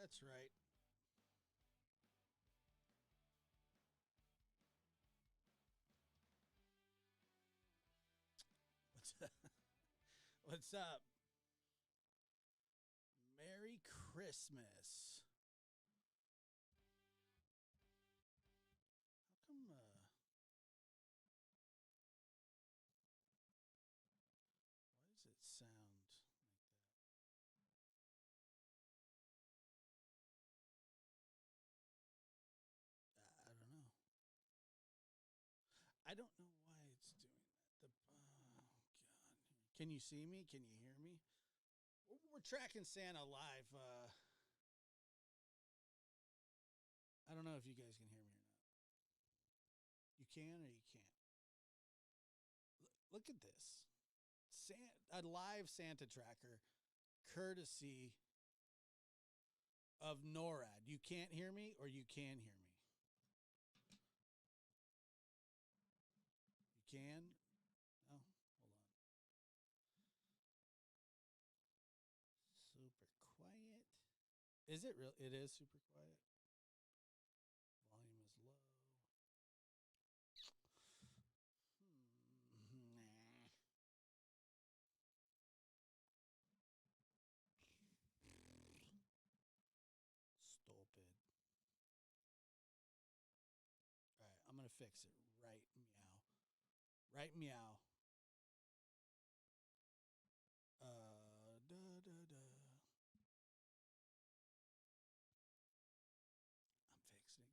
That's right. What's up? What's up? Merry Christmas. How come? Why does it sound like that? I don't know. I don't know why it's doing that. Oh God! Can you see me? Can you hear me? We're tracking Santa live. I don't know if you guys can hear me or not. You can or you can't. Look at this. A live Santa tracker, courtesy of NORAD. You can't hear me or you can hear me? You can? Oh, hold on. Super quiet. Is it real? It is super quiet. Volume is low. Nah. Stupid. All right, I'm going to fix it. Right meow. Right meow. Da, da, da. I'm fixing it.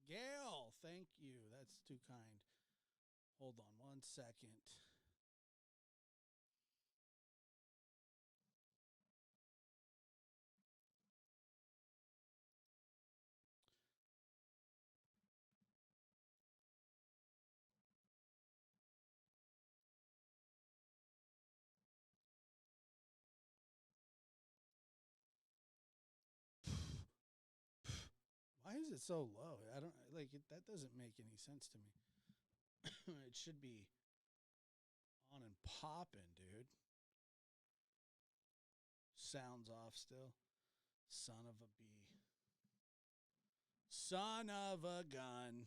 Gail, thank you. That's too kind. Hold on 1 second. Why is it so low? I don't like it. That doesn't make any sense to me. It should be on and popping, dude. Sounds off still. Son of a bee. Son of a gun.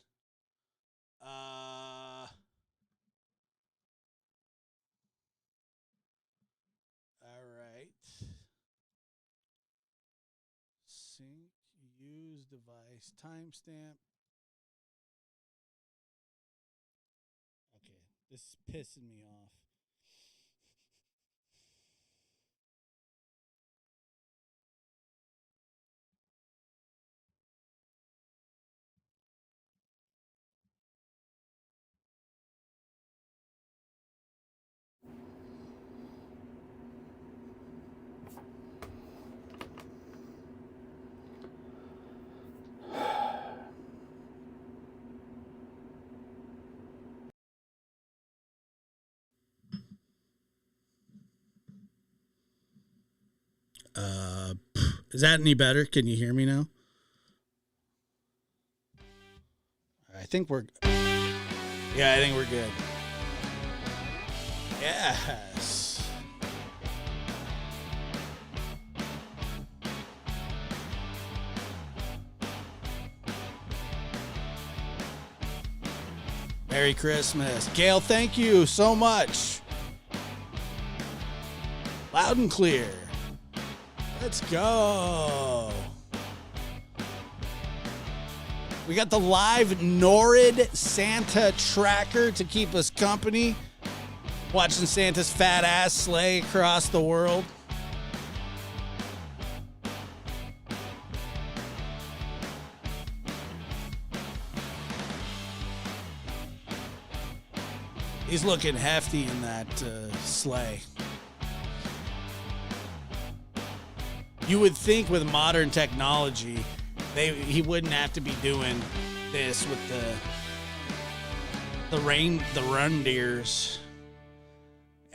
All right. Sync, use device, timestamp. Okay, this is pissing me off. Uh, is that any better? Can you hear me now? I think we're. Yeah, I think we're good. Yes. Merry Christmas. Gail, thank you so much. Loud and clear. Let's go. We got the live NORAD Santa tracker to keep us company. Watching Santa's fat ass sleigh across the world. He's looking hefty in that sleigh. You would think with modern technology, he wouldn't have to be doing this with the reindeers.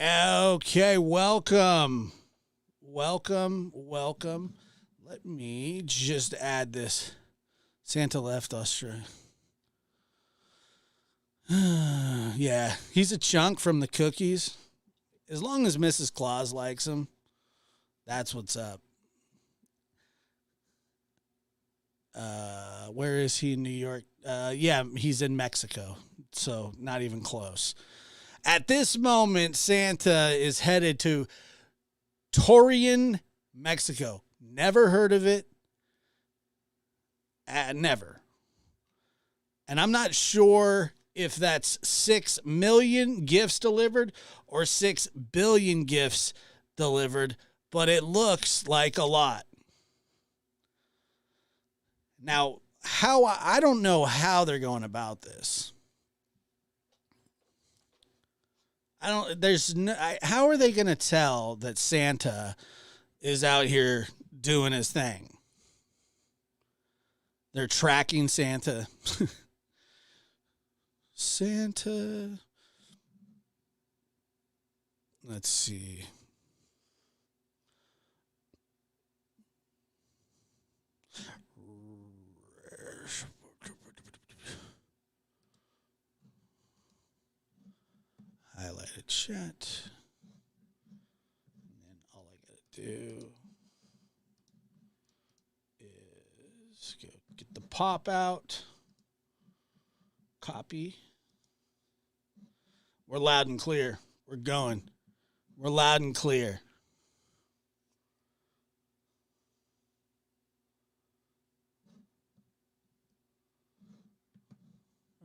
Okay, welcome. Let me just add this. Santa left Australia. Yeah, he's a chunk from the cookies. As long as Mrs. Claus likes him, that's what's up. Where is he in New York? Yeah, he's in Mexico. So not even close. At this moment, Santa is headed to Torreon, Mexico. Never heard of it. Never. And I'm not sure if that's 6 million gifts delivered or 6 billion gifts delivered, but it looks like a lot. Now, I don't know how they're going about this. How are they going to tell that Santa is out here doing his thing? They're tracking Santa. Santa. Let's see. Highlighted chat. And then all I gotta do is go get the pop out. Copy. We're loud and clear. We're going. We're loud and clear.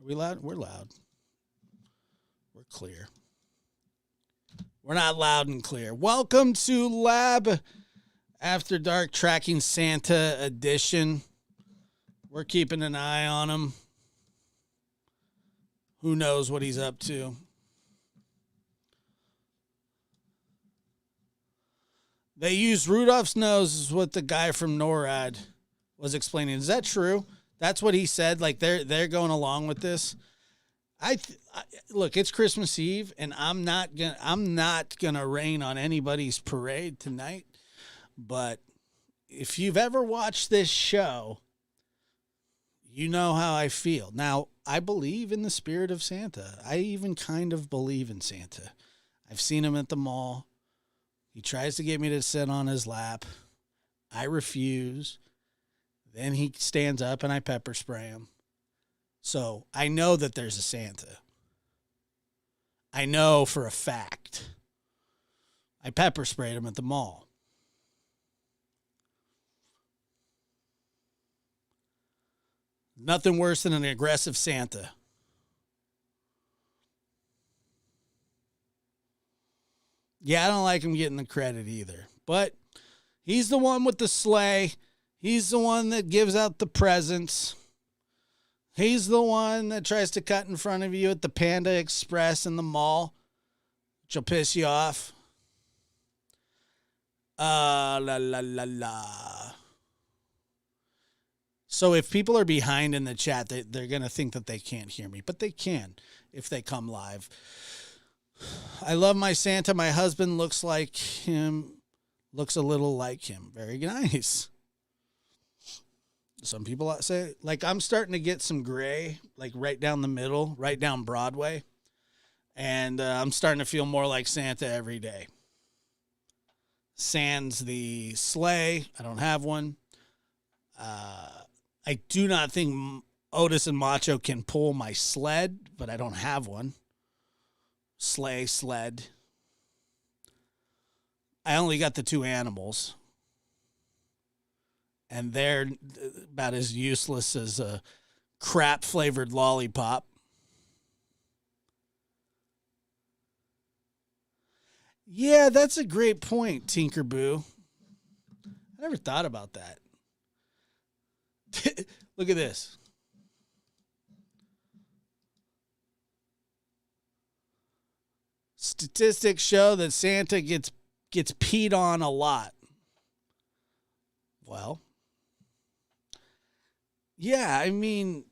Are we loud? We're loud. We're clear. We're not loud and clear. Welcome to Lab After Dark Tracking Santa Edition. We're keeping an eye on him. Who knows what he's up to? They use Rudolph's nose, is what the guy from NORAD was explaining. Is that true? That's what he said. Like they're going along with this. Look, it's Christmas Eve, and I'm not gonna rain on anybody's parade tonight. But if you've ever watched this show, you know how I feel. Now, I believe in the spirit of Santa. I even kind of believe in Santa. I've seen him at the mall. He tries to get me to sit on his lap. I refuse. Then he stands up and I pepper spray him. So I know that there's a Santa. I know for a fact. I pepper sprayed him at the mall. Nothing worse than an aggressive Santa. Yeah, I don't like him getting the credit either. But he's the one with the sleigh. He's the one that gives out the presents. He's the one that tries to cut in front of you at the Panda Express in the mall, which will piss you off. La la la la. So if people are behind in the chat, they're going to think that they can't hear me, but they can if they come live. I love my Santa. My husband looks like him, looks a little like him. Very nice. Some people say, like, I'm starting to get some gray, like right down the middle, right down Broadway. And I'm starting to feel more like Santa every day. Sans the sleigh. I don't have one. I do not think Otis and Macho can pull my sled, but I don't have one. Sleigh, sled. I only got the two animals. And they're about as useless as a crap-flavored lollipop. Yeah, that's a great point, Tinkerboo. I never thought about that. Look at this. Statistics show that Santa gets peed on a lot. Well, yeah, I mean,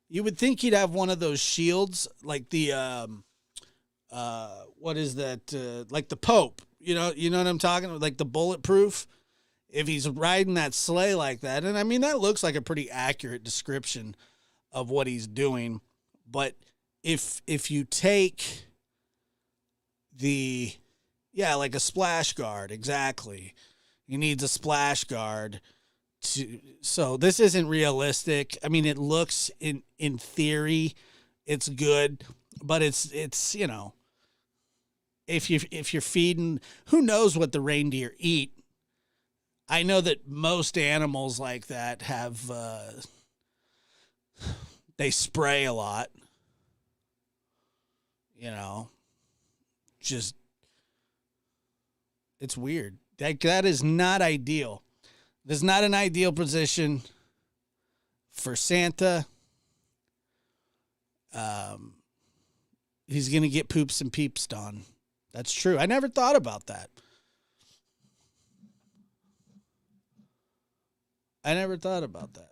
you would think he'd have one of those shields, like the what is that? Like the Pope. You know what I'm talking about? Like the bulletproof. If he's riding that sleigh like that, and I mean that looks like a pretty accurate description of what he's doing. But if you take like a splash guard, exactly. He needs a splash guard So this isn't realistic. I mean, it looks in theory, it's good, but it's if you're feeding, who knows what the reindeer eat. I know that most animals like that have they spray a lot, you know. Just it's weird. That is not ideal. That's not an ideal position for Santa. He's going to get poops and peeps done. That's true. I never thought about that. I never thought about that.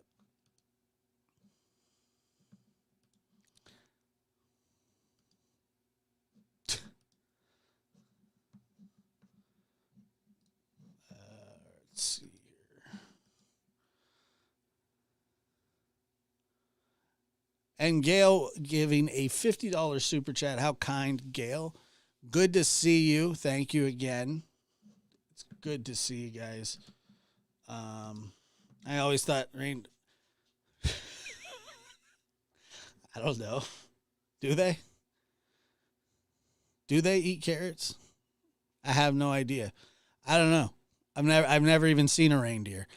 Let's see here. And Gail giving a $50 super chat. How kind, Gail. Good to see you. Thank you again. It's good to see you guys. I always thought rain. I don't know. Do they? Do they eat carrots? I have no idea. I don't know. I've never even seen a reindeer.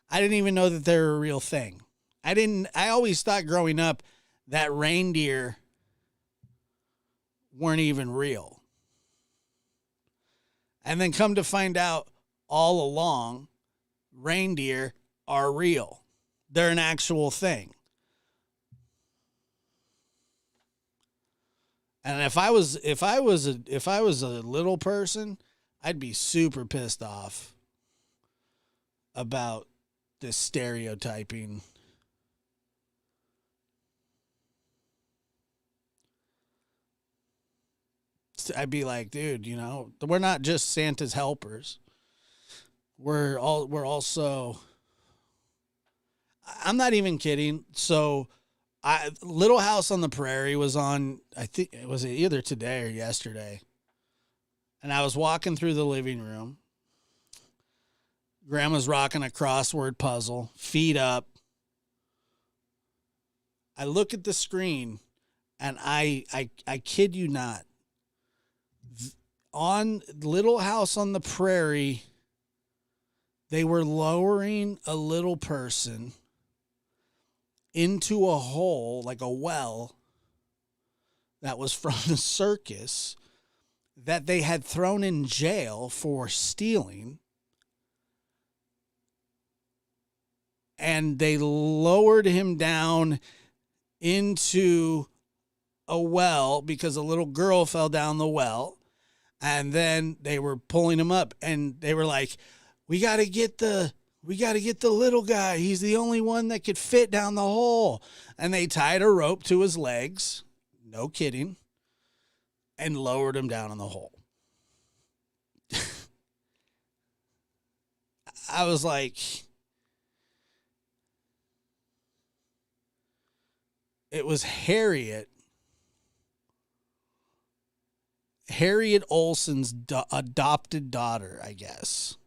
I didn't even know that they're a real thing. I always thought growing up that reindeer weren't even real. And then come to find out all along, reindeer are real. They're an actual thing. And if I was a little person, I'd be super pissed off about this stereotyping. I'd be like, dude, we're not just Santa's helpers. We're also, I'm not even kidding. So Little House on the Prairie was on, I think it was either today or yesterday. And I was walking through the living room. Grandma's rocking a crossword puzzle, feet up. I look at the screen and I kid you not. On Little House on the Prairie, they were lowering a little person into a hole, like a well, that was from the circus that they had thrown in jail for stealing. And they lowered him down into a well because a little girl fell down the well. And then they were pulling him up and they were like, we got to get the little guy. He's the only one that could fit down the hole. And they tied a rope to his legs. No kidding. And lowered him down in the hole. I was like, it was Harriet Olsen's adopted daughter, I guess.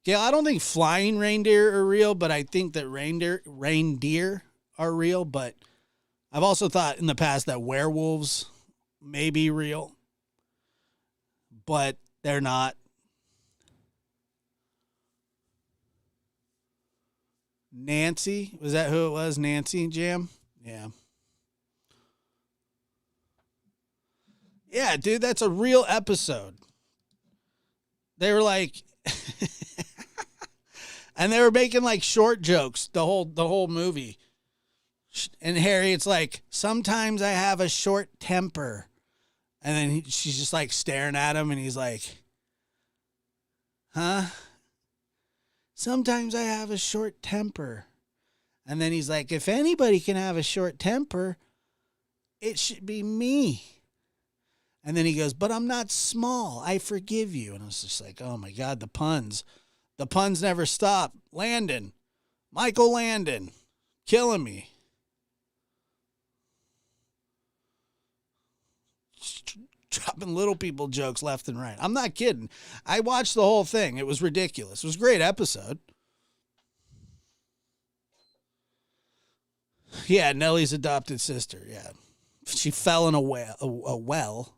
Yeah, I don't think flying reindeer are real, but I think that reindeer are real. But I've also thought in the past that werewolves may be real, but they're not. Nancy, was that who it was? Nancy Jam? Yeah. Yeah, dude, that's a real episode. They were like, and they were making like short jokes the whole movie. And Harriet's like, sometimes I have a short temper. And then she's just like staring at him and he's like, huh? Sometimes I have a short temper. And then he's like, if anybody can have a short temper, it should be me. And then he goes, but I'm not small. I forgive you. And I was just like, oh my God, the puns. The puns never stop. Landon. Michael Landon. Killing me. dropping little people jokes left and right. I'm not kidding. I watched the whole thing. It was ridiculous. It was a great episode. Yeah, Nellie's adopted sister. Yeah. She fell in a well.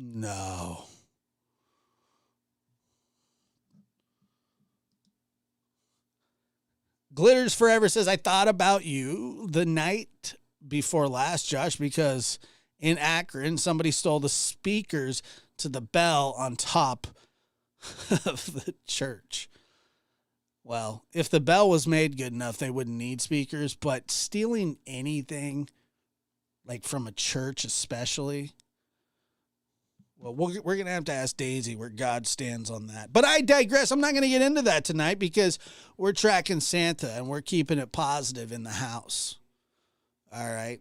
No. Glitters Forever says, I thought about you the night before last, Josh, because in Akron, somebody stole the speakers to the bell on top of the church. Well, if the bell was made good enough, they wouldn't need speakers, but stealing anything, like from a church especially, well, we're going to have to ask Daisy where God stands on that. But I digress. I'm not going to get into that tonight because we're tracking Santa and we're keeping it positive in the house. All right.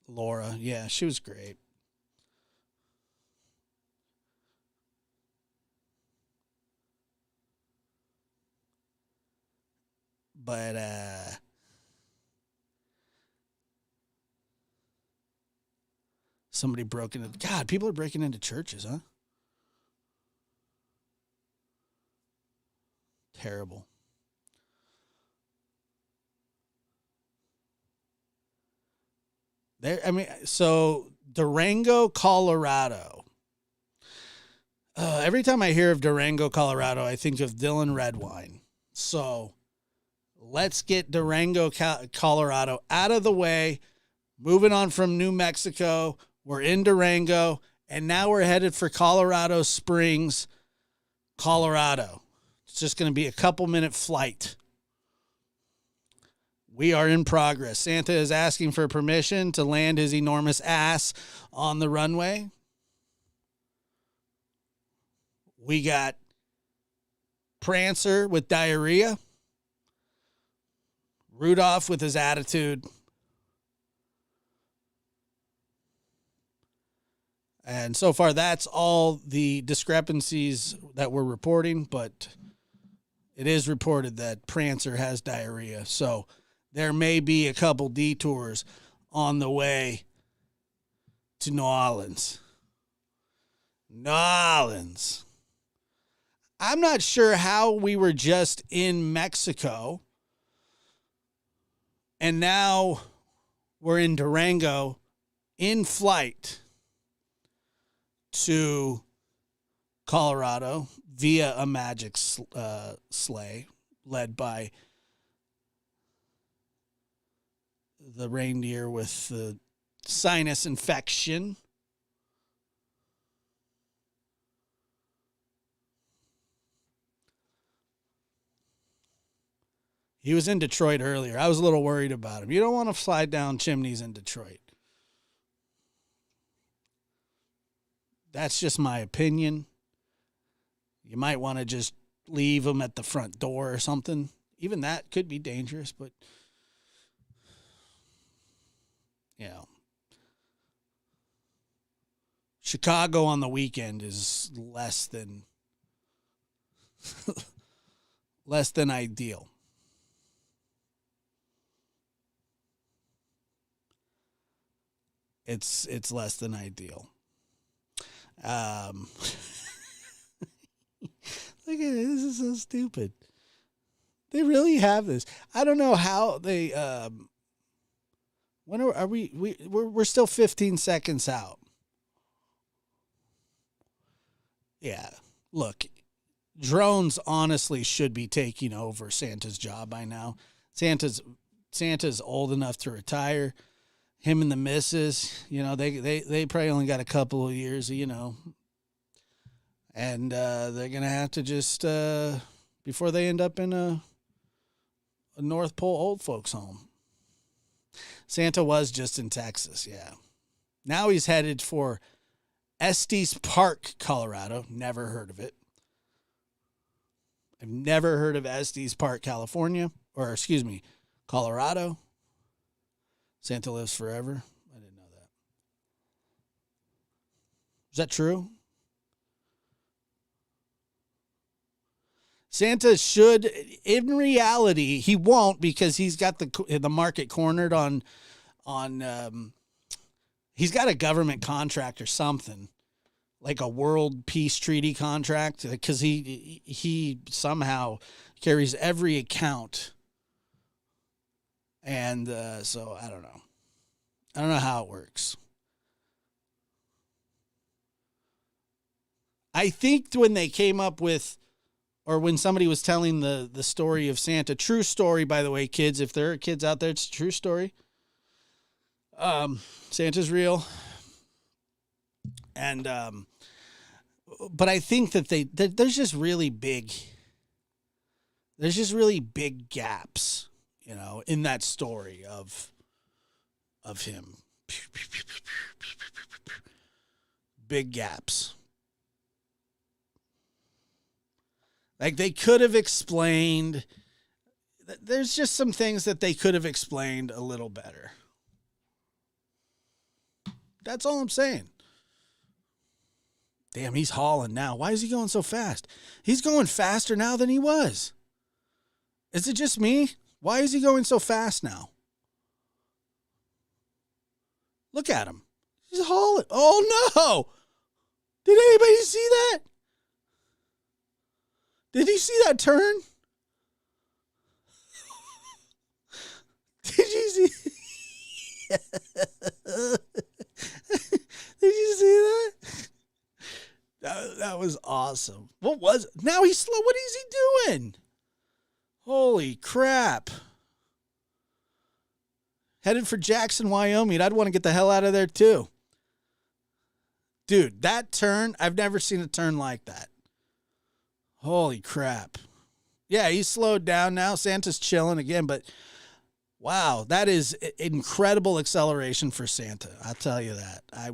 Laura, yeah, she was great. But, somebody broke into... God, people are breaking into churches, huh? Terrible. So Durango, Colorado. Every time I hear of Durango, Colorado, I think of Dylan Redwine. So let's get Durango, Colorado out of the way. Moving on from New Mexico. We're in Durango, and now we're headed for Colorado Springs, Colorado. It's just going to be a couple-minute flight. We are in progress. Santa is asking for permission to land his enormous ass on the runway. We got Prancer with diarrhea. Rudolph with his attitude. And so far, that's all the discrepancies that we're reporting, but it is reported that Prancer has diarrhea. So there may be a couple detours on the way to New Orleans. New Orleans. I'm not sure how we were just in Mexico and now we're in Durango in flight to Colorado via a magic sleigh led by the reindeer with the sinus infection. He was in Detroit earlier. I was a little worried about him. You don't want to slide down chimneys in Detroit. That's just my opinion. You might want to just leave them at the front door or something. Even that could be dangerous, but, you know. Chicago on the weekend is less than ideal. It's less than ideal. Look at this. This is so stupid. They really have this. I don't know how they. When are we? We're still 15 seconds out. Yeah. Look, drones honestly should be taking over Santa's job by now. Santa's old enough to retire. Him and the missus, you know, they probably only got a couple of years, you know. And they're going to have to just, before they end up in a North Pole old folks home. Santa was just in Texas, yeah. Now he's headed for Estes Park, Colorado. Never heard of it. I've never heard of Estes Park, Colorado. Santa lives forever. I didn't know that. Is that true? Santa should, in reality, he won't because he's got the market cornered on he's got a government contract or something, like a world peace treaty contract, because he somehow carries every account. And so I don't know. I don't know how it works. I think when they came up with, or when somebody was telling the story of Santa, true story, by the way, kids, if there are kids out there, it's a true story. Santa's real. And, but I think that there's just really big gaps, in that story of him. Big gaps. Like they could have explained, there's just some things that they could have explained a little better. That's all I'm saying. Damn, he's hauling now. Why is he going so fast? He's going faster now than he was. Is it just me? Why is he going so fast now? Look at him. He's hauling. Oh, no. Did anybody see that? Did you see that turn? Did you see? Did you see that? That was awesome. What was it? Now he's slow. What is he doing? Holy crap. Headed for Jackson, Wyoming. I'd want to get the hell out of there too. Dude, that turn, I've never seen a turn like that. Holy crap. Yeah, he's slowed down now. Santa's chilling again, but wow, that is incredible acceleration for Santa. I'll tell you that. I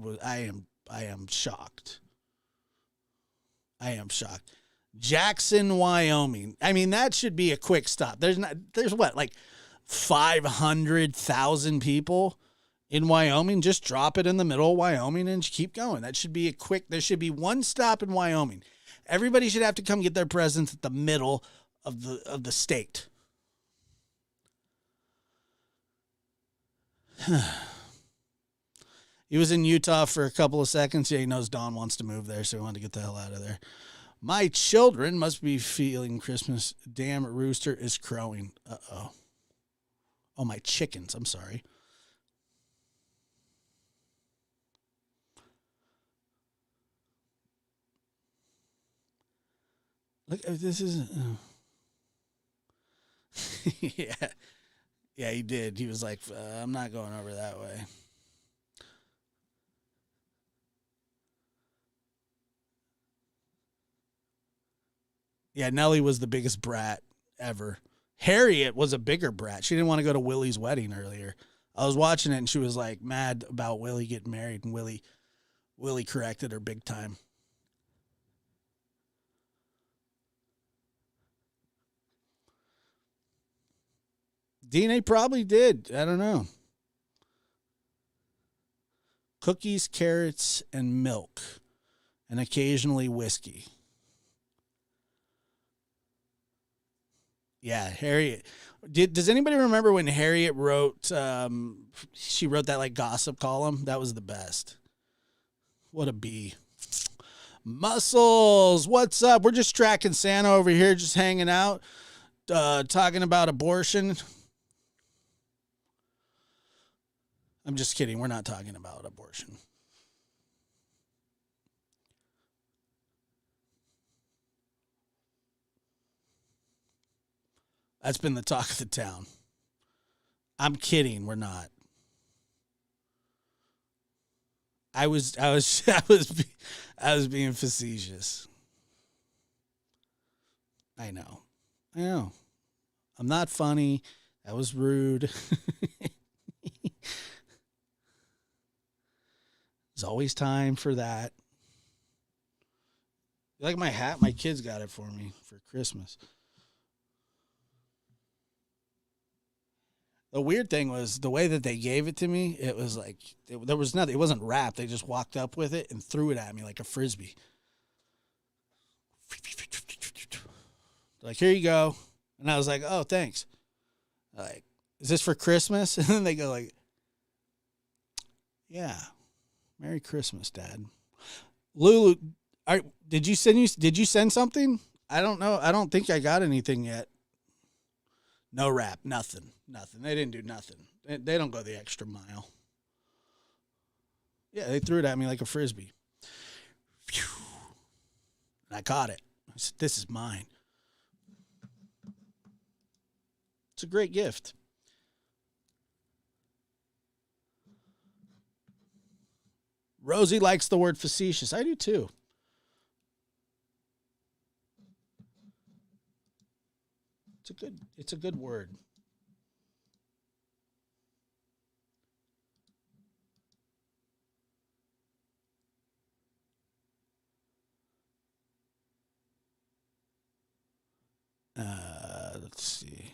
am shocked. I am shocked. Jackson, Wyoming. I mean, that should be a quick stop. There's what, like 500,000 people in Wyoming? Just drop it in the middle of Wyoming and keep going. That should be there should be one stop in Wyoming. Everybody should have to come get their presents at the middle of the state. He was in Utah for a couple of seconds. Yeah, he knows Dawn wants to move there, so he wanted to get the hell out of there. My children must be feeling Christmas. Damn rooster is crowing. Uh-oh. Oh, my chickens. I'm sorry. Look, this is... Yeah. Yeah, he did. He was like, I'm not going over that way. Yeah, Nellie was the biggest brat ever. Harriet was a bigger brat. She didn't want to go to Willie's wedding earlier. I was watching it, and she was like mad about Willie getting married, and Willie corrected her big time. DNA probably did. I don't know. Cookies, carrots, and milk, and occasionally whiskey. Yeah, Harriet. Does anybody remember when Harriet wrote? She wrote that like gossip column. That was the best. What a bee. Muscles, what's up? We're just tracking Santa over here, just hanging out, talking about abortion. I'm just kidding. We're not talking about abortion. That's been the talk of the town. I'm kidding. We're not. I was being facetious. I know. I'm not funny. That was rude. There's always time for that. You like my hat? My kids got it for me for Christmas. The weird thing was the way that they gave it to me. It was like there was nothing. It wasn't wrapped. They just walked up with it and threw it at me like a frisbee. Like, here you go. And I was like, oh, thanks. Like, is this for Christmas? And then they go like, yeah, Merry Christmas, Dad. Lulu, did you send something? I don't know. I don't think I got anything yet. No rap, nothing. They didn't do nothing. They don't go the extra mile. Yeah, they threw it at me like a frisbee. Phew. And I caught it. I said, this is mine. It's a great gift. Rosie likes the word facetious. I do too. It's a good word. Let's see.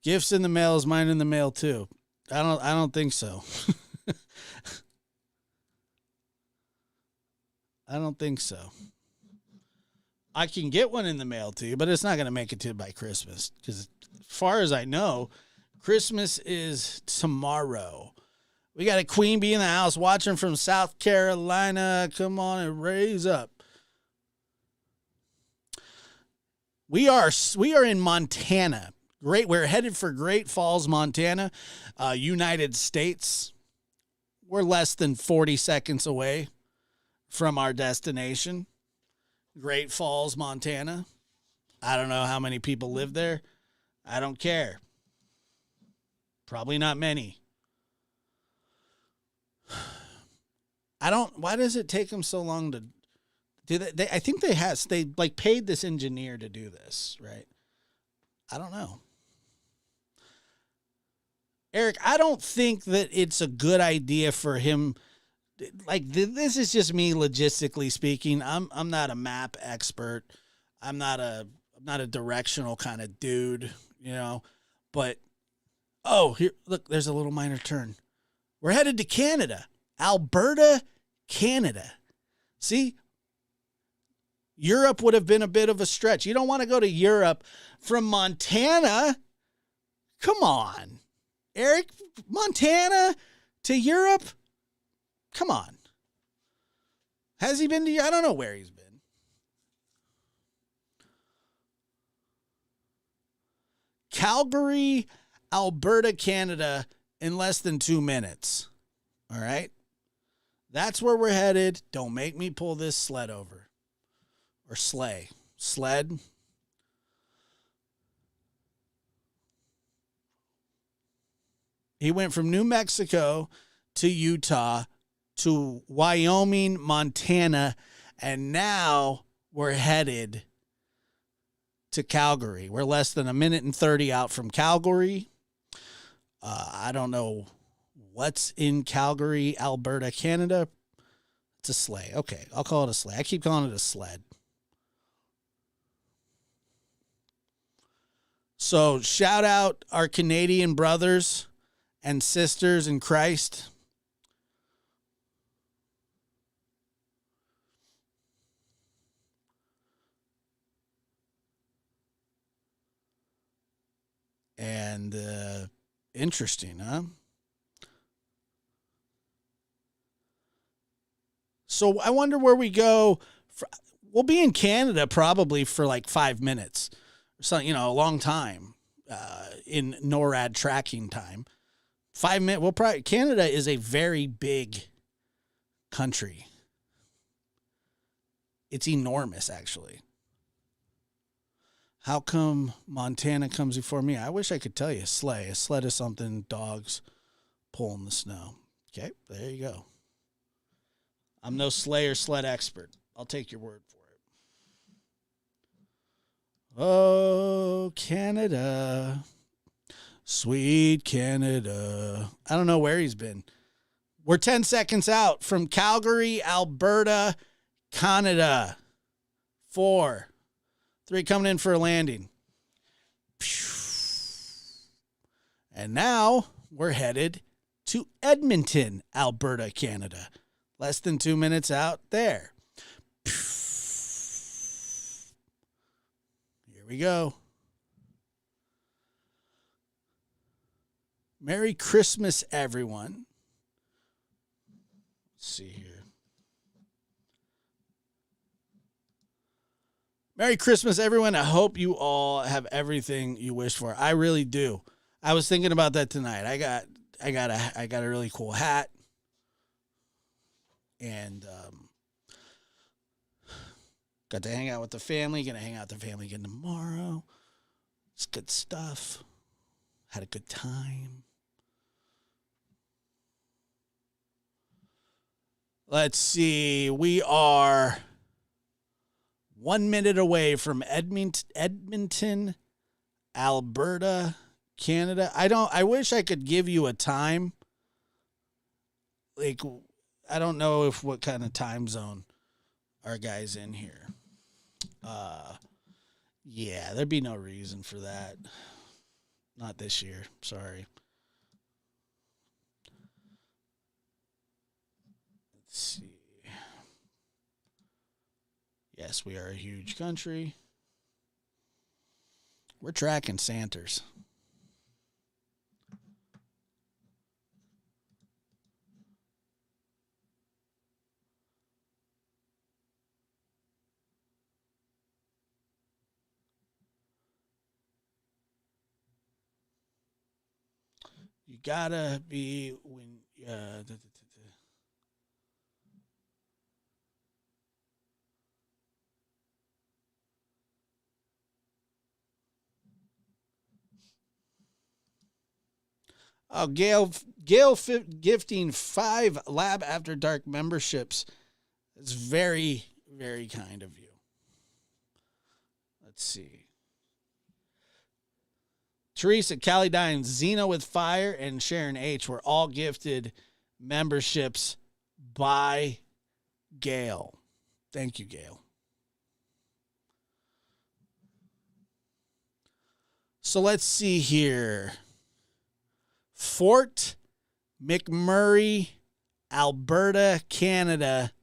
Gifts in the mail is mine in the mail too. I don't think so. I don't think so. I can get one in the mail to you, but it's not going to make it to you by Christmas because, as far as I know, Christmas is tomorrow. We got a Queen Bee in the house watching from South Carolina. Come on and raise up. We are in Montana. We're headed for Great Falls, Montana, United States. We're less than 40 seconds away from our destination, Great Falls, Montana. I don't know how many people live there. I don't care. Probably not many. Why does it take them so long to do that? I think they like paid this engineer to do this, right? I don't know. Eric, I don't think that it's a good idea for him. Like, this is just me logistically speaking. I'm not a map expert. I'm not a directional kind of dude, you know. But here, look, there's a little minor turn. We're headed to Canada, Alberta, Canada. See, Europe would have been a bit of a stretch. You don't want to go to Europe from Montana. Come on, Eric, Montana to Europe. Come on. Has he been to? I don't know where he's been. Calgary, Alberta, Canada in less than 2 minutes. All right? That's where we're headed. Don't make me pull this sled over. Or sleigh. Sled. He went from New Mexico to Utah to Wyoming, Montana, and now we're headed to Calgary. We're less than 1:30 out from Calgary. I don't know what's in Calgary, Alberta, Canada. It's a sleigh. Okay, I'll call it a sleigh. I keep calling it a sled. So shout out our Canadian brothers and sisters in Christ. And interesting, huh? So I wonder where we go. We'll be in Canada probably for like 5 minutes or something, a long time in NORAD tracking time. 5 minutes. Canada is a very big country. It's enormous, actually. How come Montana comes before me? I wish I could tell you. Sleigh. A sled is something dogs pull in the snow. Okay, there you go. I'm no sleigh or sled expert. I'll take your word for it. Oh, Canada. Sweet Canada. I don't know where he's been. We're 10 seconds out from Calgary, Alberta, Canada. 4, 3 coming in for a landing. And now we're headed to Edmonton, Alberta, Canada. Less than 2 minutes out there. Here we go. Merry Christmas, everyone. Let's see here. Merry Christmas, everyone. I hope you all have everything you wish for. I really do. I was thinking about that tonight. I got a really cool hat. And got to hang out with the family. Gonna hang out with the family again tomorrow. It's good stuff. Had a good time. Let's see. We are 1 minute away from Edmonton, Alberta, Canada. I wish I could give you a time. Like, I don't know what kind of time zone our guys in here. Yeah, there'd be no reason for that. Not this year. Sorry. Let's see. Yes, we are a huge country. We're tracking Santers. You gotta be when Oh, Gail gifting 5 Lab After Dark memberships. It's very, very kind of you. Let's see. Teresa, Callie Dines, Zeno with Fire, and Sharon H. were all gifted memberships by Gail. Thank you, Gail. So let's see here. Fort McMurray, Alberta, Canada.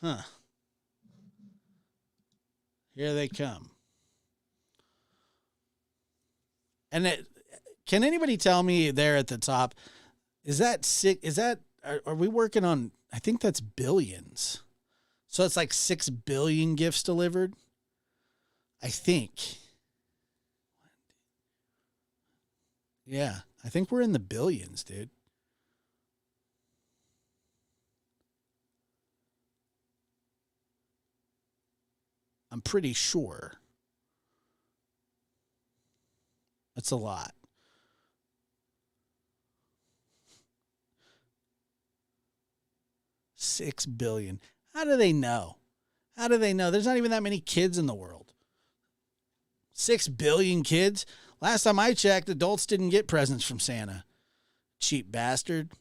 Huh. Here they come. And can anybody tell me there at the top, is that sick? Are we working on, I think that's billions. So it's like 6 billion gifts delivered. I think. Yeah, I think we're in the billions, dude. I'm pretty sure. That's a lot. $6 billion. How do they know? How do they know? There's not even that many kids in the world. 6 billion kids? Last time I checked, adults didn't get presents from Santa. Cheap bastard.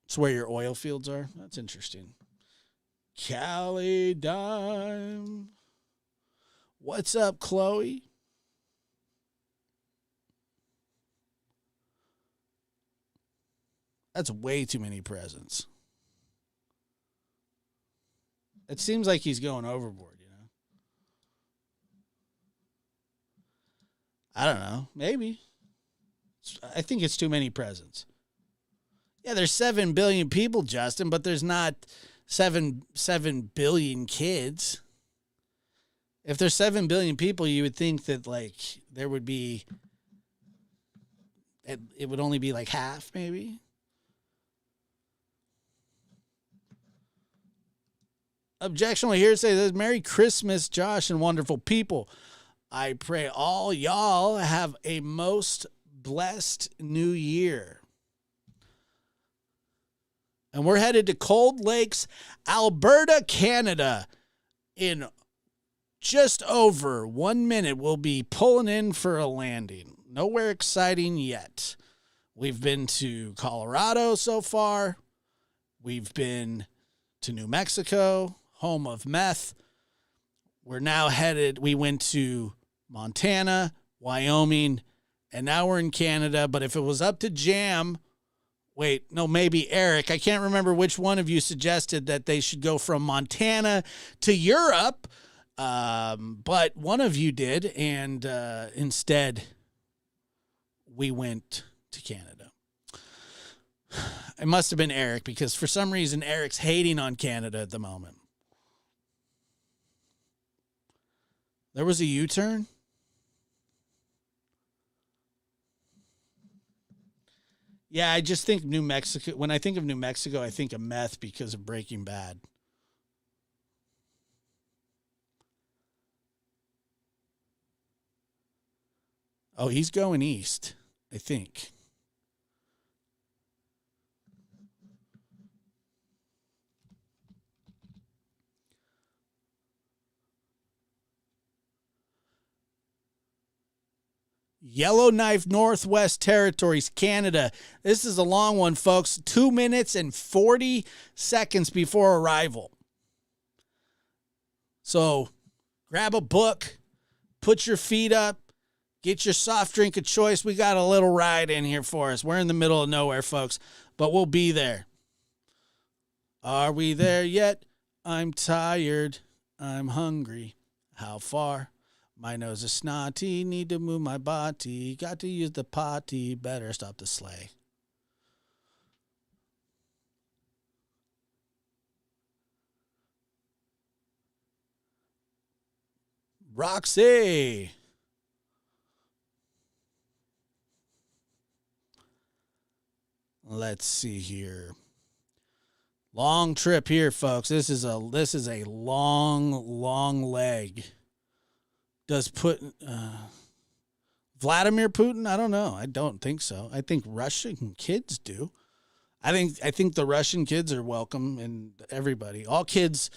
It's where your oil fields are. That's interesting. Callie Dime. What's up, Chloe? That's way too many presents. It seems like he's going overboard, you know? I don't know. Maybe. I think it's too many presents. Yeah, there's 7 billion people, Justin, but there's not 7 billion kids. If there's 7 billion people, you would think that, like, there would be, it would only be like half, maybe. Objectionable hearsay says, Merry Christmas, Josh and wonderful people. I pray all y'all have a most blessed new year. And we're headed to Cold Lakes, Alberta, Canada. In just over 1 minute, we'll be pulling in for a landing. Nowhere exciting yet. We've been to Colorado so far. We've been to New Mexico, home of meth. We're now headed, we went to Montana, Wyoming, and now we're in Canada. But if it was up to Jam, maybe Eric, I can't remember which one of you suggested that they should go from Montana to Europe. But one of you did, and instead we went to Canada. It must have been Eric, because for some reason Eric's hating on Canada at the moment. There was a U-turn? Yeah, I just think New Mexico. When I think of New Mexico, I think of meth because of Breaking Bad. Oh, he's going east, I think. Yellowknife Northwest Territories, Canada. This is a long one, folks. 2 minutes and 40 seconds before arrival. So grab a book, put your feet up, get your soft drink of choice. We got a little ride in here for us. We're in the middle of nowhere, folks, but we'll be there. Are we there yet? I'm tired. I'm hungry. How far? My nose is snotty, need to move my body, got to use the potty, better stop the sleigh. Roxy! Let's see here. Long trip here, folks. This is a long leg. Does Vladimir Putin? I don't know. I don't think so. I think Russian kids do. I think the Russian kids are welcome, and everybody. All kids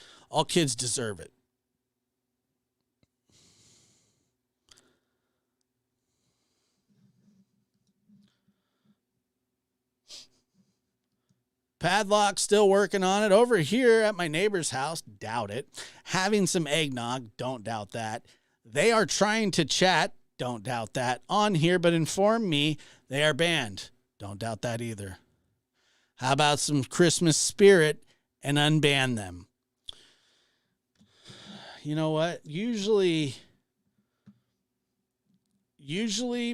deserve it. Padlock still working on it. Over here at my neighbor's house, doubt it. Having some eggnog, don't doubt that. They are trying to chat, don't doubt that, on here, but inform me they are banned. Don't doubt that either. How about some Christmas spirit and unban them? You know what? Usually,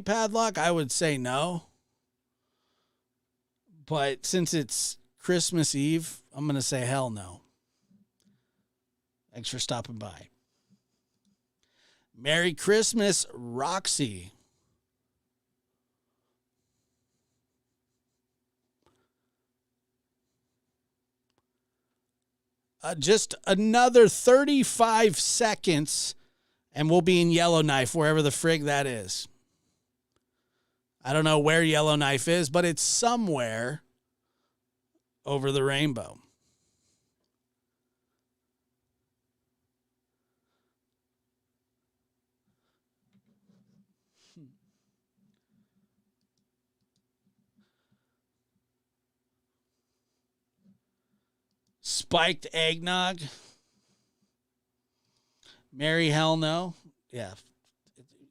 Padlock, I would say no. But since it's Christmas Eve, I'm going to say hell no. Thanks for stopping by. Merry Christmas, Roxy. Just another 35 seconds, and we'll be in Yellowknife, wherever the frig that is. I don't know where Yellowknife is, but it's somewhere over the rainbow. Spiked eggnog. Merry hell no. Yeah.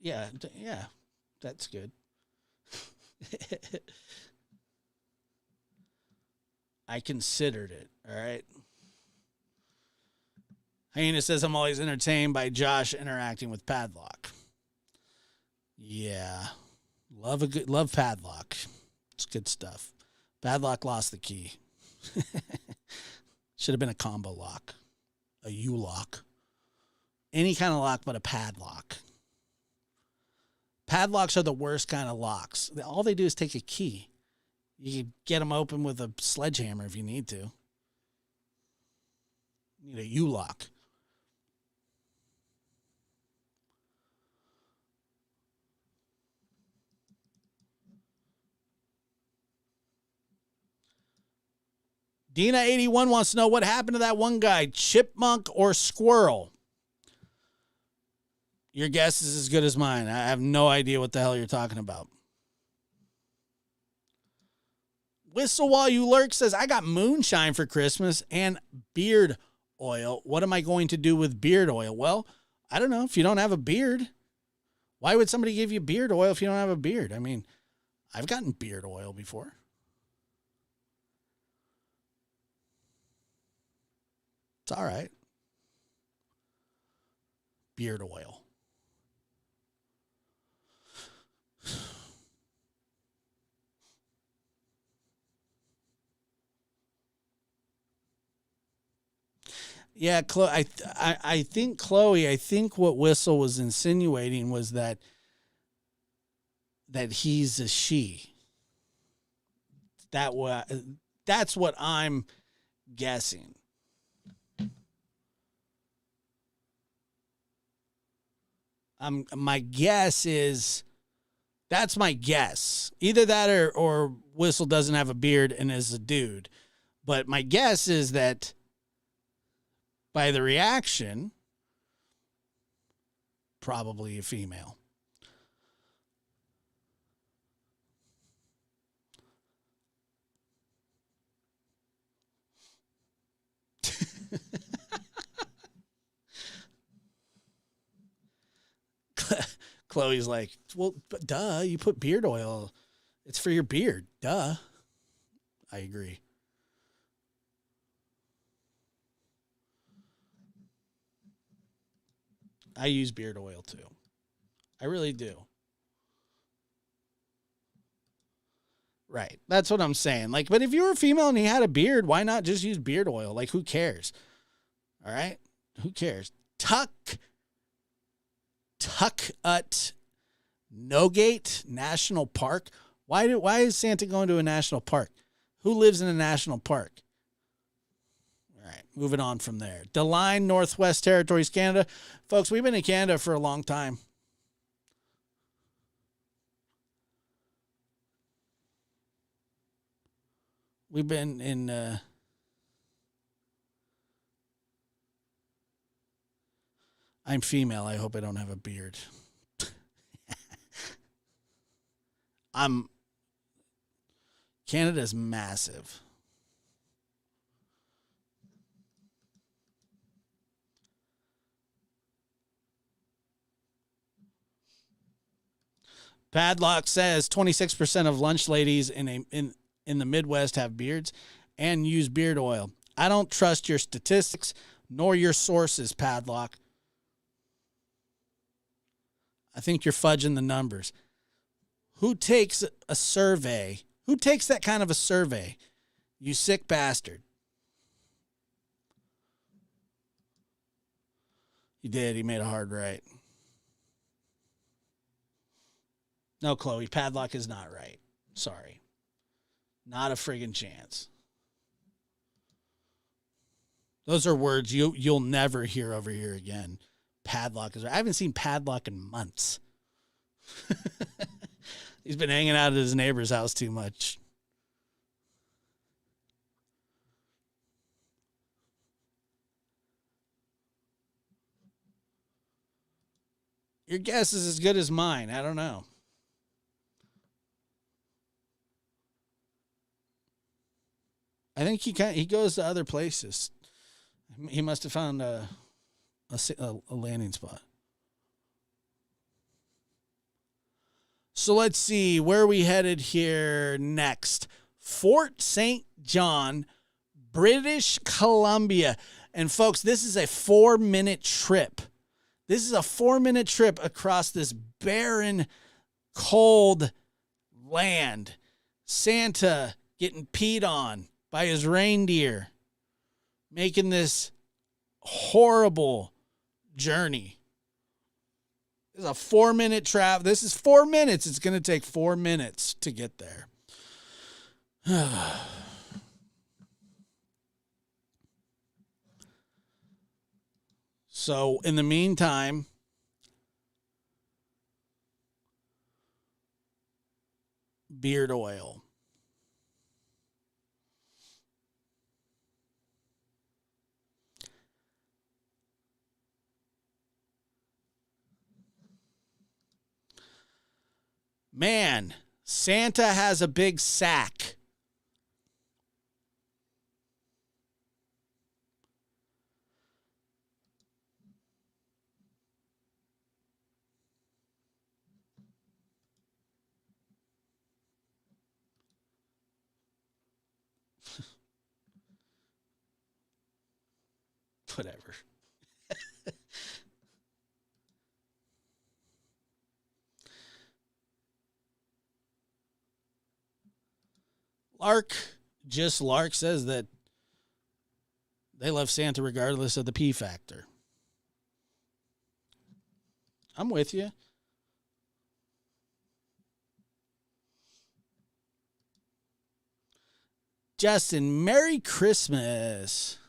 Yeah. That's good. I considered it. All right. Hyena says I'm always entertained by Josh interacting with Padlock. Yeah. Love Padlock. It's good stuff. Padlock lost the key. Should have been a combo lock. A U-lock. Any kind of lock but a padlock. Padlocks are the worst kind of locks. All they do is take a key. You can get them open with a sledgehammer if you need to. You need a U-lock. Dina81 wants to know what happened to that one guy, chipmunk or squirrel. Your guess is as good as mine. I have no idea what the hell you're talking about. Whistle While You Lurk says, I got moonshine for Christmas and beard oil. What am I going to do with beard oil? Well, I don't know. If you don't have a beard, why would somebody give you beard oil if you don't have a beard? I mean, I've gotten beard oil before. It's all right. Beard oil. Yeah, I think Chloe. I think what Whistle was insinuating was that he's a she. That's what I'm guessing. My guess is that's my guess. Either that or Whistle doesn't have a beard and is a dude. But my guess is that by the reaction, probably a female. Chloe's like, well, but duh, you put beard oil. It's for your beard. Duh. I agree. I use beard oil too. I really do. Right. That's what I'm saying. Like, but if you were a female and he had a beard, why not just use beard oil? Like, who cares? All right? Who cares? Tuckut Nogate National Park. Why is Santa going to a national park? Who lives in a national park? All right, moving on from there. DeLine, Northwest Territories, Canada. Folks, we've been in Canada for a long time. We've been in I'm female. I hope I don't have a beard. Canada's massive. Padlock says 26% of lunch ladies in the Midwest have beards and use beard oil. I don't trust your statistics nor your sources, Padlock. I think you're fudging the numbers. Who takes a survey? Who takes that kind of a survey? You sick bastard. He did. He made a hard right. No, Chloe, Padlock is not right. Sorry. Not a friggin' chance. Those are words you'll never hear over here again. Padlock is right. I haven't seen Padlock in months. He's been hanging out at his neighbor's house too much. Your guess is as good as mine. I don't know. I think he goes to other places. He must have found a landing spot. So let's see, where are we headed here next? Fort St. John, British Columbia. And folks, this is a 4-minute trip. This is a 4-minute trip across this barren, cold land. Santa getting peed on by his reindeer, making this horrible journey. This is a 4-minute travel. This is 4 minutes. It's going to take 4 minutes to get there. So in the meantime, beard oil. Man, Santa has a big sack. Whatever. Lark says that they love Santa regardless of the P factor. I'm with you. Justin, Merry Christmas.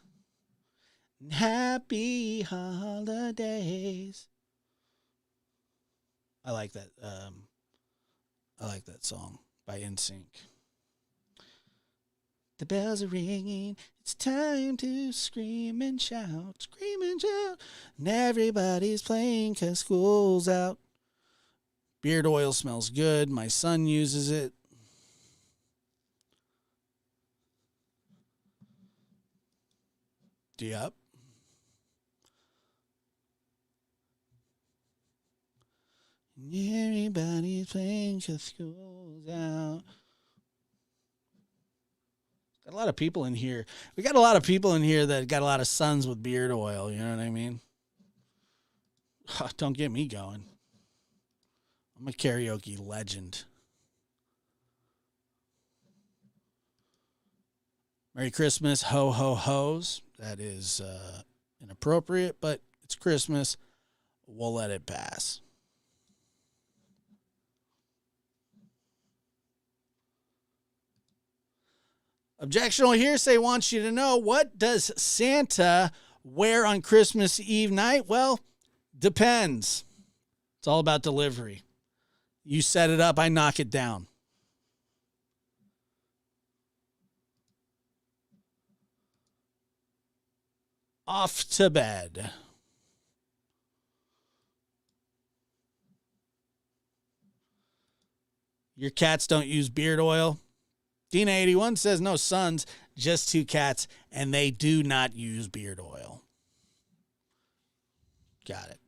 Happy holidays. I like that. I like that song by NSYNC. The bells are ringing. It's time to scream and shout. Scream and shout. And everybody's playing 'cause school's out. Beard oil smells good. My son uses it. Yep. Everybody's playing 'cause school's out. Got a lot of people in here. We got a lot of people in here that got a lot of sons with beard oil. You know what I mean? Don't get me going. I'm a karaoke legend. Merry Christmas, ho, ho, hoes. That is inappropriate, but it's Christmas. We'll let it pass. Objectional hearsay wants you to know, what does Santa wear on Christmas Eve night? Well, depends. It's all about delivery. You set it up, I knock it down. Off to bed. Your cats don't use beard oil? Dina81 says no sons, just 2 cats, and they do not use beard oil. Got it.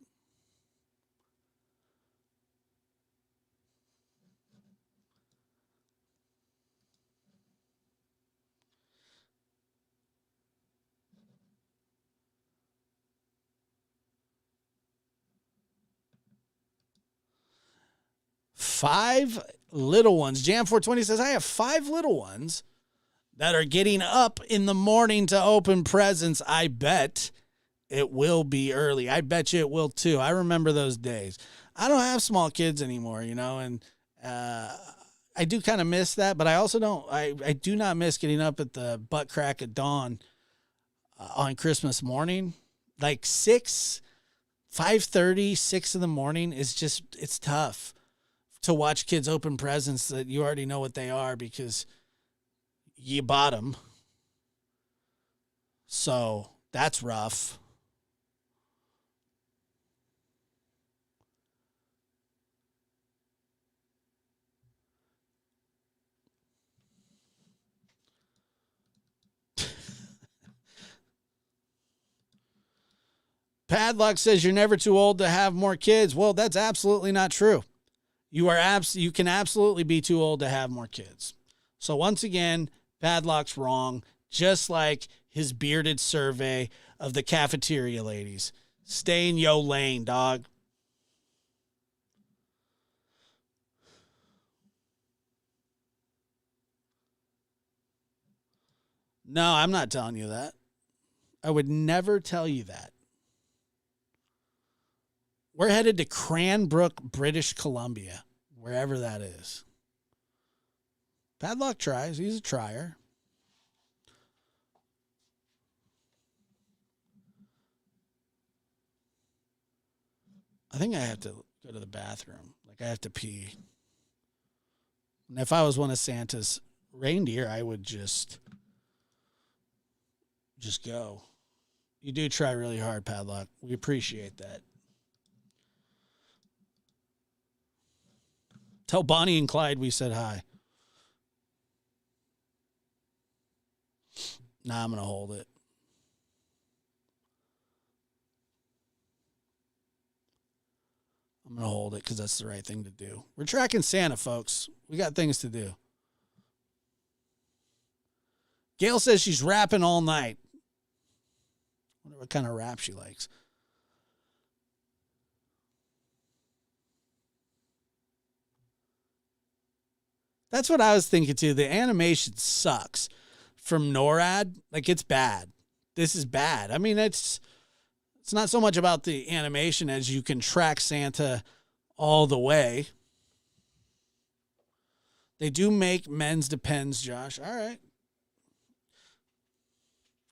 Five little ones. Jam420 says, I have 5 little ones that are getting up in the morning to open presents. I bet it will be early. I bet you it will too. I remember those days. I don't have small kids anymore, and I do kind of miss that, but I also don't. I do not miss getting up at the butt crack of dawn on Christmas morning. Like 5:30, 6 in the morning is just, it's tough to watch kids open presents that you already know what they are because you bought them. So that's rough. Padlock says you're never too old to have more kids. Well, that's absolutely not true. You can absolutely be too old to have more kids. So once again, Padlock's wrong, just like his bearded survey of the cafeteria ladies. Stay in yo lane, dog. No, I'm not telling you that. I would never tell you that. We're headed to Cranbrook, British Columbia, wherever that is. Padlock tries. He's a trier. I think I have to go to the bathroom. Like, I have to pee. And if I was one of Santa's reindeer, I would just go. You do try really hard, Padlock. We appreciate that. Tell Bonnie and Clyde we said hi. Nah, I'm going to hold it. I'm going to hold it because that's the right thing to do. We're tracking Santa, folks. We got things to do. Gail says she's rapping all night. Wonder what kind of rap she likes. That's what I was thinking too. The animation sucks from NORAD. Like, it's bad. This is bad. I mean, it's not so much about the animation as you can track Santa all the way. They do make men's Depends, Josh. All right.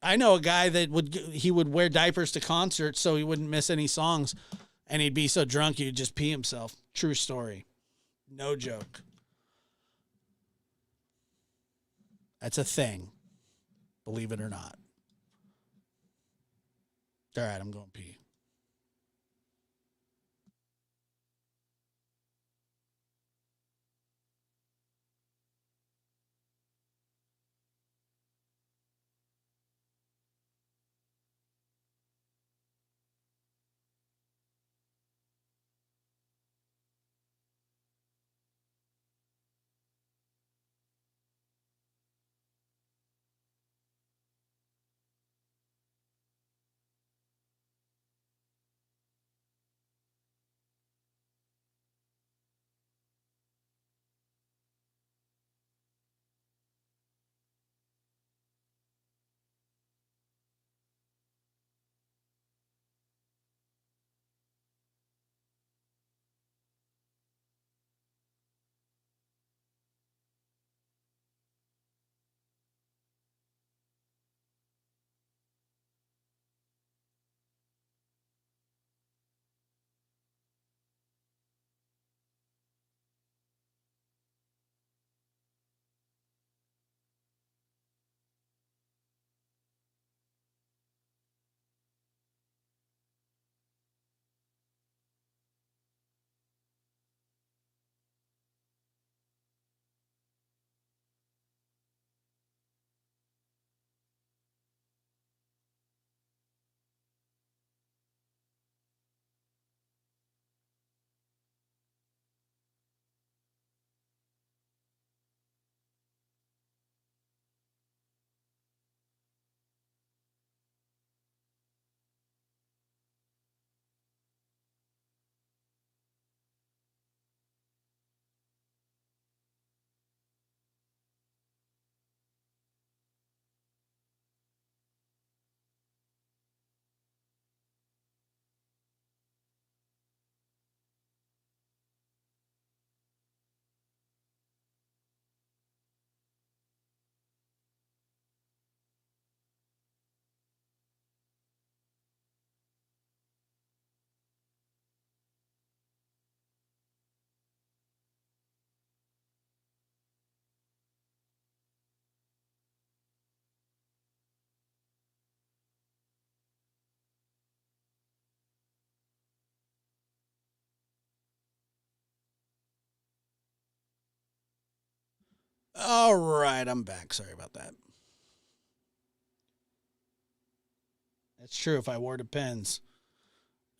I know a guy that would wear diapers to concerts so he wouldn't miss any songs, and he'd be so drunk he'd just pee himself. True story. No joke. That's a thing. Believe it or not. All right, I'm going pee. All right, I'm back. Sorry about that. That's true. If I wore Depends.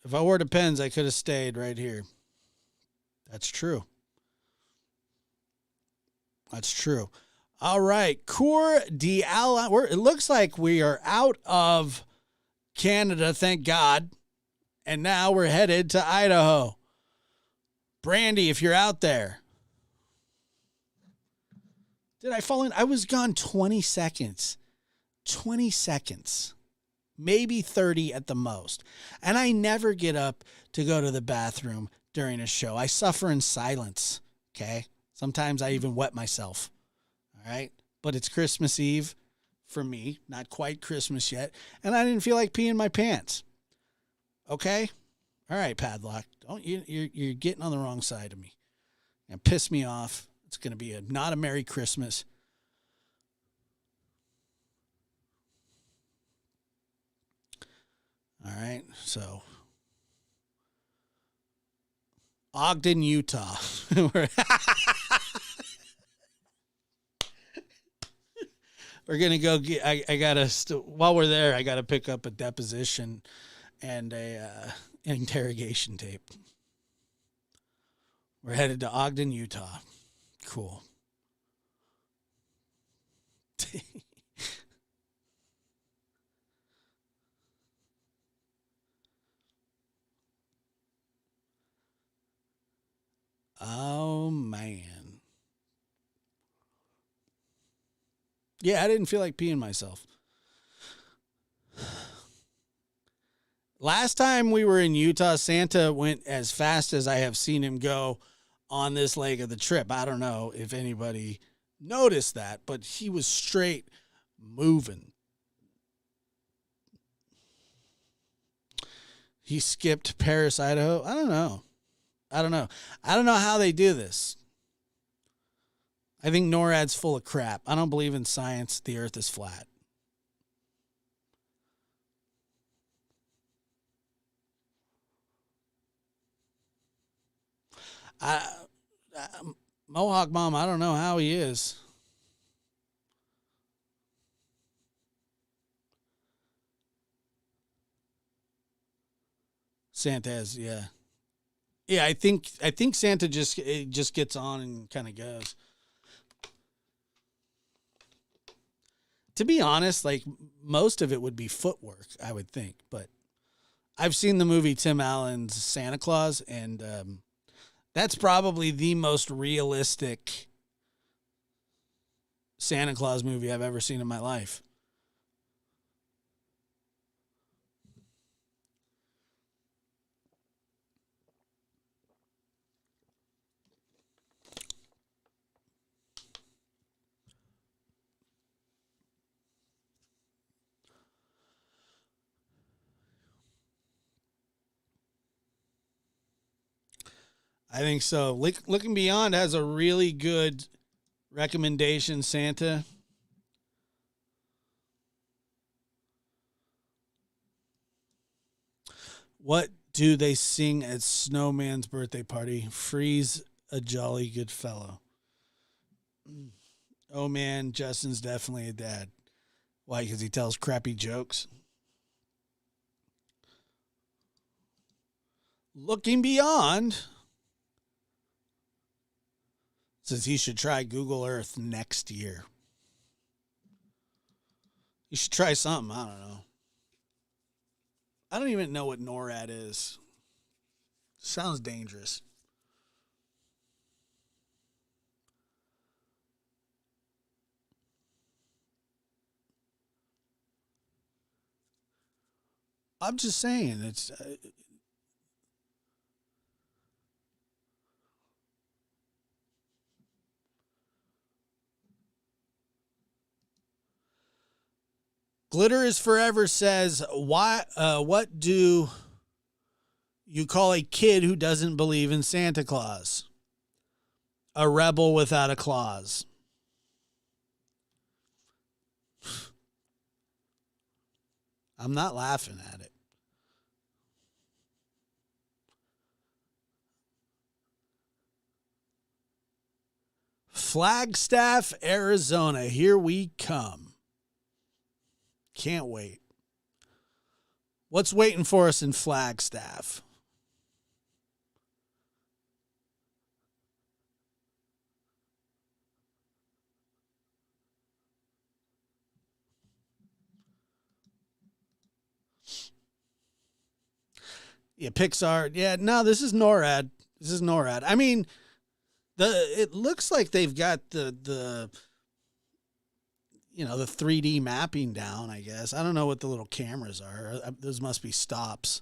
If I wore Depends, I could have stayed right here. That's true. That's true. All right. Coeur d'Alene. It looks like we are out of Canada, thank God. And now we're headed to Idaho. Brandy, if you're out there. Did I fall in? I was gone 20 seconds. 20 seconds. Maybe 30 at the most. And I never get up to go to the bathroom during a show. I suffer in silence. Okay. Sometimes I even wet myself. All right. But it's Christmas Eve for me. Not quite Christmas yet. And I didn't feel like peeing my pants. Okay. All right, Padlock. You're getting on the wrong side of me. And piss me off. It's going to be not a Merry Christmas. All right, so Ogden, Utah. We're gonna go get. I gotta while we're there. I gotta pick up a deposition and a interrogation tape. We're headed to Ogden, Utah. Cool. Oh, man. Yeah, I didn't feel like peeing myself. Last time we were in Utah, Santa went as fast as I have seen him go on this leg of the trip. I don't know if anybody noticed that, but he was straight moving. He skipped Paris, Idaho. I don't know. I don't know. I don't know how they do this. I think NORAD's full of crap. I don't believe in science. The earth is flat. I, I Mohawk Mom, I don't know how he is. Santa's, yeah. Yeah, I think Santa just gets on and kind of goes. To be honest, like most of it would be footwork, I would think. But I've seen the movie Tim Allen's Santa Claus, and that's probably the most realistic Santa Claus movie I've ever seen in my life. I think so. Looking Beyond has a really good recommendation, Santa. What do they sing at Snowman's birthday party? Freeze a jolly good fellow. Oh man, Justin's definitely a dad. Why? Because he tells crappy jokes. Looking Beyond says he should try Google Earth next year. You should try something. I don't know. I don't even know what NORAD is. Sounds dangerous. I'm just saying it's Glitter is Forever says why what do you call a kid who doesn't believe in Santa Claus? A rebel without a clause. I'm not laughing at it. Flagstaff, Arizona. Here we come. Can't wait. What's waiting for us in Flagstaff? Yeah, Pixar. Yeah, no, this is NORAD. This is NORAD. I mean, it looks like they've got the 3D mapping down, I guess. I don't know what the little cameras are. Those must be stops.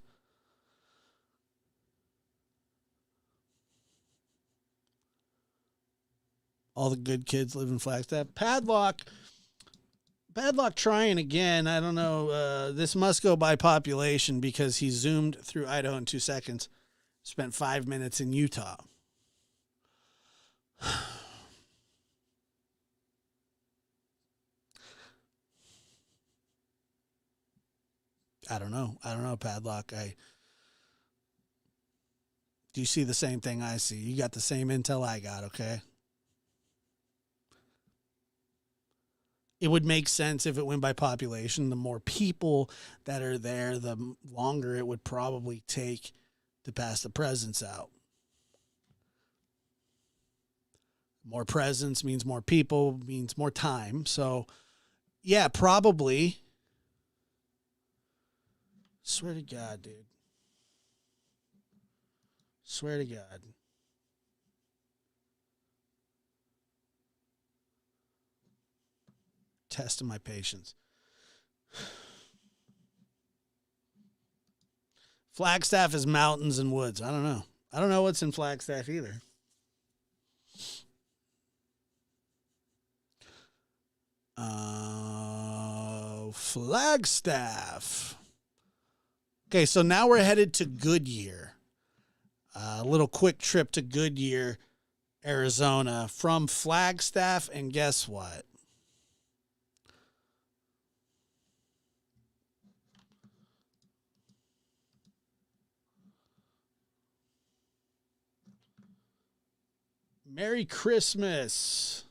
All the good kids live in Flagstaff. Padlock trying again. I don't know. This must go by population because he zoomed through Idaho in 2 seconds. Spent 5 minutes in Utah. I don't know. I don't know, Padlock. Do you see the same thing I see? You got the same intel I got, okay? It would make sense if it went by population. The more people that are there, the longer it would probably take to pass the presents out. More presents means more people, means more time. So, yeah, probably. Swear to God, dude. Swear to God. testing my patience. Flagstaff is mountains and woods. I don't know. I don't know what's in Flagstaff either. Flagstaff. Okay, so now we're headed to Goodyear. A little quick trip to Goodyear, Arizona from Flagstaff, and guess what? Merry Christmas.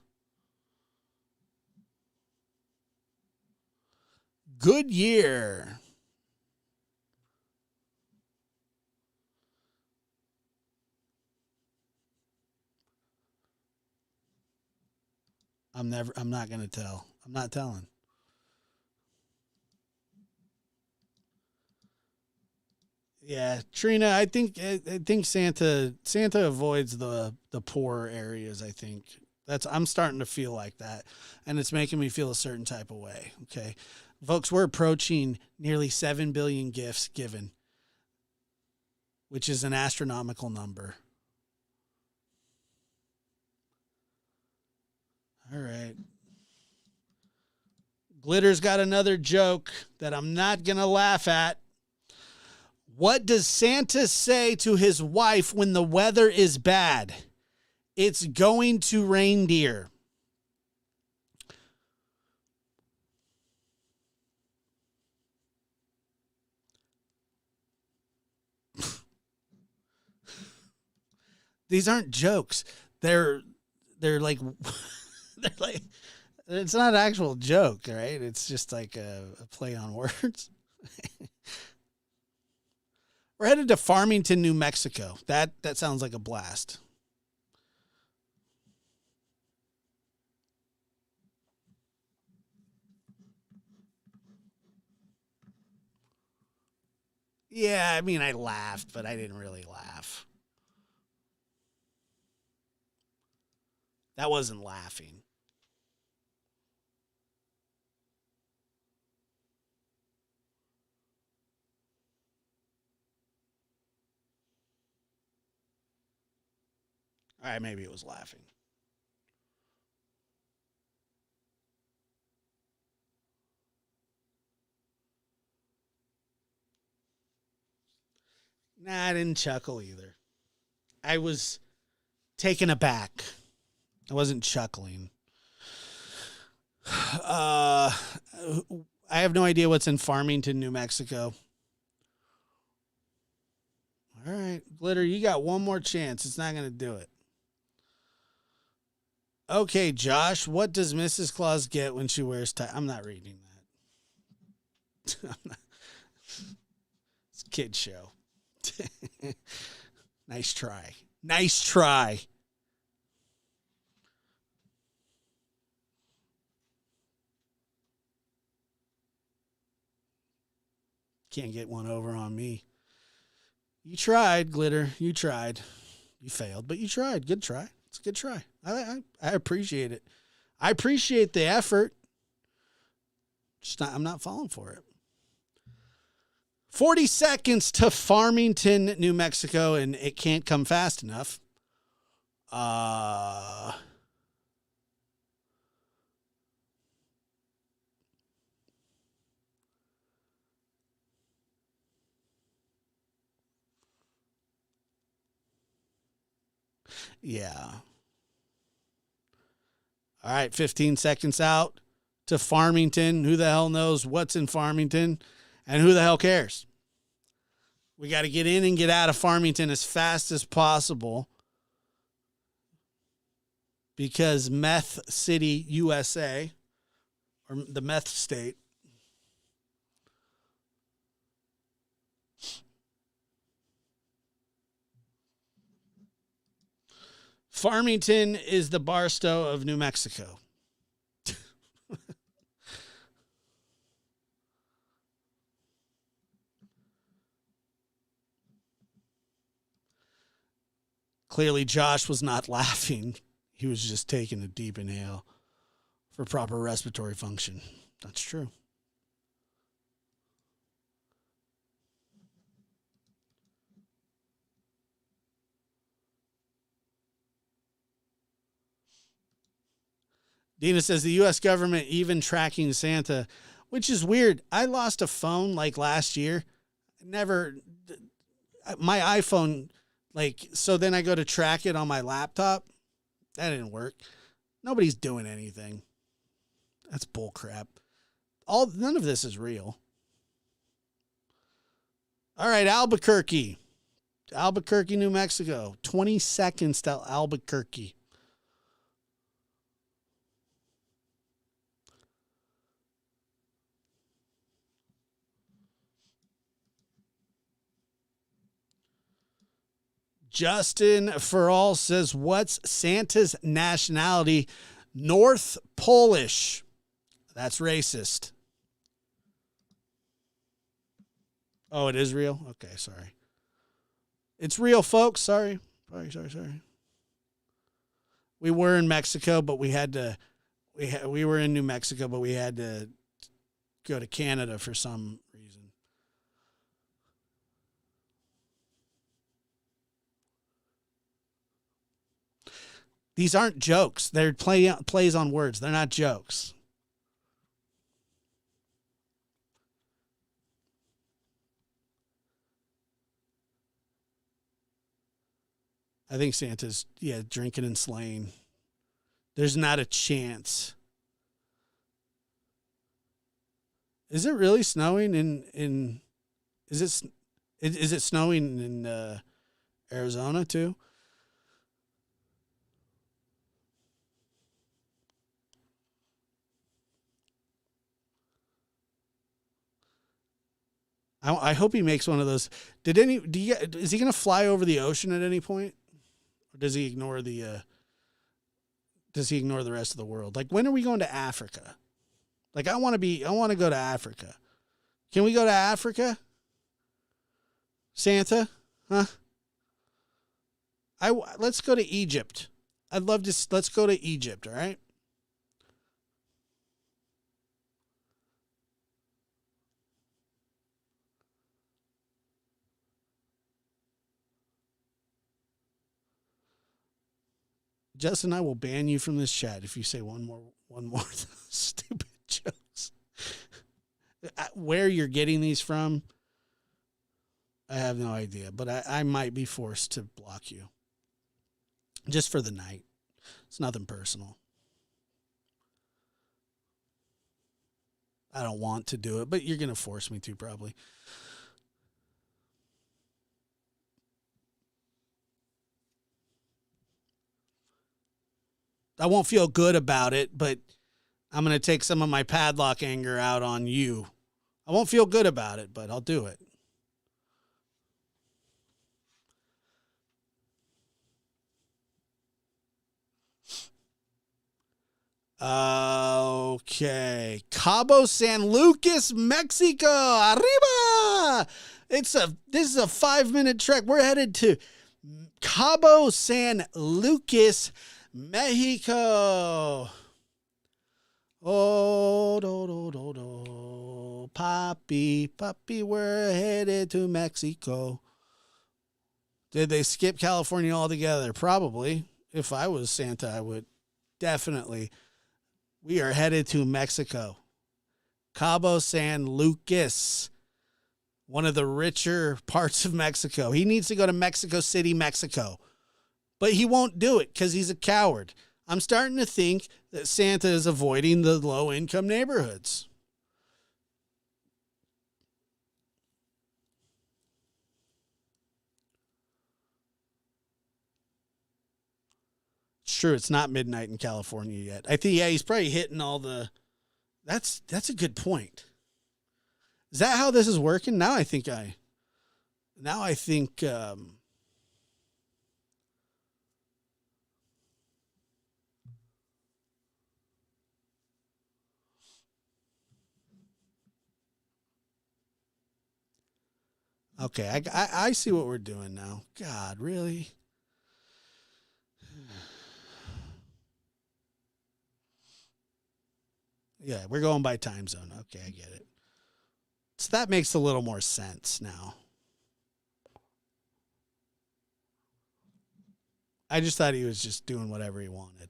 Goodyear. I'm not going to tell. I'm not telling. Yeah, Trina, I think Santa avoids the poor areas, I think. I'm starting to feel like that, and it's making me feel a certain type of way, okay? Folks, we're approaching nearly 7 billion gifts given, which is an astronomical number. All right. Glitter's got another joke that I'm not going to laugh at. What does Santa say to his wife when the weather is bad? It's going to reindeer. These aren't jokes. They're like they're like it's not an actual joke, right? It's just like a play on words. We're headed to Farmington, New Mexico. That sounds like a blast. Yeah, I mean, I laughed, but I didn't really laugh. That wasn't laughing. All right, maybe it was laughing. Nah, I didn't chuckle either. I was taken aback. I wasn't chuckling. I have no idea what's in Farmington, New Mexico. All right, Glitter, you got one more chance. It's not going to do it. Okay, Josh, what does Mrs. Claus get when she wears tie? I'm not reading that. It's a kid show. Nice try. Nice try. Can't get one over on me. You tried, Glitter. You tried. You failed, but you tried. Good try. It's a good try. I appreciate it. I appreciate the effort. I'm not falling for it. 40 seconds to Farmington, New Mexico, and it can't come fast enough. Yeah. All right, 15 seconds out to Farmington. Who the hell knows what's in Farmington? And who the hell cares? We got to get in and get out of Farmington as fast as possible because Meth City, USA, or the meth state, Farmington is the Barstow of New Mexico. Clearly, Josh was not laughing. He was just taking a deep inhale. for proper respiratory function. That's true. Dina says the U.S. government even tracking Santa, which is weird. I lost a phone like last year. Never, my iPhone, like, so then I go to track it on my laptop. That didn't work. Nobody's doing anything. That's bull crap. None of this is real. All right, Albuquerque, New Mexico. 20 seconds to Albuquerque. Justin for all says, what's Santa's nationality? North Polish. That's racist. Oh, it is real? Okay, sorry. It's real, folks. Sorry. We were in Mexico, but we had to, we were in New Mexico, but we had to go to Canada for some reason. These aren't jokes. They're plays on words. They're not jokes. I think Santa's, drinking and slaying. There's not a chance. Is it really snowing is it snowing in Arizona too? I hope he makes one of those. Is he going to fly over the ocean at any point? Or does he ignore the rest of the world? Like, when are we going to Africa? Like, I want to go to Africa. Can we go to Africa? Santa? Huh? Let's go to Egypt. Let's go to Egypt, all right? Justin, I will ban you from this chat if you say one more stupid jokes. Where you're getting these from, I have no idea, but I might be forced to block you. Just for the night. It's nothing personal. I don't want to do it, but you're going to force me to probably. I won't feel good about it, but I'm going to take some of my padlock anger out on you. I won't feel good about it, but I'll do it. Okay. Cabo San Lucas, Mexico. Arriba! This is a 5-minute trek. We're headed to Cabo San Lucas, Mexico. Oh, do. Papi, we're headed to Mexico. Did they skip California altogether? Probably. If I was Santa, I would definitely. We are headed to Mexico. Cabo San Lucas, one of the richer parts of Mexico. He needs to go to Mexico City, Mexico. But he won't do it because he's a coward. I'm starting to think that Santa is avoiding the low-income neighborhoods. It's true, it's not midnight in California yet. I think, he's probably hitting all the... That's a good point. Is that how this is working? Now I think okay, I see what we're doing now. God, really? Yeah, we're going by time zone. Okay, I get it. So that makes a little more sense now. I just thought he was just doing whatever he wanted.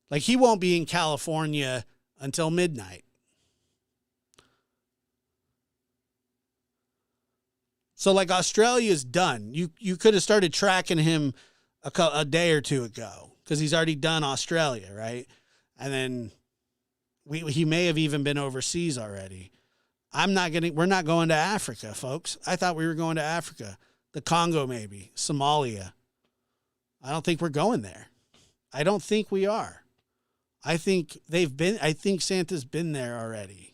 Like, he won't be in California until midnight. So, like, Australia's done. You could have started tracking him a day or two ago because he's already done Australia, right? And then he may have even been overseas already. We're not going to Africa, folks. I thought we were going to Africa. The Congo, maybe. Somalia. I don't think we're going there. I don't think we are. I think Santa's been there already.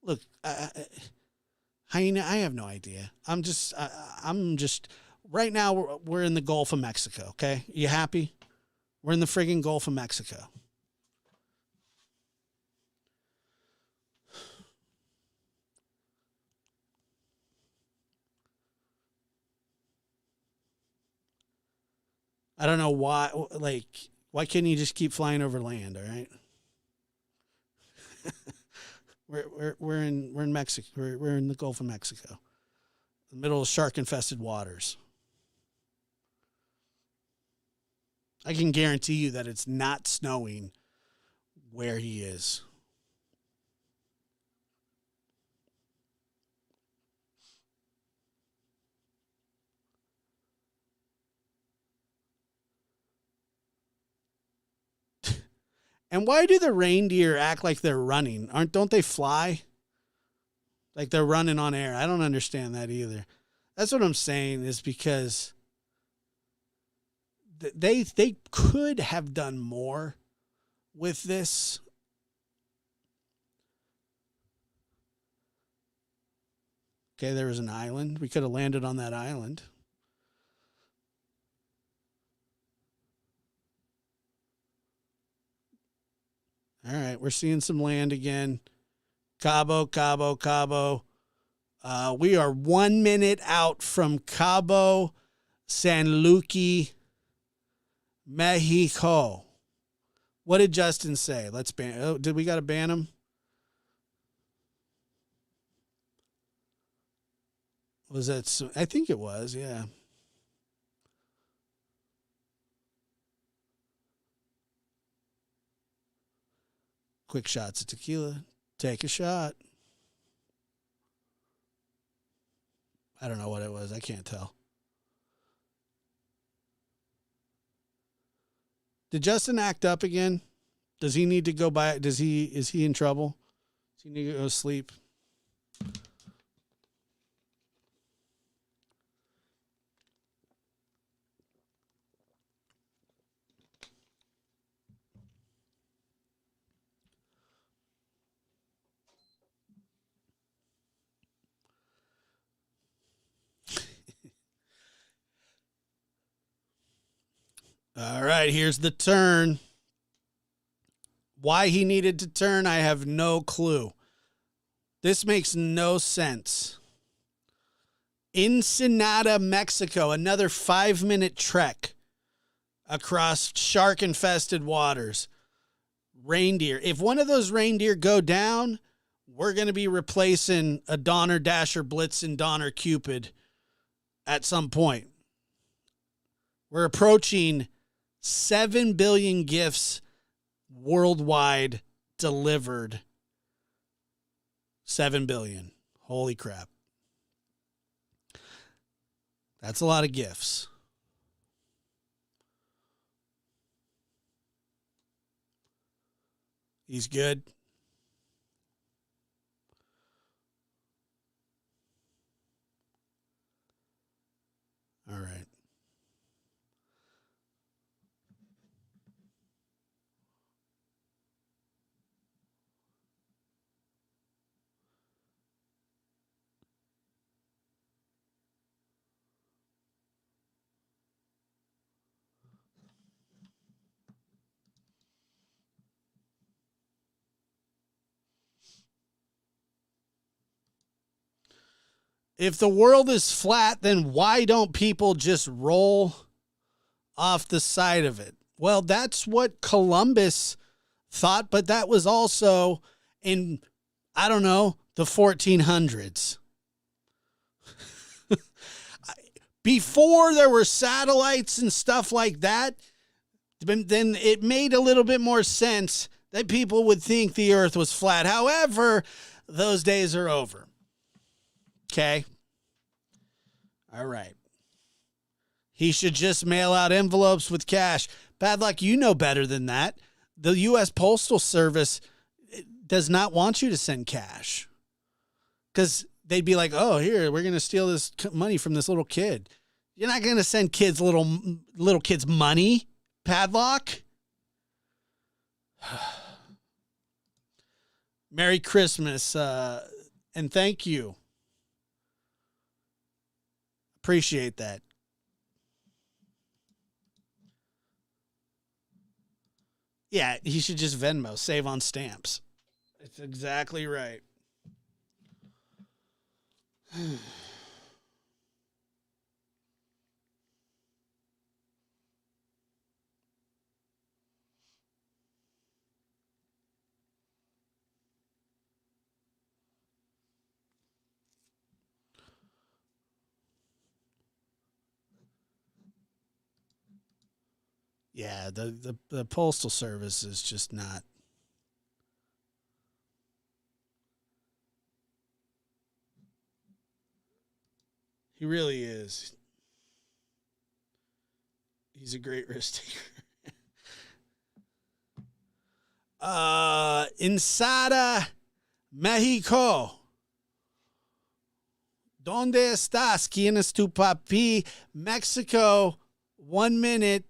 Look, Hyena, I have no idea. I'm just right now we're in the Gulf of Mexico, okay? You happy? We're in the friggin' Gulf of Mexico. I don't know why, like, why can't you just keep flying over land, all right? we're in Mexico. We're in the Gulf of Mexico. The middle of shark infested waters. I can guarantee you that it's not snowing where he is. And why do the reindeer act like they're running? Don't they fly? Like they're running on air. I don't understand that either. That's what I'm saying is because they could have done more with this. Okay, there was an island. We could have landed on that island. All right, we're seeing some land again. Cabo, Cabo, Cabo. We are 1 minute out from Cabo San Luque, Mexico. What did Justin say? Let's ban. Oh, did we got to ban him? Was that? I think it was. Yeah. Quick shots of tequila. Take a shot. I don't know what it was. I can't tell. Did Justin act up again? Does he need to go by? Is he in trouble? Does he need to go to sleep? All right, here's the turn. Why he needed to turn, I have no clue. This makes no sense. Ensenada, Mexico, another 5-minute trek across shark-infested waters. Reindeer. If one of those reindeer go down, we're going to be replacing a Donner, Dasher, Blitzen, Donner, Cupid at some point. We're approaching 7 billion gifts worldwide delivered. 7 billion. Holy crap. That's a lot of gifts. He's good. All right. If the world is flat, then why don't people just roll off the side of it? Well, that's what Columbus thought, but that was also in, I don't know, the 1400s. Before there were satellites and stuff like that, then it made a little bit more sense that people would think the earth was flat. However, those days are over. Okay? All right. He should just mail out envelopes with cash. Padlock, you know better than that. The U.S. Postal Service does not want you to send cash. Because they'd be like, oh, here, we're going to steal this money from this little kid. You're not going to send little kids money, Padlock. Merry Christmas, and thank you. Appreciate that. Yeah, he should just Venmo, save on stamps. It's exactly right. Yeah, the Postal Service is just not. He really is. He's a great risk taker. Insada, Mexico. ¿Dónde estás? ¿Quién es tu papi? Mexico, 1 minute,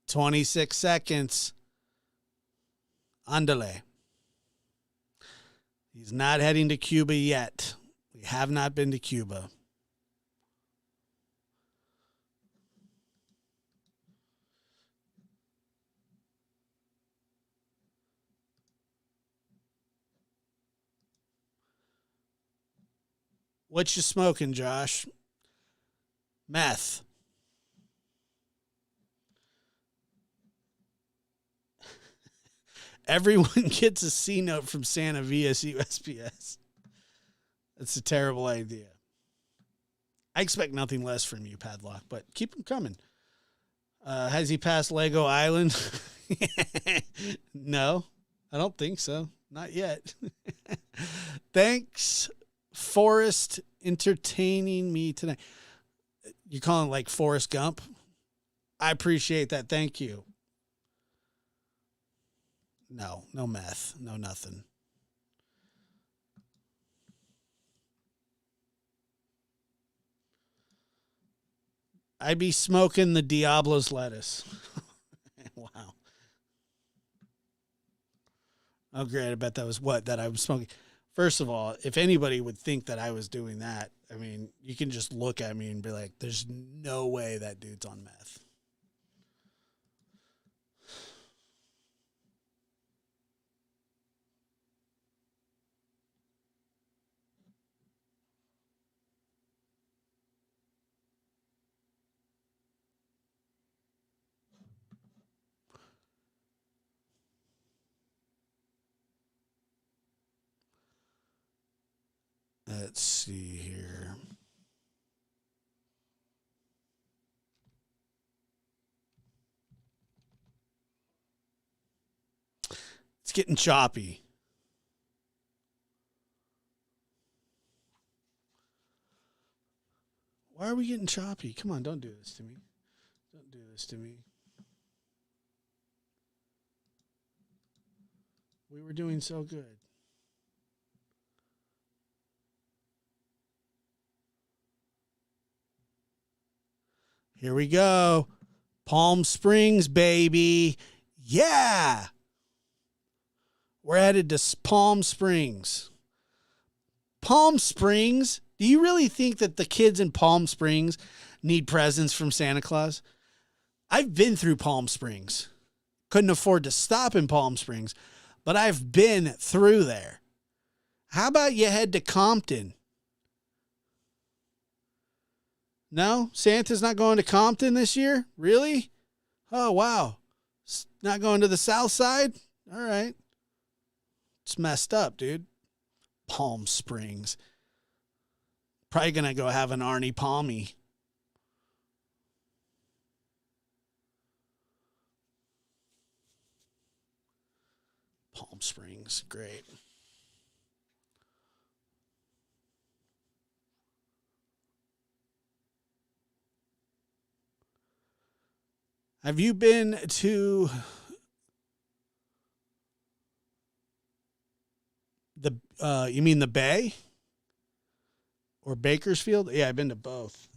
26 seconds. Andale. He's not heading to Cuba yet. We have not been to Cuba. What you smoking, Josh? Meth. Everyone gets a C note from Santa via USPS. That's a terrible idea. I expect nothing less from you, Padlock, but keep them coming. Has he passed Lego Island? No, I don't think so. Not yet. Thanks, Forrest, entertaining me tonight. You calling like Forrest Gump? I appreciate that. Thank you. No meth. No nothing. I'd be smoking the Diablo's lettuce. Wow. Oh, great. I bet that was that I was smoking. First of all, if anybody would think that I was doing that, I mean, you can just look at me and be like, there's no way that dude's on meth. Let's see here. It's getting choppy. Why are we getting choppy? Come on, don't do this to me. Don't do this to me. We were doing so good. Here we go. Palm Springs, baby. Yeah. We're headed to Palm Springs. Palm Springs? Do you really think that the kids in Palm Springs need presents from Santa Claus? I've been through Palm Springs. Couldn't afford to stop in Palm Springs, but I've been through there. How about you head to Compton? No? Santa's not going to Compton this year? Really? Oh, wow. Not going to the south side? All right. It's messed up, dude. Palm Springs. Probably going to go have an Arnie Palmy. Palm Springs. Great. Have you been to you mean the Bay or Bakersfield? Yeah, I've been to both.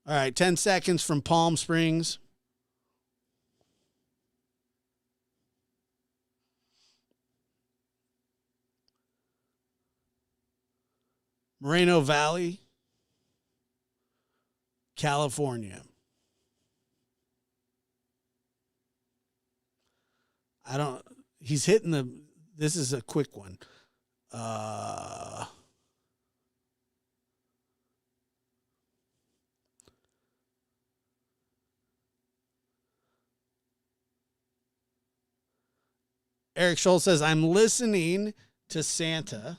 All right, 10 seconds from Palm Springs. Moreno Valley, California. He's hitting this is a quick one. Eric Schultz says, I'm listening to Santa.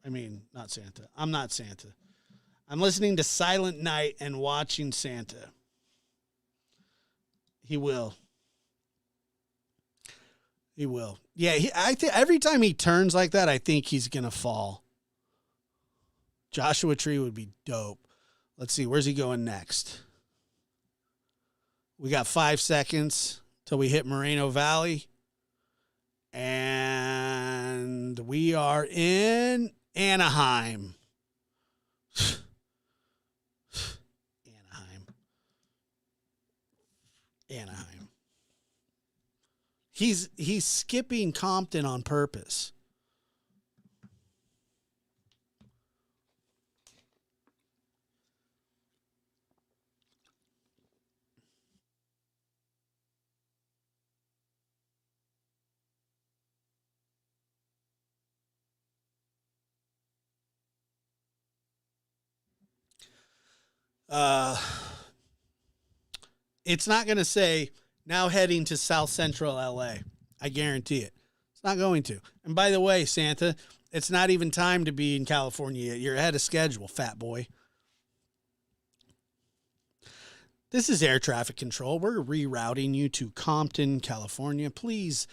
I mean, not Santa. I'm not Santa. I'm listening to Silent Night and watching Santa. He will. He will. Yeah, I think every time he turns like that, I think he's going to fall. Joshua Tree would be dope. Let's see. Where's he going next? We got 5 seconds till we hit Moreno Valley. And we are in Anaheim. Anaheim. He's skipping Compton on purpose. It's not going to say now heading to South Central LA. I guarantee it. It's not going to. And by the way, Santa, it's not even time to be in California yet. You're ahead of schedule, fat boy. This is air traffic control. We're rerouting you to Compton, California. Please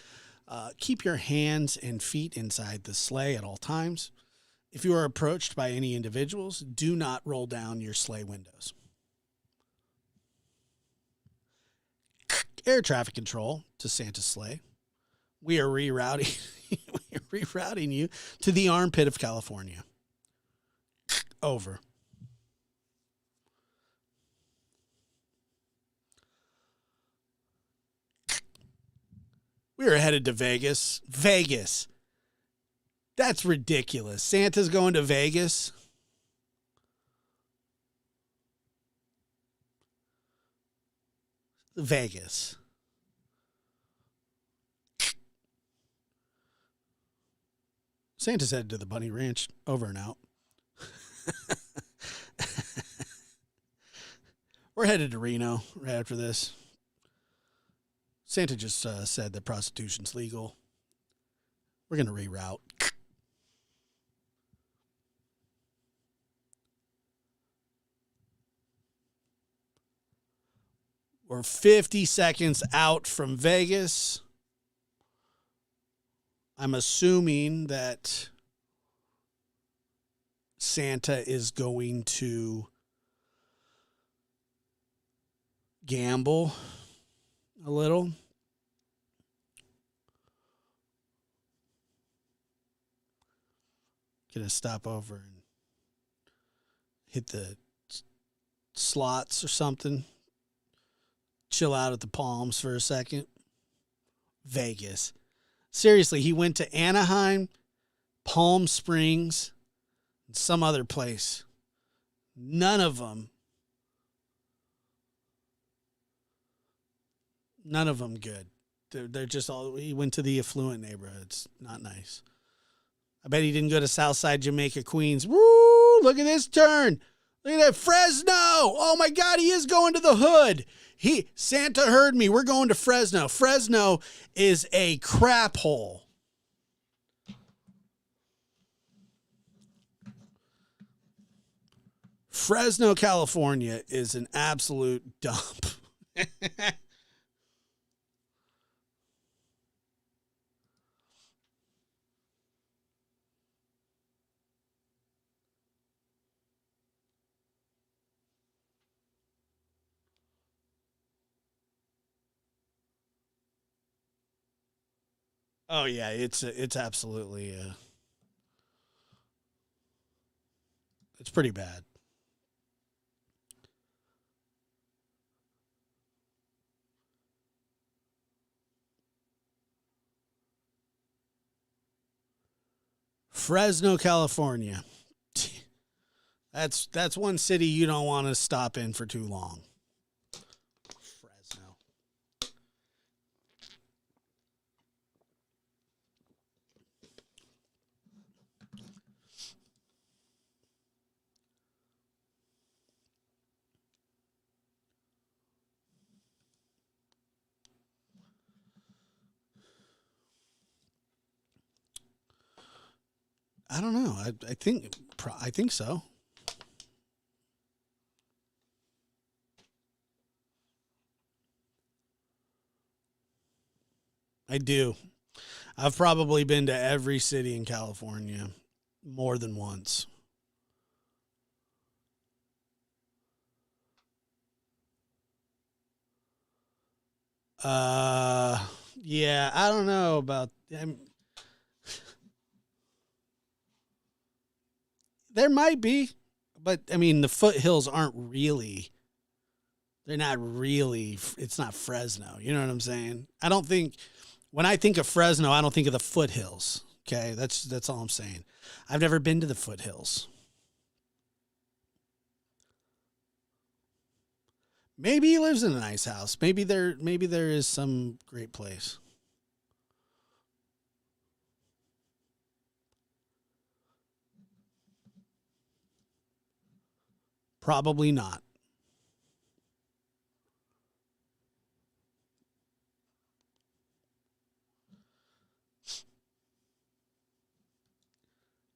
keep your hands and feet inside the sleigh at all times. If you are approached by any individuals, do not roll down your sleigh windows. Air traffic control to Santa's sleigh. We are rerouting you to the armpit of California. Over. We are headed to Vegas. Vegas. That's ridiculous. Santa's going to Vegas. Vegas. Santa's headed to the Bunny Ranch. Over and out. We're headed to Reno right after this. Santa just said that prostitution's legal. We're going to reroute. We're 50 seconds out from Vegas. I'm assuming that Santa is going to gamble a little. Gonna stop over and hit the slots or something. Chill out at the Palms for a second. Vegas. Seriously, he went to Anaheim, Palm Springs, and some other place. None of them good. They're just all, he went to the affluent neighborhoods. Not nice. I bet he didn't go to Southside Jamaica, Queens. Woo! Look at this turn. Look at that. Fresno. Oh my God, he is going to the hood. Santa heard me. We're going to Fresno. Fresno is a crap hole. Fresno, California is an absolute dump. Oh yeah, it's absolutely it's pretty bad. Fresno, California. That's one city you don't want to stop in for too long. Fresno. I don't know. I think so. I do. I've probably been to every city in California more than once. Uh, yeah, I don't know about. There might be, but I mean, the foothills aren't really. They're not really. It's not Fresno. You know what I'm saying? I don't think when I think of Fresno, I don't think of the foothills. Okay, that's all I'm saying. I've never been to the foothills. Maybe he lives in a nice house. Maybe there is some great place. Probably not.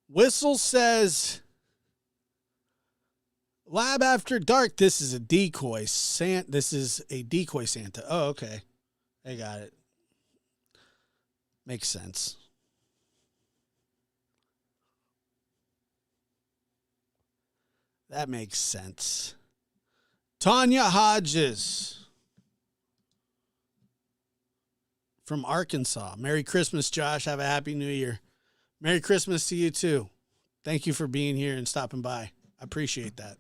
Whistle says Lab After Dark. This is a decoy. This is a decoy Santa. Oh, okay. I got it. Makes sense. That makes sense. Tanya Hodges from Arkansas. Merry Christmas, Josh. Have a happy new year. Merry Christmas to you too. Thank you for being here and stopping by. I appreciate that.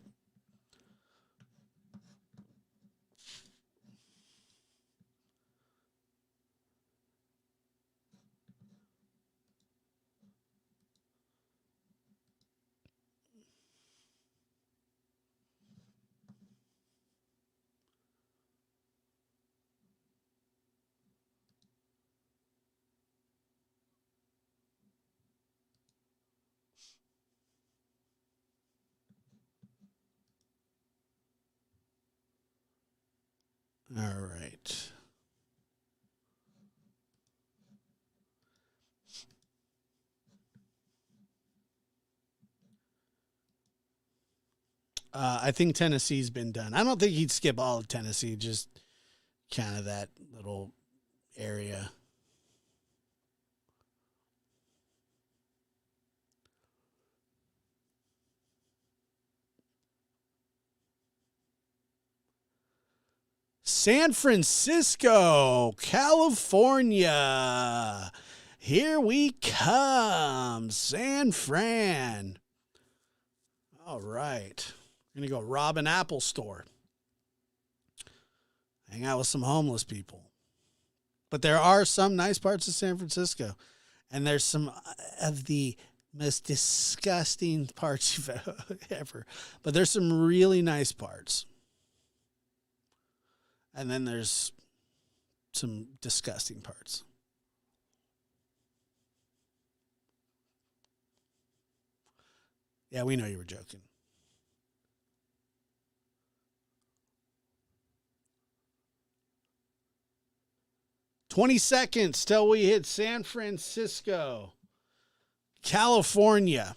All right. I think Tennessee's been done. I don't think he'd skip all of Tennessee, just kind of that little area. San Francisco, California. Here we come. San Fran. All right. We're going to go rob an Apple store. Hang out with some homeless people. But there are some nice parts of San Francisco. And there's some of the most disgusting parts you've ever. But there's some really nice parts. And then there's some disgusting parts. Yeah, we know you were joking. $20 till we hit San Francisco, California.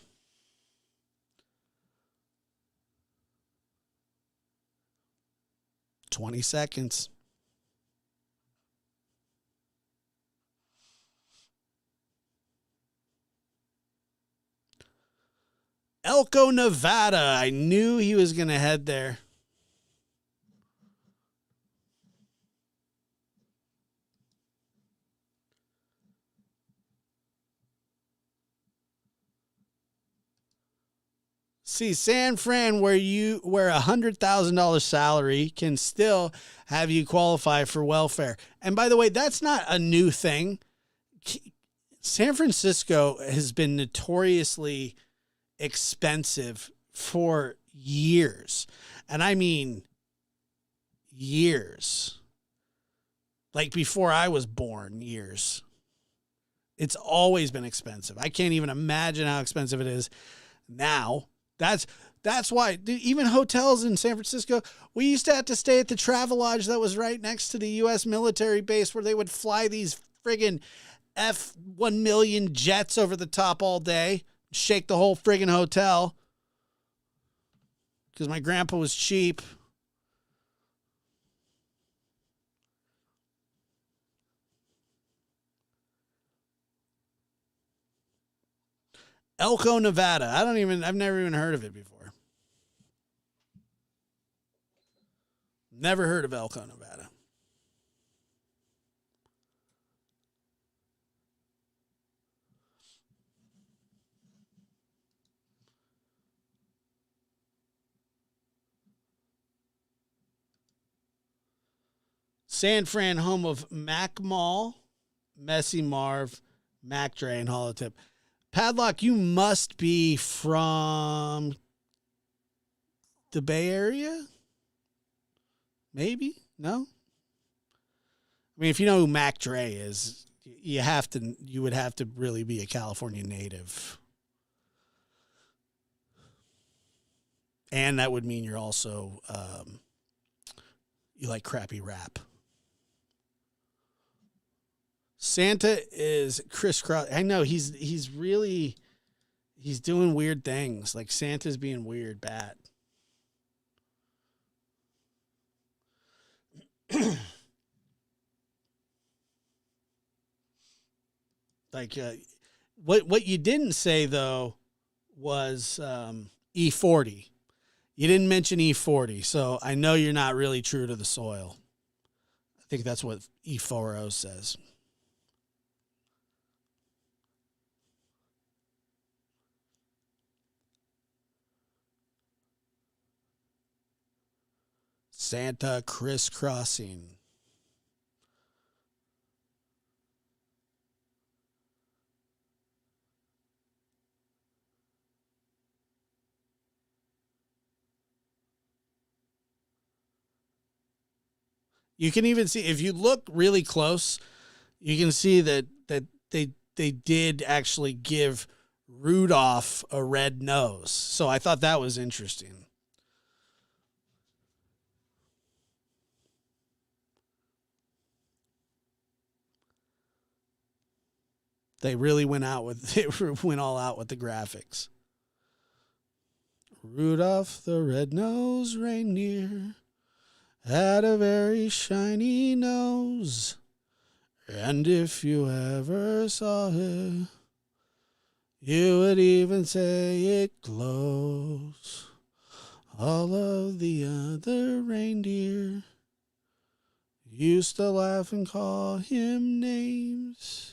20 seconds. Elko, Nevada. I knew he was going to head there. See, San Fran, where $100,000 salary can still have you qualify for welfare. And by the way, that's not a new thing. San Francisco has been notoriously expensive for years. And I mean years. Like before I was born, years. It's always been expensive. I can't even imagine how expensive it is now. That's why, dude, even hotels in San Francisco, we used to have to stay at the Travelodge that was right next to the U.S. military base where they would fly these friggin' F-1 million jets over the top all day, shake the whole friggin' hotel because my grandpa was cheap. Elko, Nevada. I've never even heard of it before. Never heard of Elko, Nevada. San Fran, home of Mac Mall, Messy Marv, Mac Dre, and Holotip. Padlock, you must be from the Bay Area? Maybe? No? I mean, if you know who Mac Dre is, you would have to really be a California native. And that would mean you're also, you like crappy rap. Santa is crisscross. I know he's doing weird things. Like Santa's being weird, bad. Like what you didn't say though was E40. You didn't mention E40, so I know you're not really true to the soil. I think that's what E40 says. Santa crisscrossing. You can even see, if you look really close, you can see that they did actually give Rudolph a red nose. So I thought that was interesting. They really went all out with the graphics. Rudolph the red-nosed reindeer had a very shiny nose, and if you ever saw it, you would even say it glows. All of the other reindeer used to laugh and call him names.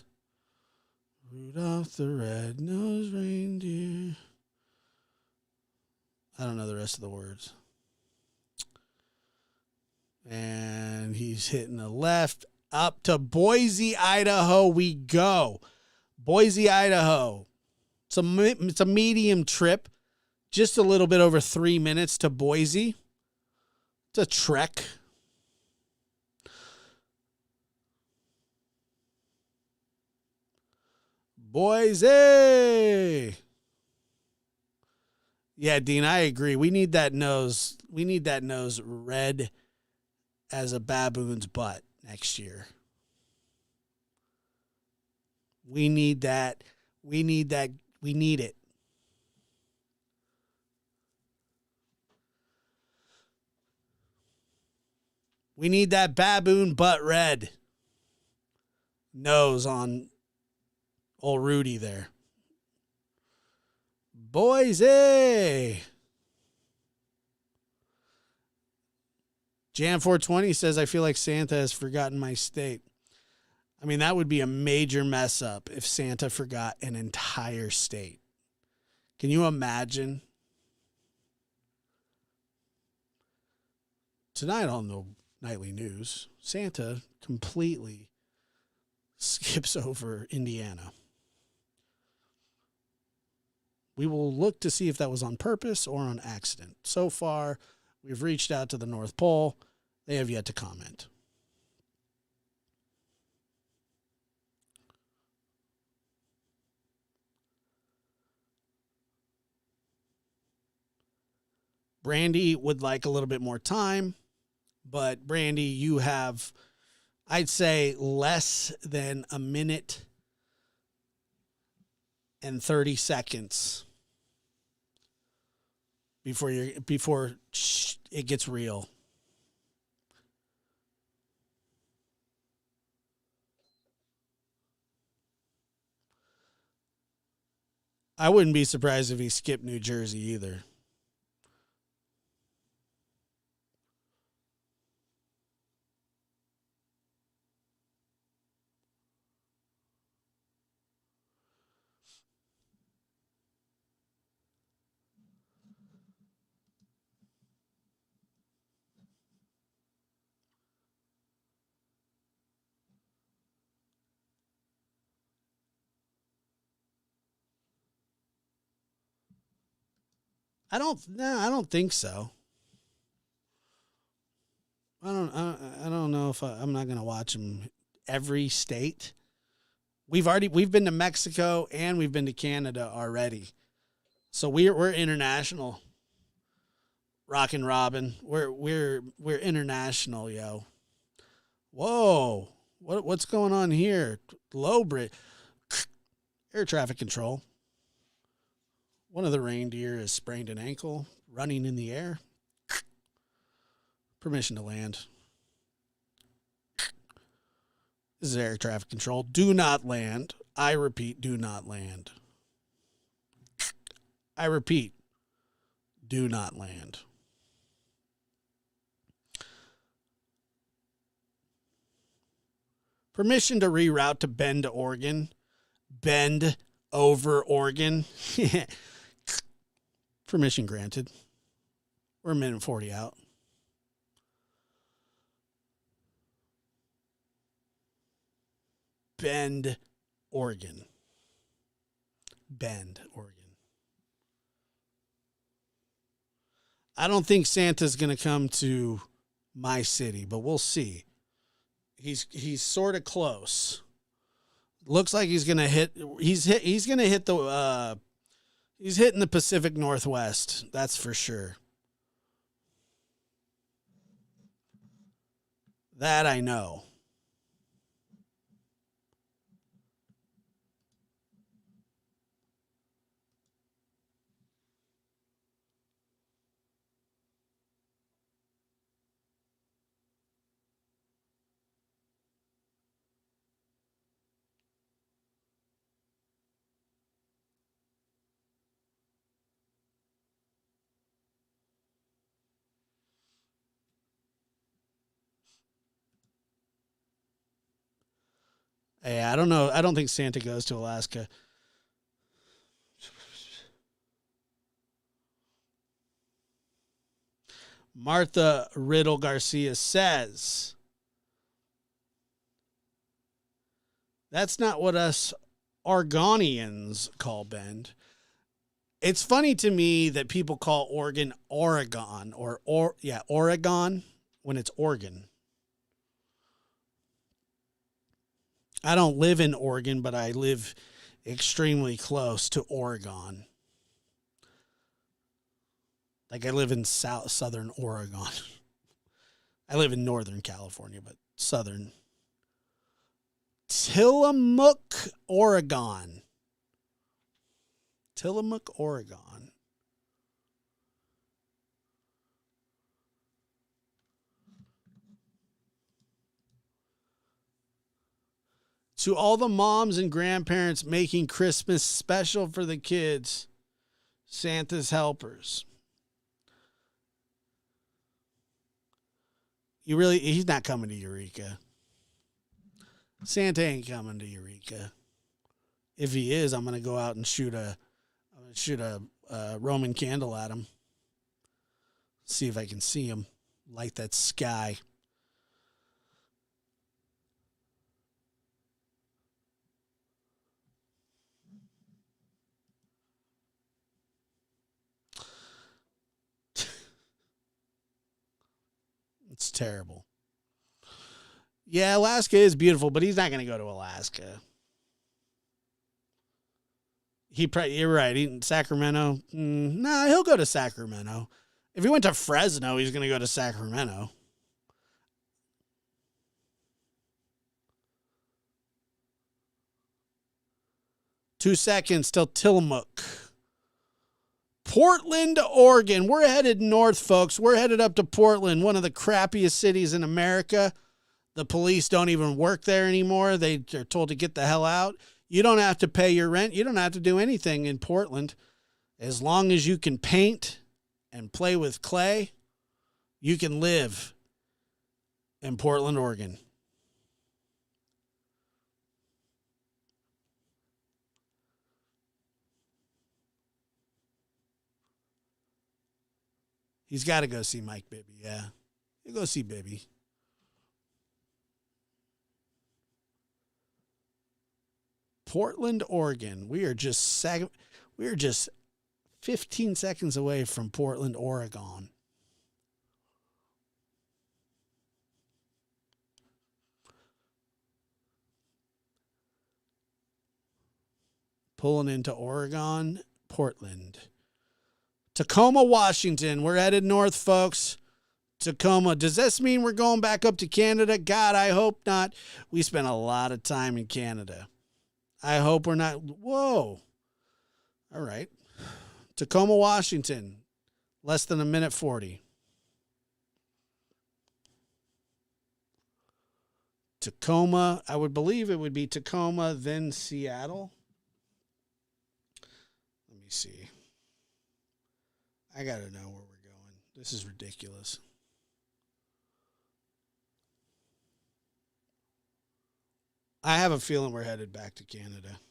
Rudolph the red-nosed reindeer. I don't know the rest of the words. And he's hitting the left. Up to Boise, Idaho we go. Boise, Idaho. It's a medium trip. Just a little bit over 3 minutes to Boise. It's a trek. Boise. Yeah, Dean, I agree. We need that nose. We need that nose red as a baboon's butt next year. We need that. We need that. We need it. We need that baboon butt red nose on old Rudy there. Boise. Jan 420 says, I feel like Santa has forgotten my state. I mean, that would be a major mess up if Santa forgot an entire state. Can you imagine? Tonight on the nightly news, Santa completely skips over Indiana. We will look to see if that was on purpose or on accident. So far, we've reached out to the North Pole. They have yet to comment. Brandy would like a little bit more time, but Brandy, you have, I'd say, less than a minute and 30 seconds before it gets real. I wouldn't be surprised if he skipped New Jersey either. I don't think so. I don't know if I'm not going to watch him every state. We've been to Mexico and we've been to Canada already. So we're international. Rockin' Robin. We're international, yo. Whoa. What's going on here? Low bridge. Air traffic control. One of the reindeer has sprained an ankle, running in the air. Permission to land. This is air traffic control. Do not land. I repeat, do not land. I repeat, do not land. Permission to reroute to Bend, Oregon. Bend over Oregon. Permission granted. We're a minute and 40 out. Bend, Oregon. Bend, Oregon. I don't think Santa's going to come to my city, but we'll see. He's sort of close. Looks like he's going to hit. He's going to hit the. He's hitting the Pacific Northwest. That's for sure. That I know. Hey, I don't know. I don't think Santa goes to Alaska. Martha Riddle Garcia says, that's not what us Oregonians call Bend. It's funny to me that people call Oregon Oregon or Oregon when it's Oregon. I don't live in Oregon, but I live extremely close to Oregon. Like, I live in southern Oregon. I live in Northern California, but southern. Tillamook, Oregon. Tillamook, Oregon. To all the moms and grandparents making Christmas special for the kids, Santa's helpers. He's not coming to Eureka. Santa ain't coming to Eureka. If he is, I'm going to go out and shoot a Roman candle at him. See if I can see him. Light that sky. It's terrible. Yeah, Alaska is beautiful, but he's not going to go to Alaska. You're right. Sacramento. No, he'll go to Sacramento. If he went to Fresno, he's going to go to Sacramento. Two seconds till Tillamook. Portland, Oregon. We're headed north, folks. We're headed up to Portland, one of the crappiest cities in America. The police don't even work there anymore. They're told to get the hell out. You don't have to pay your rent. You don't have to do anything in Portland. As long as you can paint and play with clay, you can live in Portland, Oregon. He's got to go see Mike Bibby, yeah. You go see Bibby. Portland, Oregon. We are just 15 seconds away from Portland, Oregon. Pulling into Oregon, Portland. Tacoma, Washington. We're headed north, folks. Tacoma. Does this mean we're going back up to Canada? God, I hope not. We spent a lot of time in Canada. I hope we're not. Whoa. All right. Tacoma, Washington. Less than a minute 40. Tacoma. I would believe it would be Tacoma, then Seattle. Let me see. I got to know where we're going. This is ridiculous. I have a feeling we're headed back to Canada.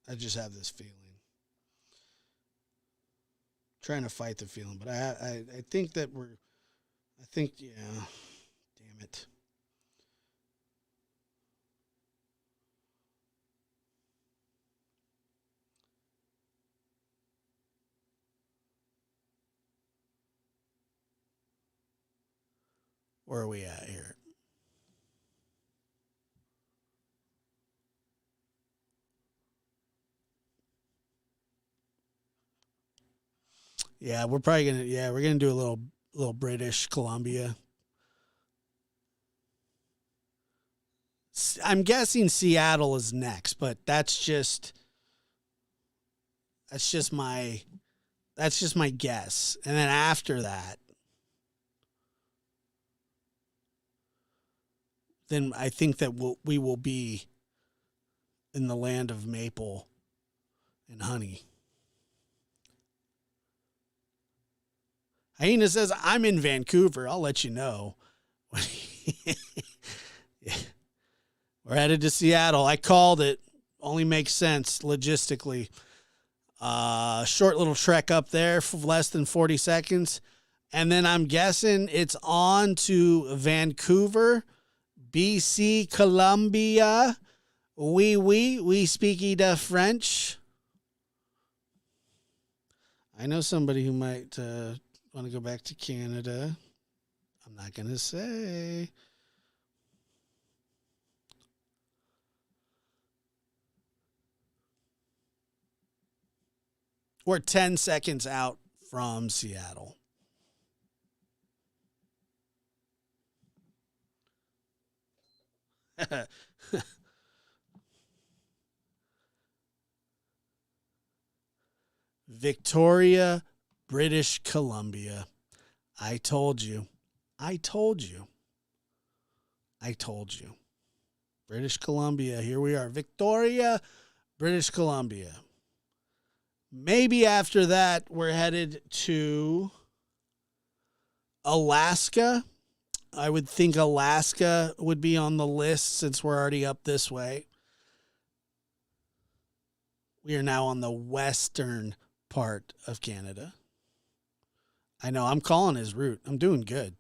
I just have this feeling. Trying to fight the feeling, but I think that yeah, damn it. Where are we at here? Yeah, we're gonna do a little British Columbia. I'm guessing Seattle is next, but that's just my guess. And then after that, then I think that we will be in the land of maple and honey. Hyena says, I'm in Vancouver. I'll let you know. Yeah. We're headed to Seattle. I called it. Only makes sense logistically. Short little trek up there for less than 40 seconds. And then I'm guessing it's on to Vancouver, BC, Columbia. We speak the French. I know somebody who might want to go back to Canada. I'm not going to say. We're 10 seconds out from Seattle. Victoria, British Columbia. I told you. I told you. I told you. British Columbia. Here we are. Victoria, British Columbia. Maybe after that, we're headed to Alaska. I would think Alaska would be on the list since we're already up this way. We are now on the western part of Canada. I know, I'm calling his route. I'm doing good.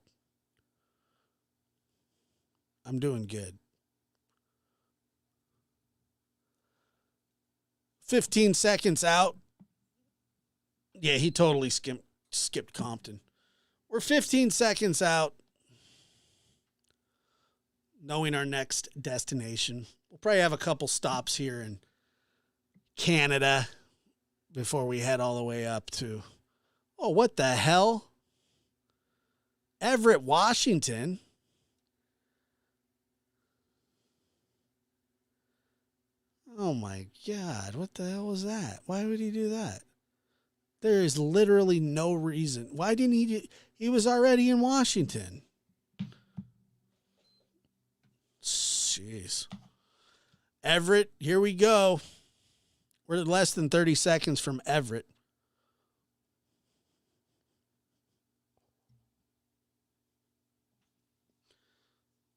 15 seconds out. Yeah, he totally skipped Compton. We're 15 seconds out, knowing our next destination. We'll probably have a couple stops here in Canada before we head all the way up to, oh, what the hell? Everett, Washington. Oh my God, what the hell was that? Why would he do that? There is literally no reason. Why didn't he do? He was already in Washington. Jeez. Everett, here we go. We're less than 30 seconds from Everett.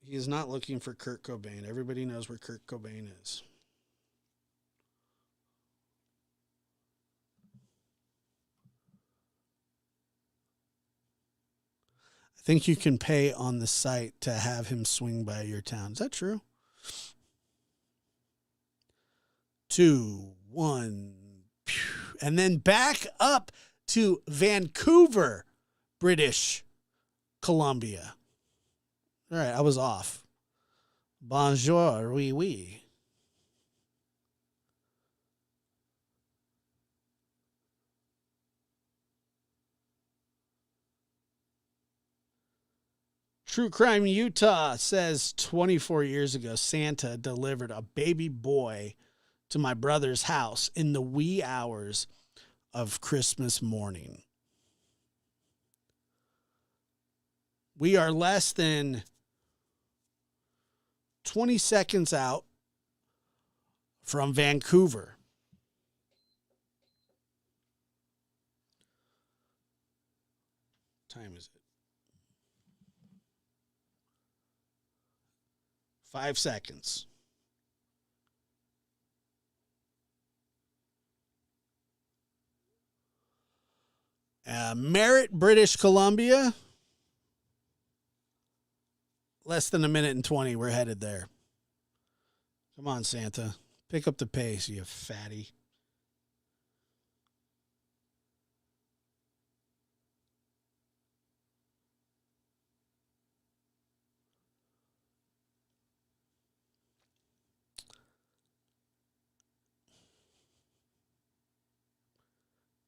He is not looking for Kurt Cobain. Everybody knows where Kurt Cobain is. I think you can pay on the site to have him swing by your town. Is that true? 2, 1, and then back up to Vancouver, British Columbia. All right, I was off. Bonjour, oui, oui. True Crime Utah says 24 years ago, Santa delivered a baby boy to my brother's house in the wee hours of Christmas morning. We are less than 20 seconds out from Vancouver. What time is it? 5 seconds. Merritt, British Columbia. Less than a minute and 20. We're headed there. Come on, Santa. Pick up the pace, you fatty.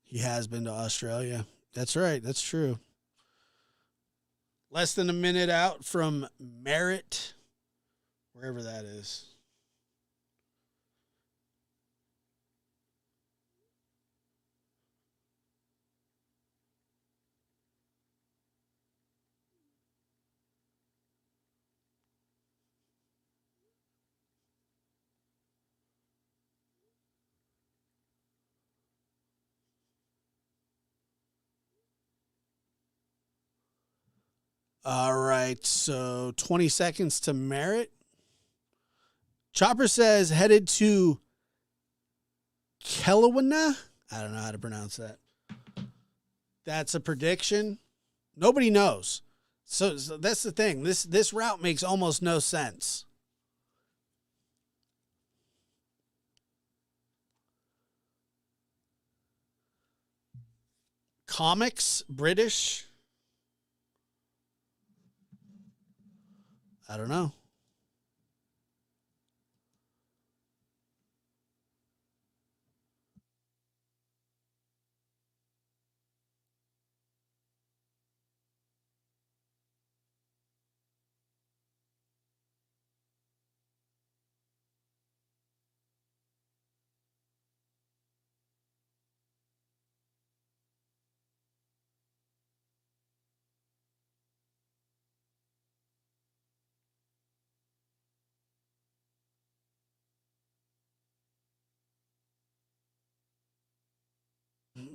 He has been to Australia. That's right. That's true. Less than a minute out from Merritt, wherever that is. All right, so 20 seconds to Merritt. Chopper says headed to Kelowna. I don't know how to pronounce that. That's a prediction. Nobody knows. So that's the thing. This route makes almost no sense. Comics, British. I don't know.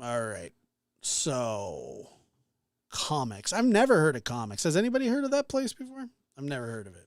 All right. So, comics. I've never heard of comics. Has anybody heard of that place before? I've never heard of it.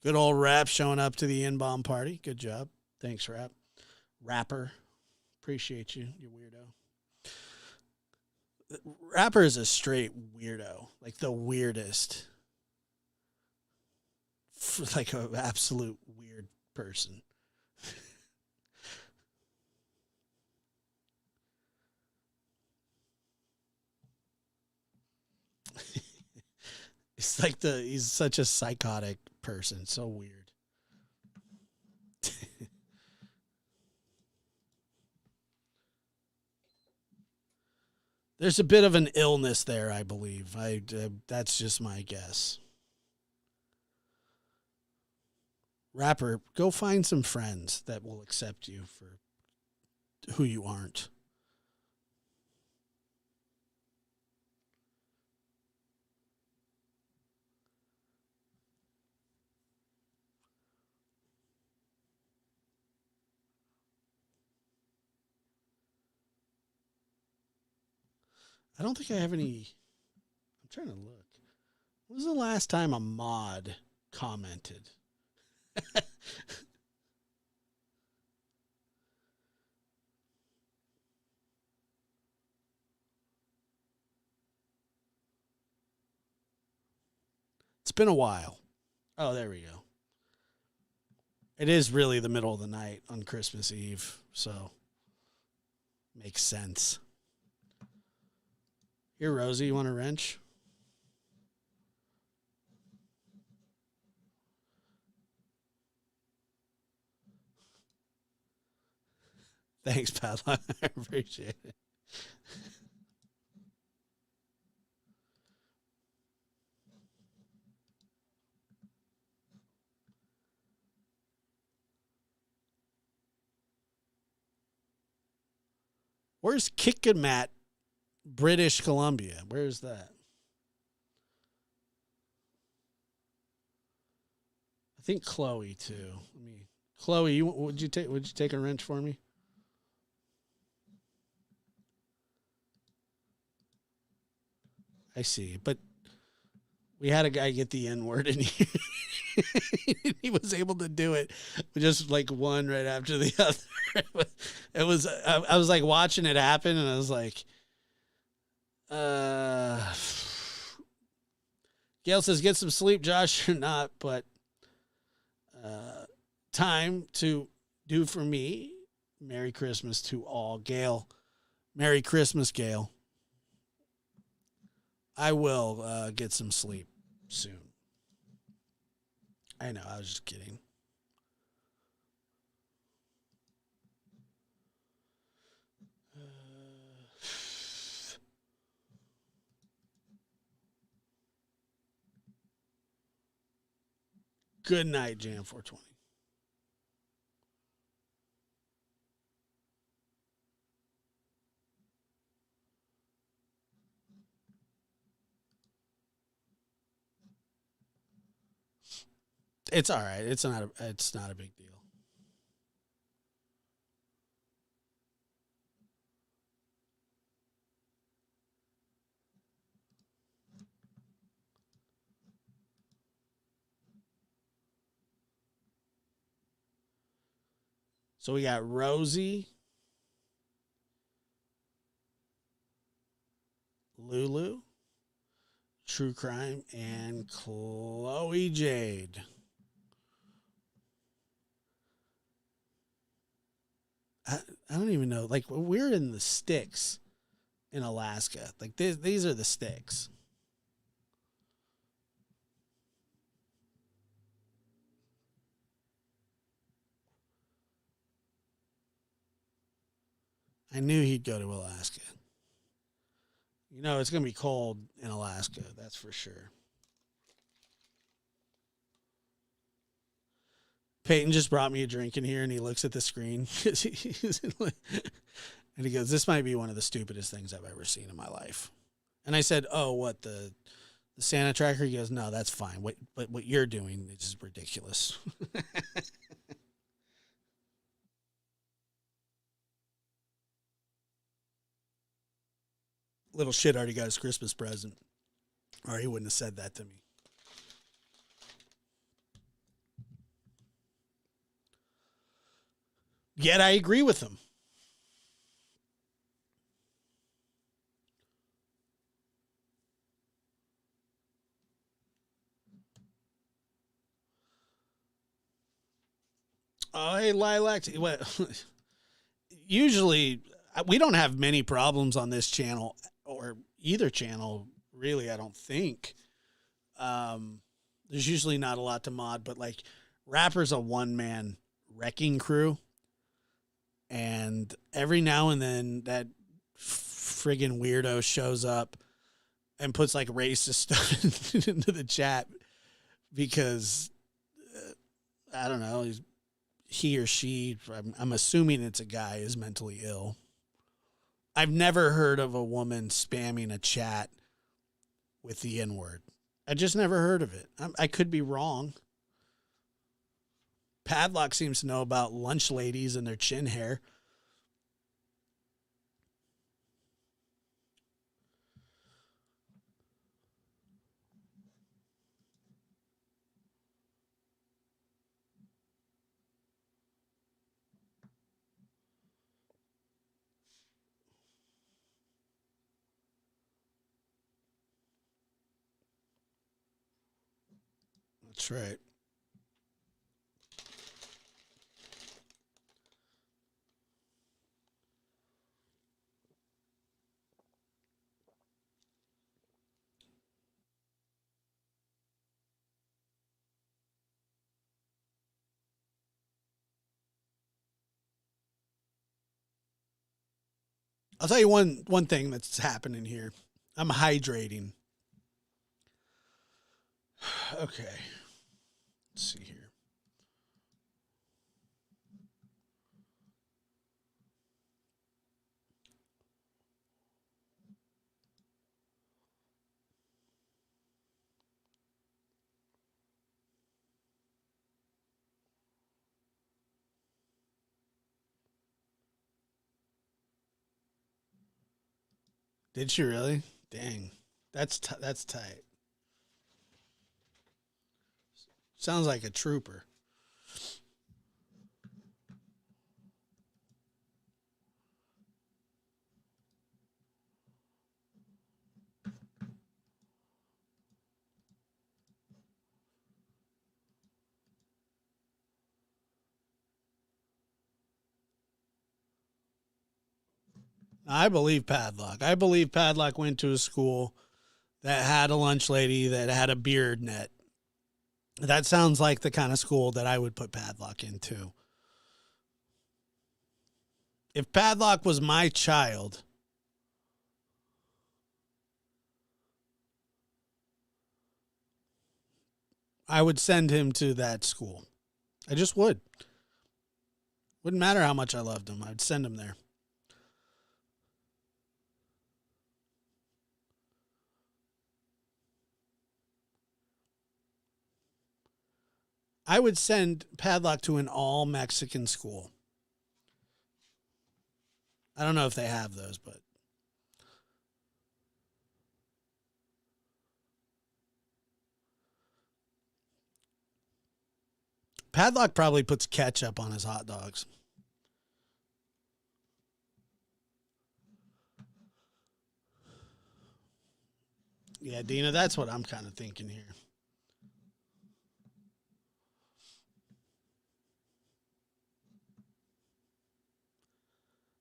Good old Rap showing up to the in-bomb party. Good job. Thanks, Rap. Rapper. Appreciate you, you weirdo. Rapper is a straight weirdo. Like the weirdest. Like an absolute weird person. He's such a psychotic person. So weird. There's a bit of an illness there, I believe. That's just my guess. Rapper, go find some friends that will accept you for who you aren't. I don't think I have any. I'm trying to look. When was the last time a mod commented? It's been a while. Oh, there we go. It is really the middle of the night on Christmas Eve, so makes sense. Here, Rosie, you want a wrench? Thanks, Padlock. I appreciate it. Where's Kickamat, British Columbia? Where's that? I think Chloe too. Chloe, would you take a wrench for me? I see, but we had a guy get the N word, and he was able to do it just like one right after the other. It was I was like watching it happen, and I was like, Gail says, "Get some sleep, Josh, or not?" But time to do for me. Merry Christmas to all, Gail. Merry Christmas, Gail. I will get some sleep soon. I know, I was just kidding. Good night, Jam 420. It's all right. It's not a big deal. So we got Rosie, Lulu, True Crime, and Chloe Jade. I don't even know. Like, we're in the sticks in Alaska. Like, these are the sticks. I knew he'd go to Alaska. You know, it's going to be cold in Alaska. That's for sure. Peyton just brought me a drink in here, and he looks at the screen. And he goes, this might be one of the stupidest things I've ever seen in my life. And I said, oh, what, the Santa tracker? He goes, no, that's fine. But what you're doing is ridiculous. Little shit already got his Christmas present. Or he wouldn't have said that to me. Yet I agree with him. Oh, hey, Lilac. Well, usually, we don't have many problems on this channel or either channel, really, I don't think. There's usually not a lot to mod, but like Rapper's a one-man wrecking crew. And every now and then that friggin' weirdo shows up and puts like racist stuff into the chat because, I don't know, he or she, I'm assuming it's a guy, is mentally ill. I've never heard of a woman spamming a chat with the N-word. I just never heard of it. I could be wrong. Padlock seems to know about lunch ladies and their chin hair. That's right. I'll tell you one thing that's happening here. I'm hydrating. Okay. Let's see here. Did she really? Dang. That's tight. Sounds like a trooper. I believe Padlock. I believe Padlock went to a school that had a lunch lady that had a beard net. That sounds like the kind of school that I would put Padlock into. If Padlock was my child, I would send him to that school. I just would. Wouldn't matter how much I loved him. I'd send him there. I would send Padlock to an all Mexican school. I don't know if they have those, but Padlock probably puts ketchup on his hot dogs. Yeah, Dina, that's what I'm kind of thinking here.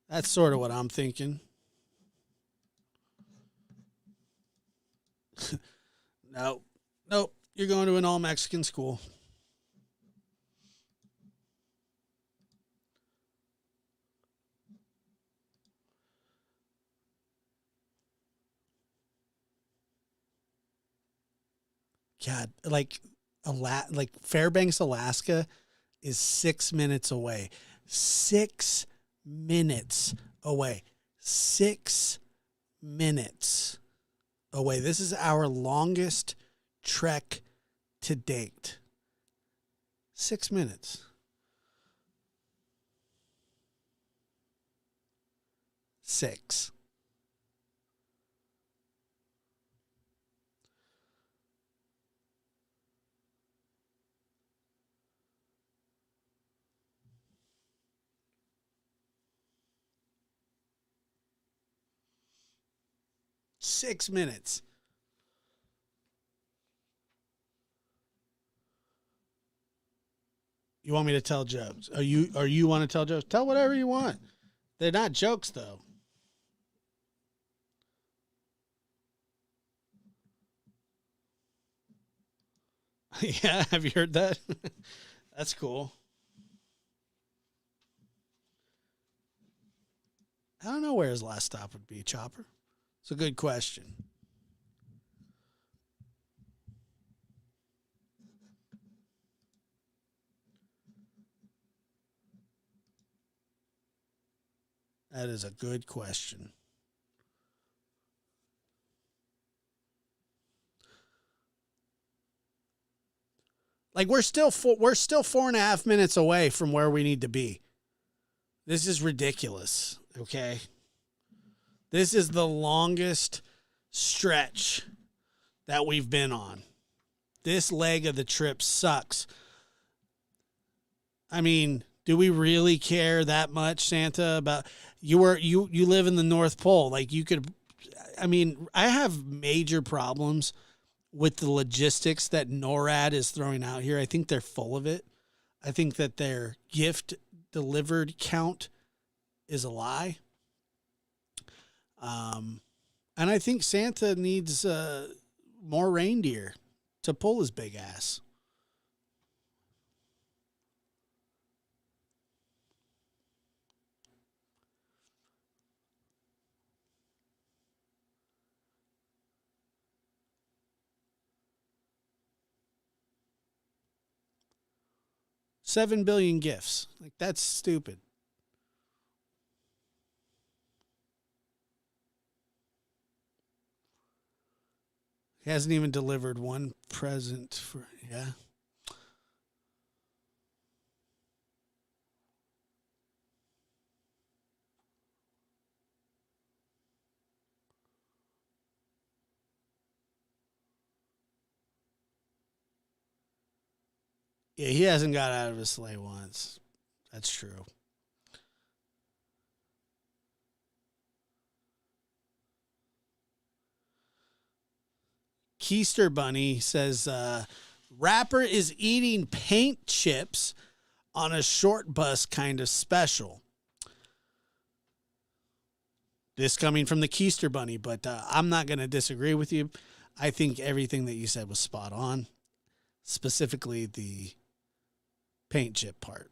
That's sort of what I'm thinking. Nope. Nope. You're going to an all Mexican school. God, like Fairbanks, Alaska is 6 minutes away. 6 minutes away. 6 minutes away. This is our longest trek to date. 6 minutes. 6. Six minutes. You want me to tell jokes? Or you want to tell jokes? Tell whatever you want. They're not jokes though. Yeah, have you heard that? That's cool. I don't know where his last stop would be, Chopper. It's a good question. That is a good question. Like we're still 4.5 minutes away from where we need to be. This is ridiculous. Okay. This is the longest stretch that we've been on. This leg of the trip sucks. I mean, do we really care that much, Santa, about you live in the North Pole? Like you could, I mean, I have major problems with the logistics that NORAD is throwing out here. I think they're full of it. I think that their gift delivered count is a lie. And I think Santa needs more reindeer to pull his big ass. $7 billion gifts. Like that's stupid. He hasn't even delivered one present for yeah. Yeah, he hasn't got out of his sleigh once. That's true. Keister Bunny says rapper is eating paint chips on a short bus kind of special. This coming from the Keister Bunny, but I'm not going to disagree with you. I think everything that you said was spot on, specifically the paint chip part.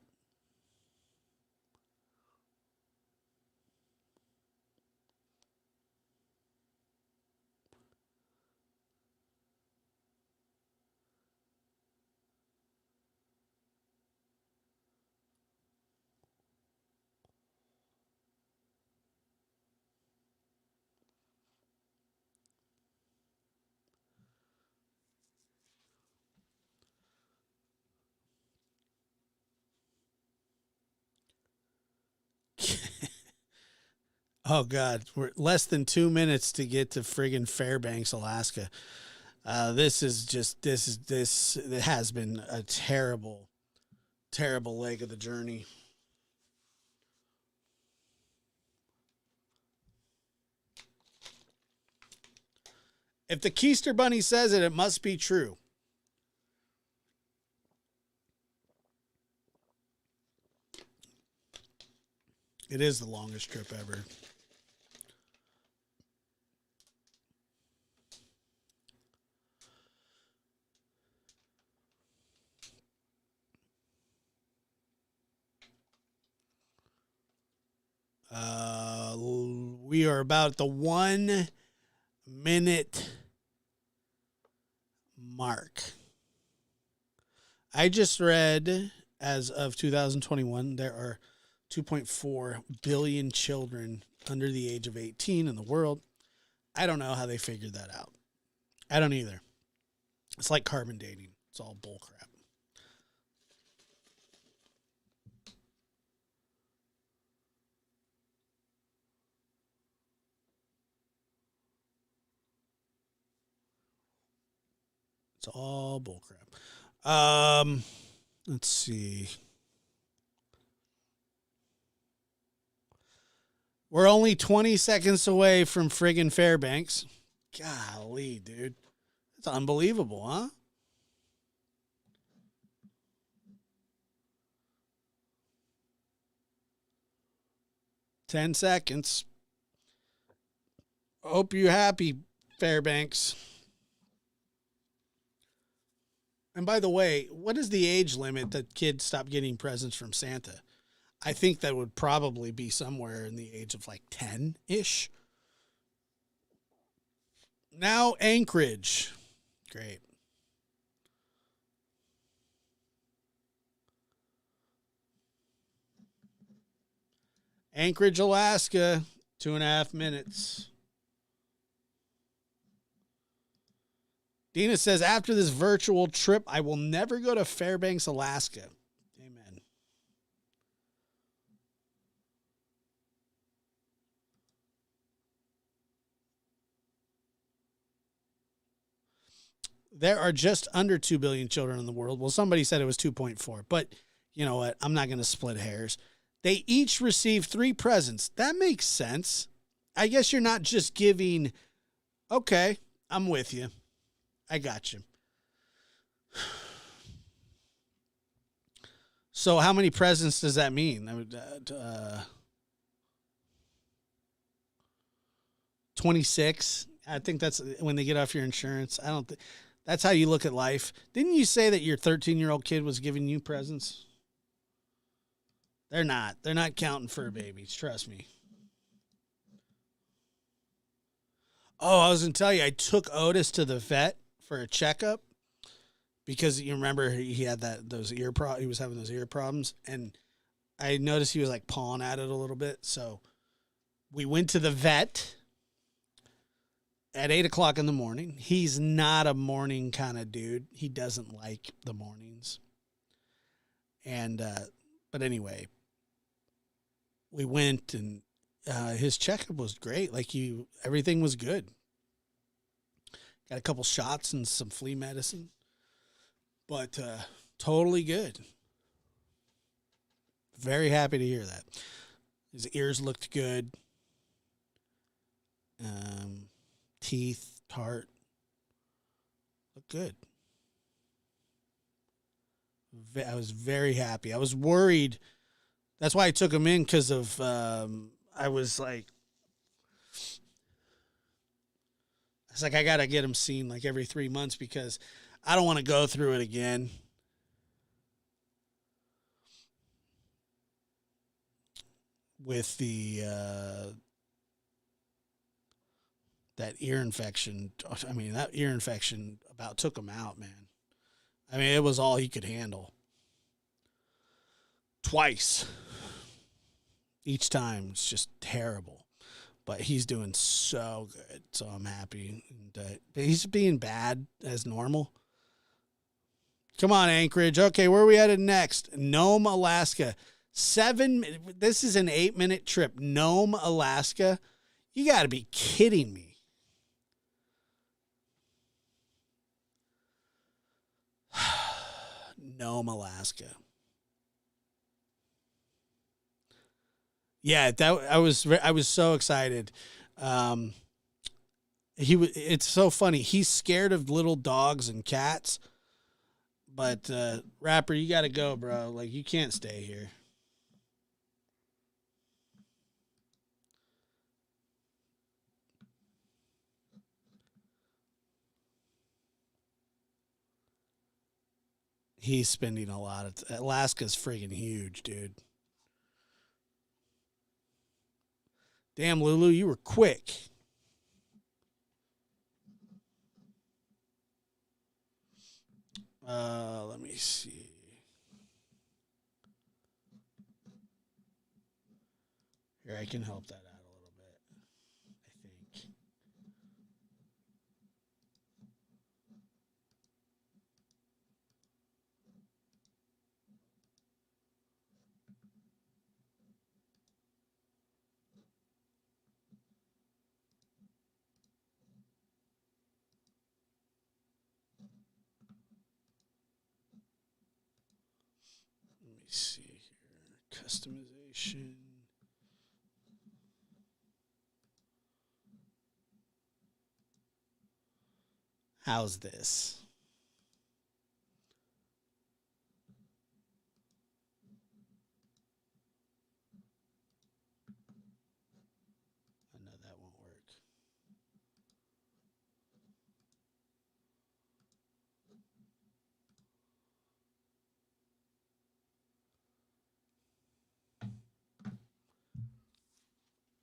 Oh God, we're less than 2 minutes to get to friggin' Fairbanks, Alaska. This it has been a terrible, terrible leg of the journey. If the Keister Bunny says it, it must be true. It is the longest trip ever. We are about the 1 minute mark. I just read, as of 2021, there are 2.4 billion children under the age of 18 in the world. I don't know how they figured that out. I don't either. It's like carbon dating. It's all bullcrap. It's all bullcrap. Let's see. We're only 20 seconds away from friggin' Fairbanks. Golly, dude. That's unbelievable, huh? Ten seconds. Hope you're happy, Fairbanks. And by the way, what is the age limit that kids stop getting presents from Santa? I think that would probably be somewhere in the age of like 10-ish. Now Anchorage. Great. Anchorage, Alaska, 2.5 minutes. Dina says, after this virtual trip, I will never go to Fairbanks, Alaska. Amen. There are just under 2 billion children in the world. Well, somebody said it was 2.4, but you know what? I'm not going to split hairs. They each received 3 presents. That makes sense. I guess you're not just giving, okay, I'm with you. I got you. So how many presents does that mean? 26. I think that's when they get off your insurance. I don't think that's how you look at life. Didn't you say that your 13-year-old kid was giving you presents? They're not. They're not counting fur babies. Trust me. Oh, I was going to tell you, I took Otis to the vet for a checkup because you remember he had he was having those ear problems, and I noticed he was like pawing at it a little bit. So we went to the vet at 8:00 in the morning. He's not a morning kind of dude. He doesn't like the mornings. And, but anyway, we went and his checkup was great. Like everything was good. Got a couple shots and some flea medicine, but totally good. Very happy to hear that. His ears looked good. Teeth, tart, looked good. I was very happy. I was worried. That's why I took him in because of I was like, I got to get him seen like every 3 months because I don't want to go through it again. With the that ear infection. I mean, that ear infection about took him out, man. I mean, it was all he could handle. Twice. Each time it's just terrible. But he's doing so good, so I'm happy. And, he's being bad as normal. Come on, Anchorage. Okay, where are we headed next? Nome, Alaska. This is an 8-minute trip. Nome, Alaska. You got to be kidding me. Nome, Alaska. Yeah, I was so excited. It's so funny. He's scared of little dogs and cats. But Rapper, you got to go, bro. Like, you can't stay here. He's spending a lot of Alaska's friggin' huge, dude. Damn, Lulu, you were quick. Let me see. Here, I can help that out a little bit, I think. Let me see here. Customization. How's this? I know that won't work.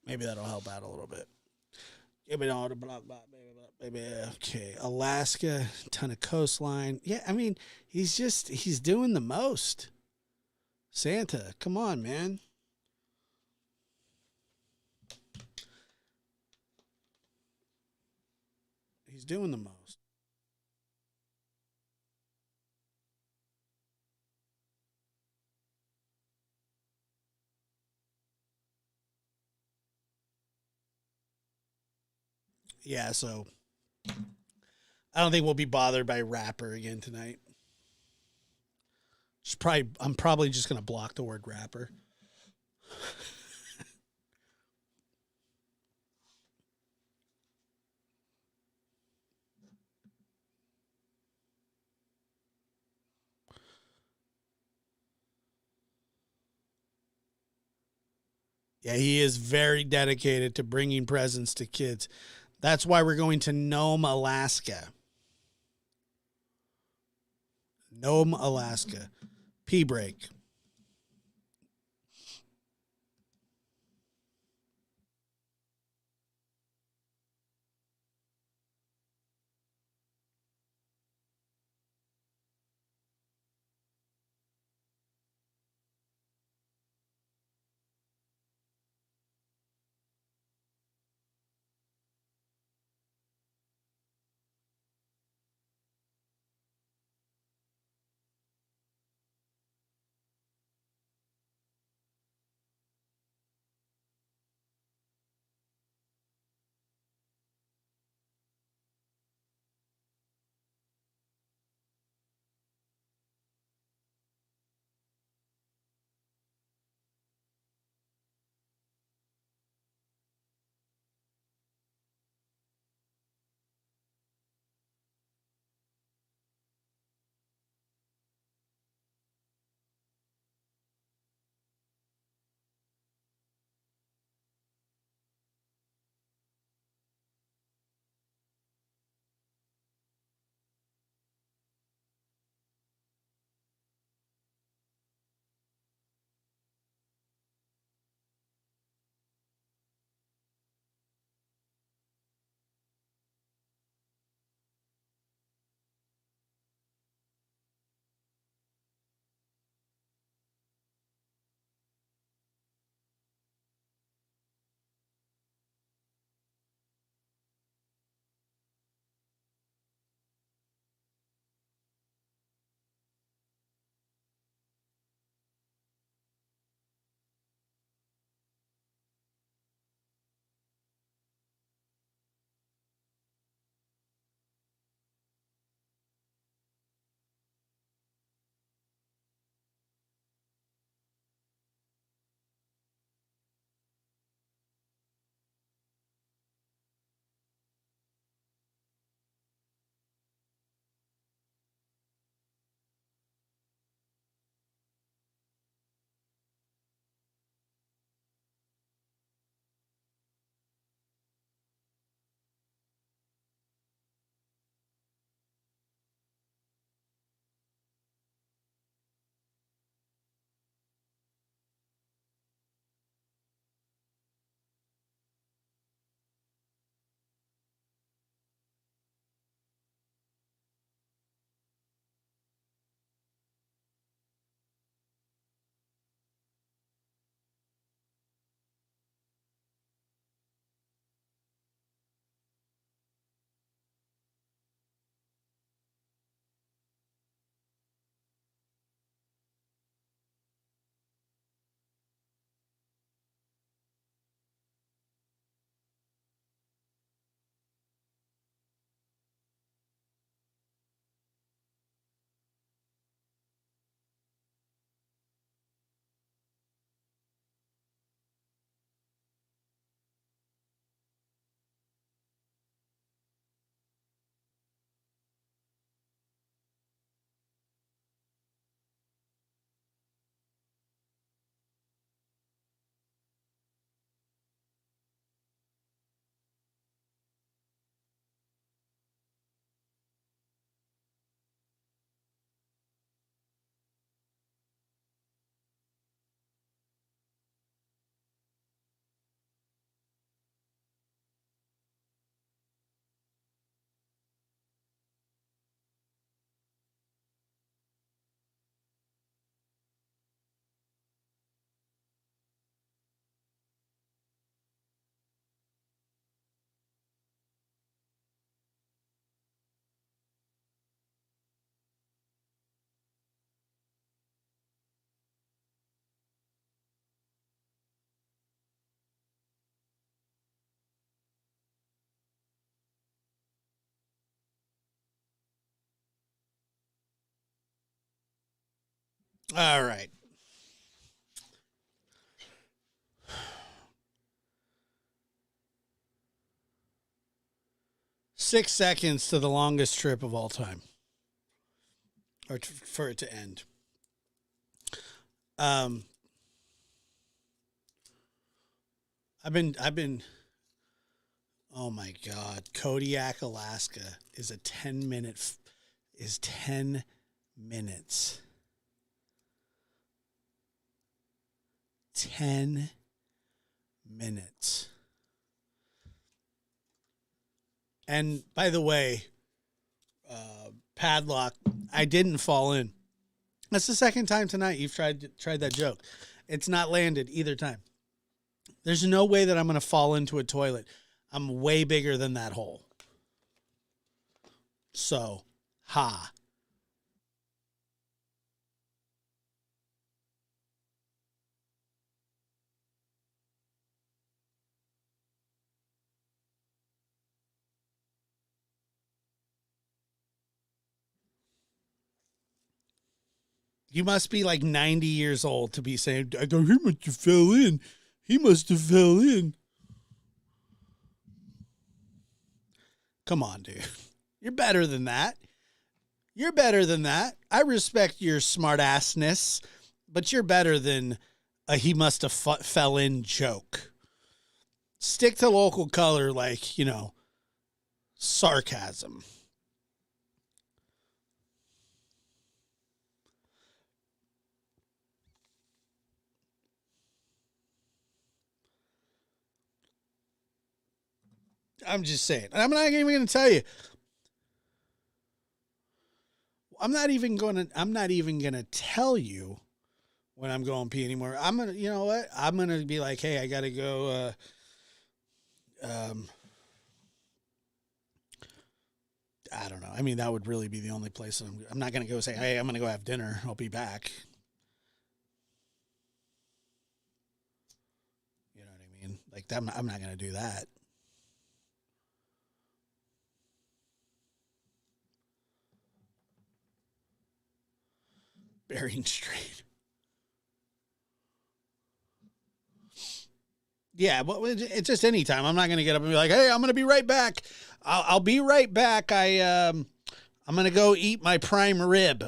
Maybe that'll help out a little bit. Give me all the block, baby. Okay, Alaska, ton of coastline. Yeah, I mean, he's doing the most. Santa, come on, man. He's doing the most. Yeah, so I don't think we'll be bothered by Rapper again tonight. I'm probably just gonna block the word Rapper. Yeah, he is very dedicated to bringing presents to kids. That's why we're going to Nome, Alaska. Nome, Alaska. P break. All right. 6 seconds to the longest trip of all time, or for it to end. Um, I've been. Oh my God, Kodiak, Alaska is a 10 minute. Is 10 minutes. 10 minutes. And by the way, padlock, I didn't fall in. That's the second time tonight you've tried that joke. It's not landed either time. There's no way that I'm going to fall into a toilet. I'm way bigger than that hole. So, ha. You must be like 90 years old to be saying, I go, he must have fell in. He must have fell in. Come on, dude. You're better than that. You're better than that. I respect your smart assness, but you're better than a he must have fell in joke. Stick to local color like, sarcasm. I'm just saying. I'm not even going to tell you. I'm not even going to tell you when I'm going pee anymore. I'm going to, you know what? I'm going to be like, hey, I got to go, I don't know. I mean, that would really be the only place that I'm not going to go say, hey, I'm going to go have dinner. I'll be back. You know what I mean? Like, I'm not going to do that. Bering Strait. Yeah, but it's just any time. I'm not going to get up and be like, hey, I'm going to be right back. I'll be right back. I'm going to go eat my prime rib.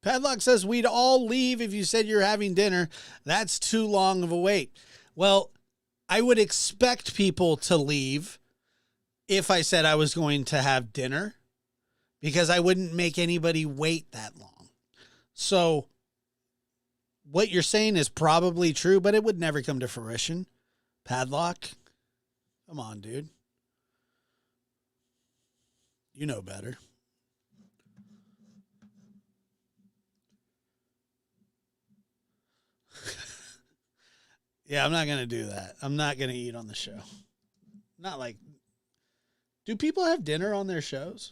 Padlock says we'd all leave if you said you're having dinner. That's too long of a wait. Well, I would expect people to leave if I said I was going to have dinner because I wouldn't make anybody wait that long. So what you're saying is probably true, but it would never come to fruition. Padlock, come on, dude. You know better. Yeah, I'm not going to do that. I'm not going to eat on the show. Not like, do people have dinner on their shows?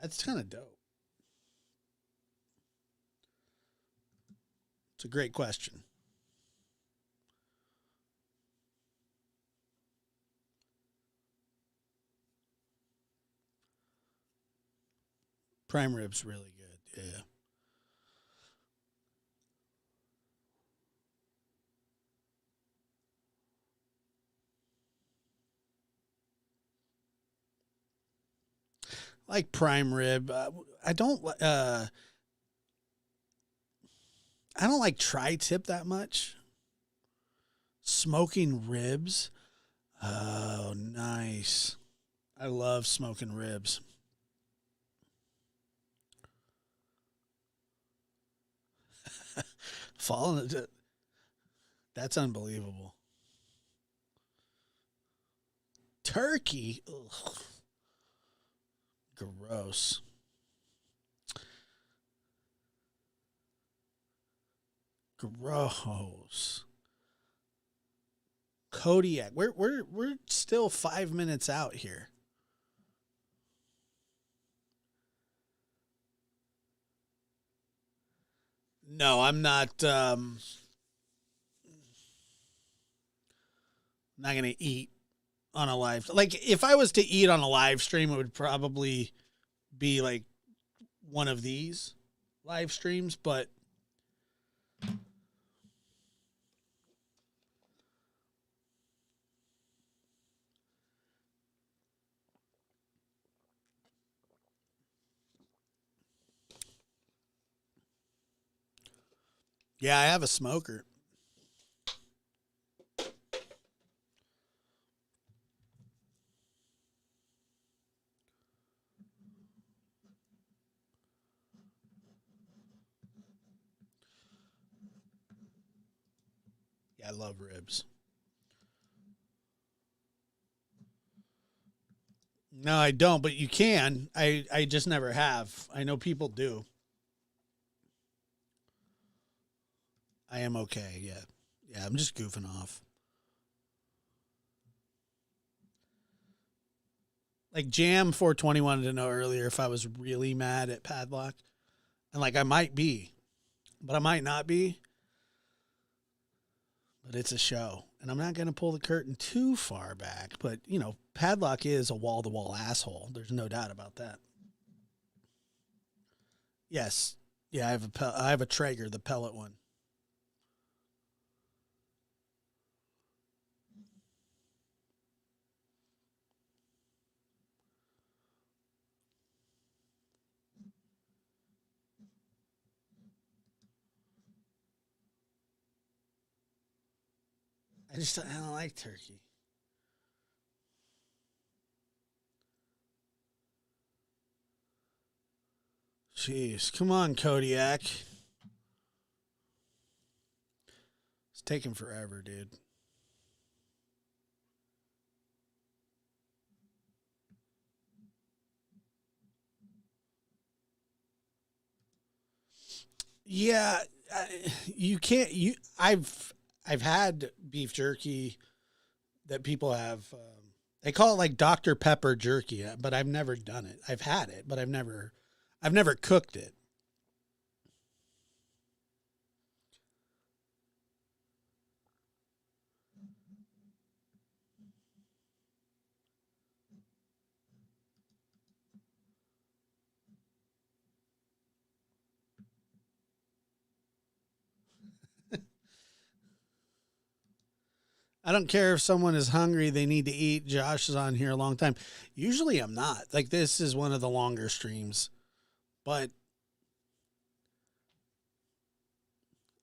That's kind of dope. It's a great question. Prime rib's really good. Yeah. Like prime rib. I don't. I don't like tri-tip that much. Smoking ribs. Oh, nice. I love smoking ribs. Falling into that's unbelievable. Turkey. Ugh. Gross. Gross. Kodiak. We're still 5 minutes out here. No, I'm not. Not gonna eat on a live. Like if I was to eat on a live stream, it would probably be like one of these live streams. But yeah, I have a smoker. Yeah, I love ribs. No, I don't, but you can. I just never have. I know people do. I am okay. Yeah. Yeah, I'm just goofing off. Like Jam 420 wanted to know earlier if I was really mad at Padlock. And like I might be, but I might not be. But it's a show. And I'm not going to pull the curtain too far back. But, you know, Padlock is a wall to wall asshole. There's no doubt about that. Yes. Yeah, I have a Traeger, the pellet one. I don't like turkey. Jeez, come on, Kodiak. It's taking forever, dude. Yeah, you can't. I've had beef jerky that people have. They call it like Dr. Pepper jerky, but I've never done it. I've had it, but I've never cooked it. I don't care if someone is hungry, they need to eat. Josh is on here a long time. Usually I'm not. Like this is one of the longer streams. But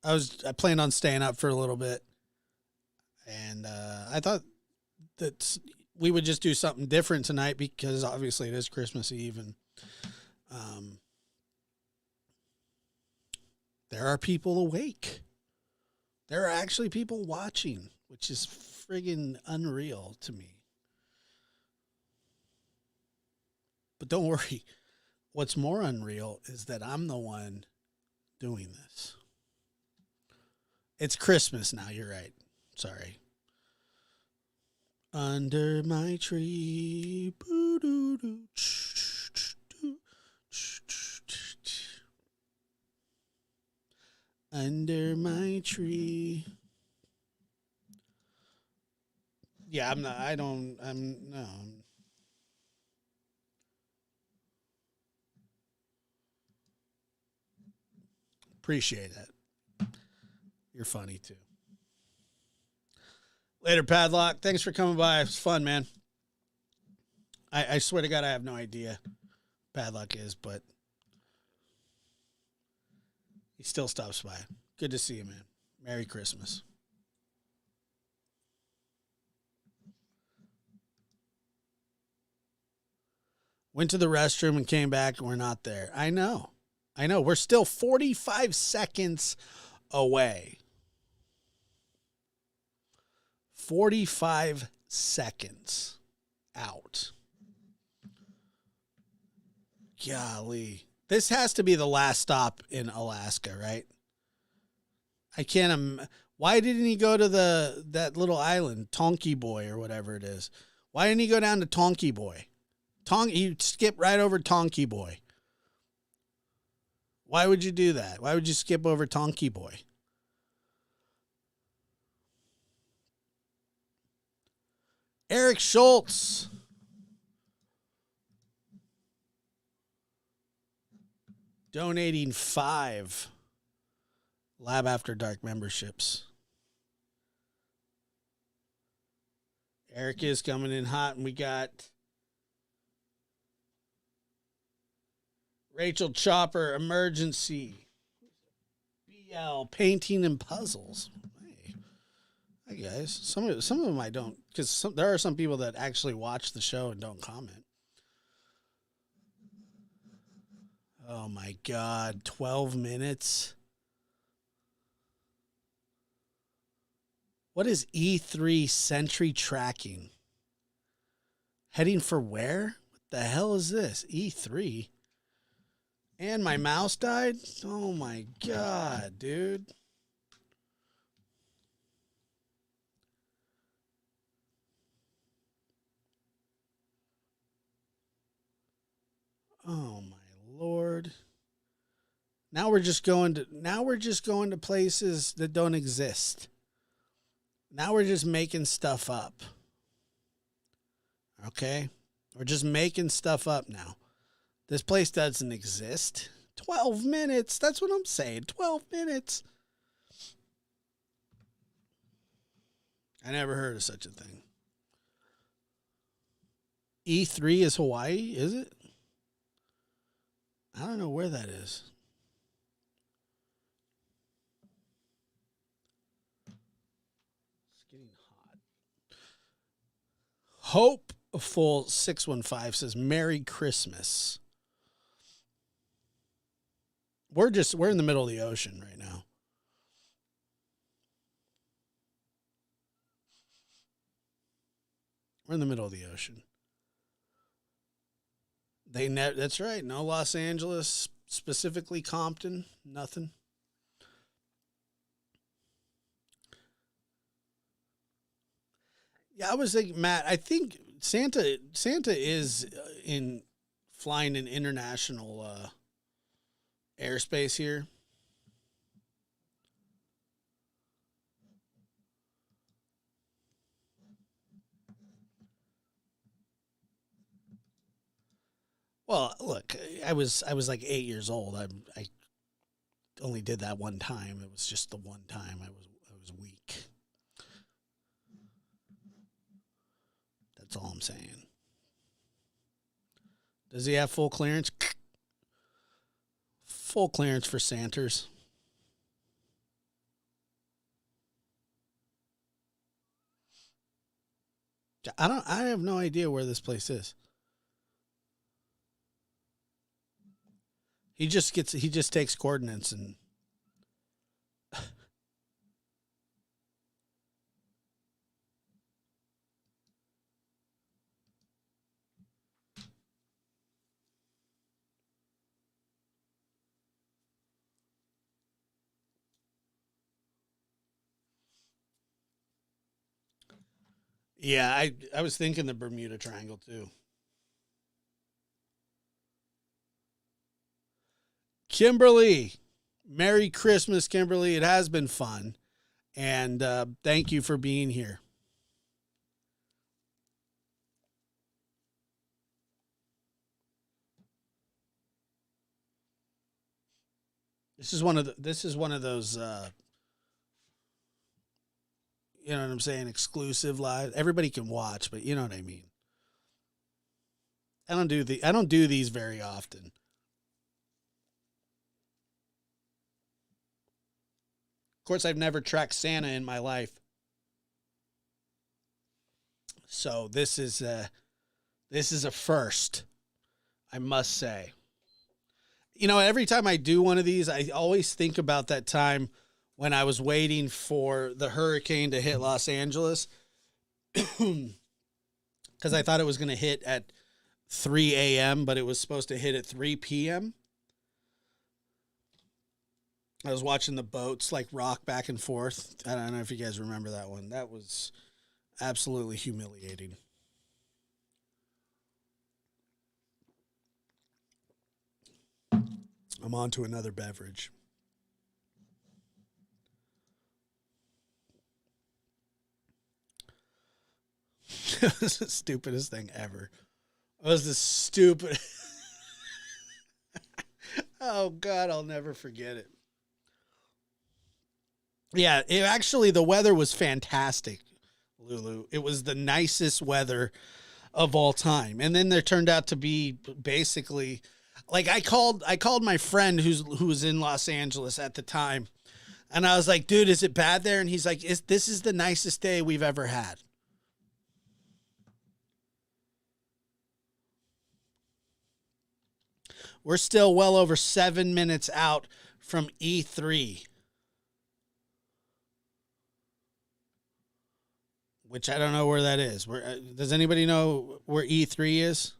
I planned on staying up for a little bit. And I thought that we would just do something different tonight because obviously it is Christmas Eve and um, there are people awake. There are actually people watching, which is friggin' unreal to me. But don't worry. What's more unreal is that I'm the one doing this. It's Christmas now. You're right. Sorry. Under my tree. Under my tree. Yeah, I'm not. I don't. I'm no. Appreciate it. You're funny too. Later, Padlock. Thanks for coming by. It was fun, man. I swear to God, I have no idea Padlock is, but he still stops by. Good to see you, man. Merry Christmas. Went to the restroom and came back, and we're not there. I know. I know. We're still 45 seconds away. 45 seconds out. Golly. This has to be the last stop in Alaska, right? I can't. Why didn't he go to that little island, Tonky Boy or whatever it is? Why didn't he go down to Tonky Boy? He skipped right over Tonky Boy. Why would you do that? Why would you skip over Tonky Boy? Eric Schultz. Donating 5 Lab After Dark memberships. Eric is coming in hot, and we got Rachel Chopper, Emergency. BL, Painting and Puzzles. Hey, hi guys. Some of them I don't, because there are some people that actually watch the show and don't comment. Oh my God, 12 minutes. What is E3 Sentry Tracking? Heading for where? What the hell is this? E3? And my mouse died? Oh my God, dude. Oh my Lord. Now we're just going to places that don't exist. Now we're just making stuff up. Okay? We're just making stuff up now. This place doesn't exist. 12 minutes. That's what I'm saying. 12 minutes. I never heard of such a thing. E3 is Hawaii, is it? I don't know where that is. It's getting hot. Hopeful 615 says Merry Christmas. We're in the middle of the ocean right now. We're in the middle of the ocean. That's right. No Los Angeles, specifically Compton, nothing. Yeah, I was thinking, Matt, I think Santa is flying in international airspace here. Well, look, I was like 8 years old. I only did that one time. It was just the one time I was weak. That's all I'm saying. Does he have full clearance? Full clearance for Santers. I have no idea where this place is. He just takes coordinates and yeah, I was thinking the Bermuda Triangle too. Kimberly, Merry Christmas, Kimberly. It has been fun. And thank you for being here. This is one of those you know what I'm saying, exclusive live. Everybody can watch, but you know what I mean. I don't do these very often. Of course, I've never tracked Santa in my life. So this is a first, I must say. You know, every time I do one of these, I always think about that time when I was waiting for the hurricane to hit Los Angeles. Because I thought it was going to hit at 3 a.m., but it was supposed to hit at 3 p.m. I was watching the boats like rock back and forth. I don't know if you guys remember that one. That was absolutely humiliating. I'm on to another beverage. It was the stupidest thing ever. It was the stupid. Oh God, I'll never forget it. Yeah, actually the weather was fantastic, Lulu. It was the nicest weather of all time. And then there turned out to be basically like I called my friend who was in Los Angeles at the time, and I was like, "Dude, is it bad there?" And he's like, "This is the nicest day we've ever had." We're still well over 7 minutes out from E3, which I don't know where that is. Where does anybody know where E3 is?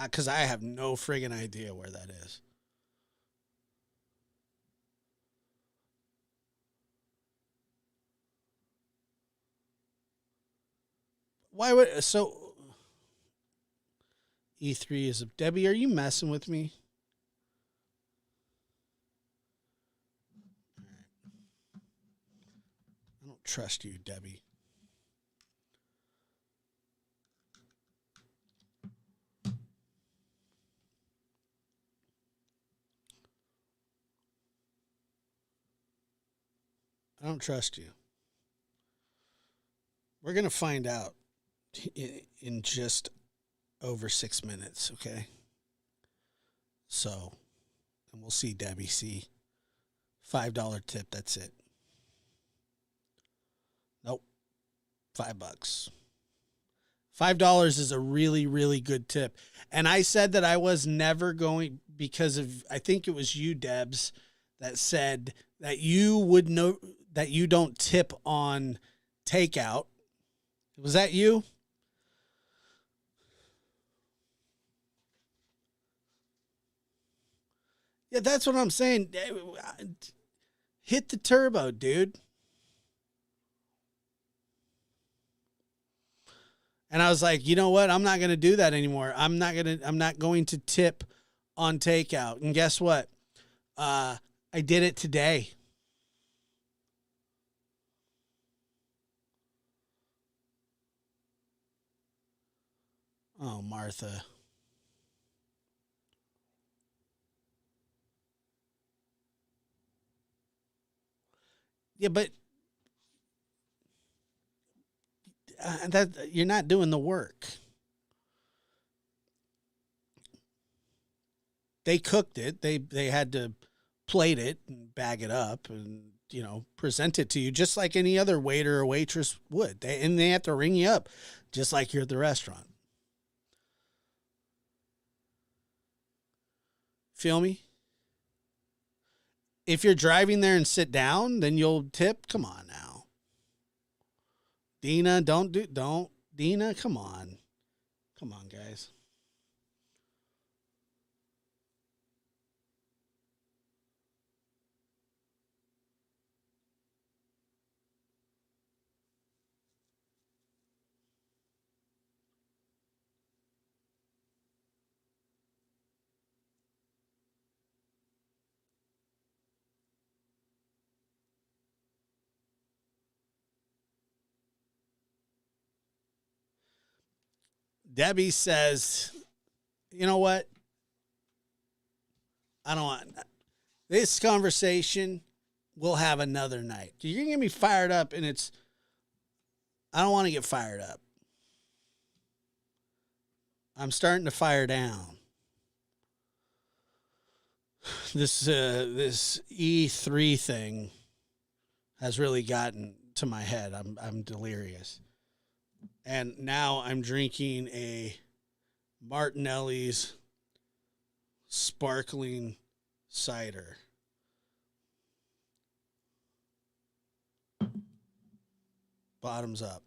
Because I have no friggin' idea where that is. Why would so E3 is Debbie? Are you messing with me? I don't trust you, Debbie. I don't trust you. We're gonna find out in just over 6 minutes, okay? So, and we'll see Debbie. See, $5 tip. That's it. Nope, $5. $5 is a really, really good tip. And I said that I was never going because of I think it was you, Debs, that said that you would know that you don't tip on takeout. Was that you? Yeah, that's what I'm saying. Hit the turbo, dude. And I was like, you know what? I'm not going to do that anymore. I'm not going to tip on takeout. And guess what? I did it today. Oh, Martha. Yeah, but that you're not doing the work. They cooked it. They had to plate it and bag it up and present it to you just like any other waiter or waitress would. They have to ring you up just like you're at the restaurant. Feel me? If you're driving there and sit down, then you'll tip. Come on now. Dina, don't Dina, come on. Come on, guys. Debbie says, you know what? I don't want this conversation. We'll have another night. You're going to get me fired up, and I don't want to get fired up. I'm starting to fire down. This E3 thing has really gotten to my head. I'm delirious. And now I'm drinking a Martinelli's sparkling cider. Bottoms up.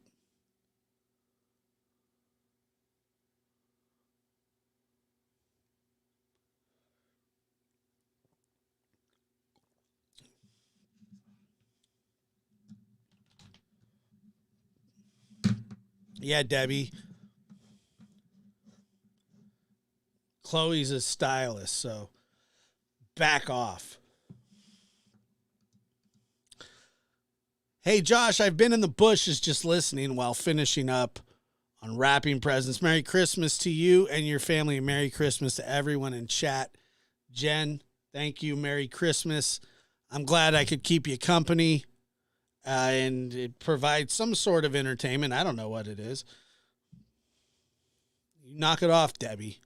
Yeah, Debbie. Chloe's a stylist, so back off. Hey, Josh, I've been in the bushes just listening while finishing up on wrapping presents. Merry Christmas to you and your family, and Merry Christmas to everyone in chat. Jen, thank you. Merry Christmas. I'm glad I could keep you company, and it provides some sort of entertainment. I don't know what it is. You knock it off, Debbie.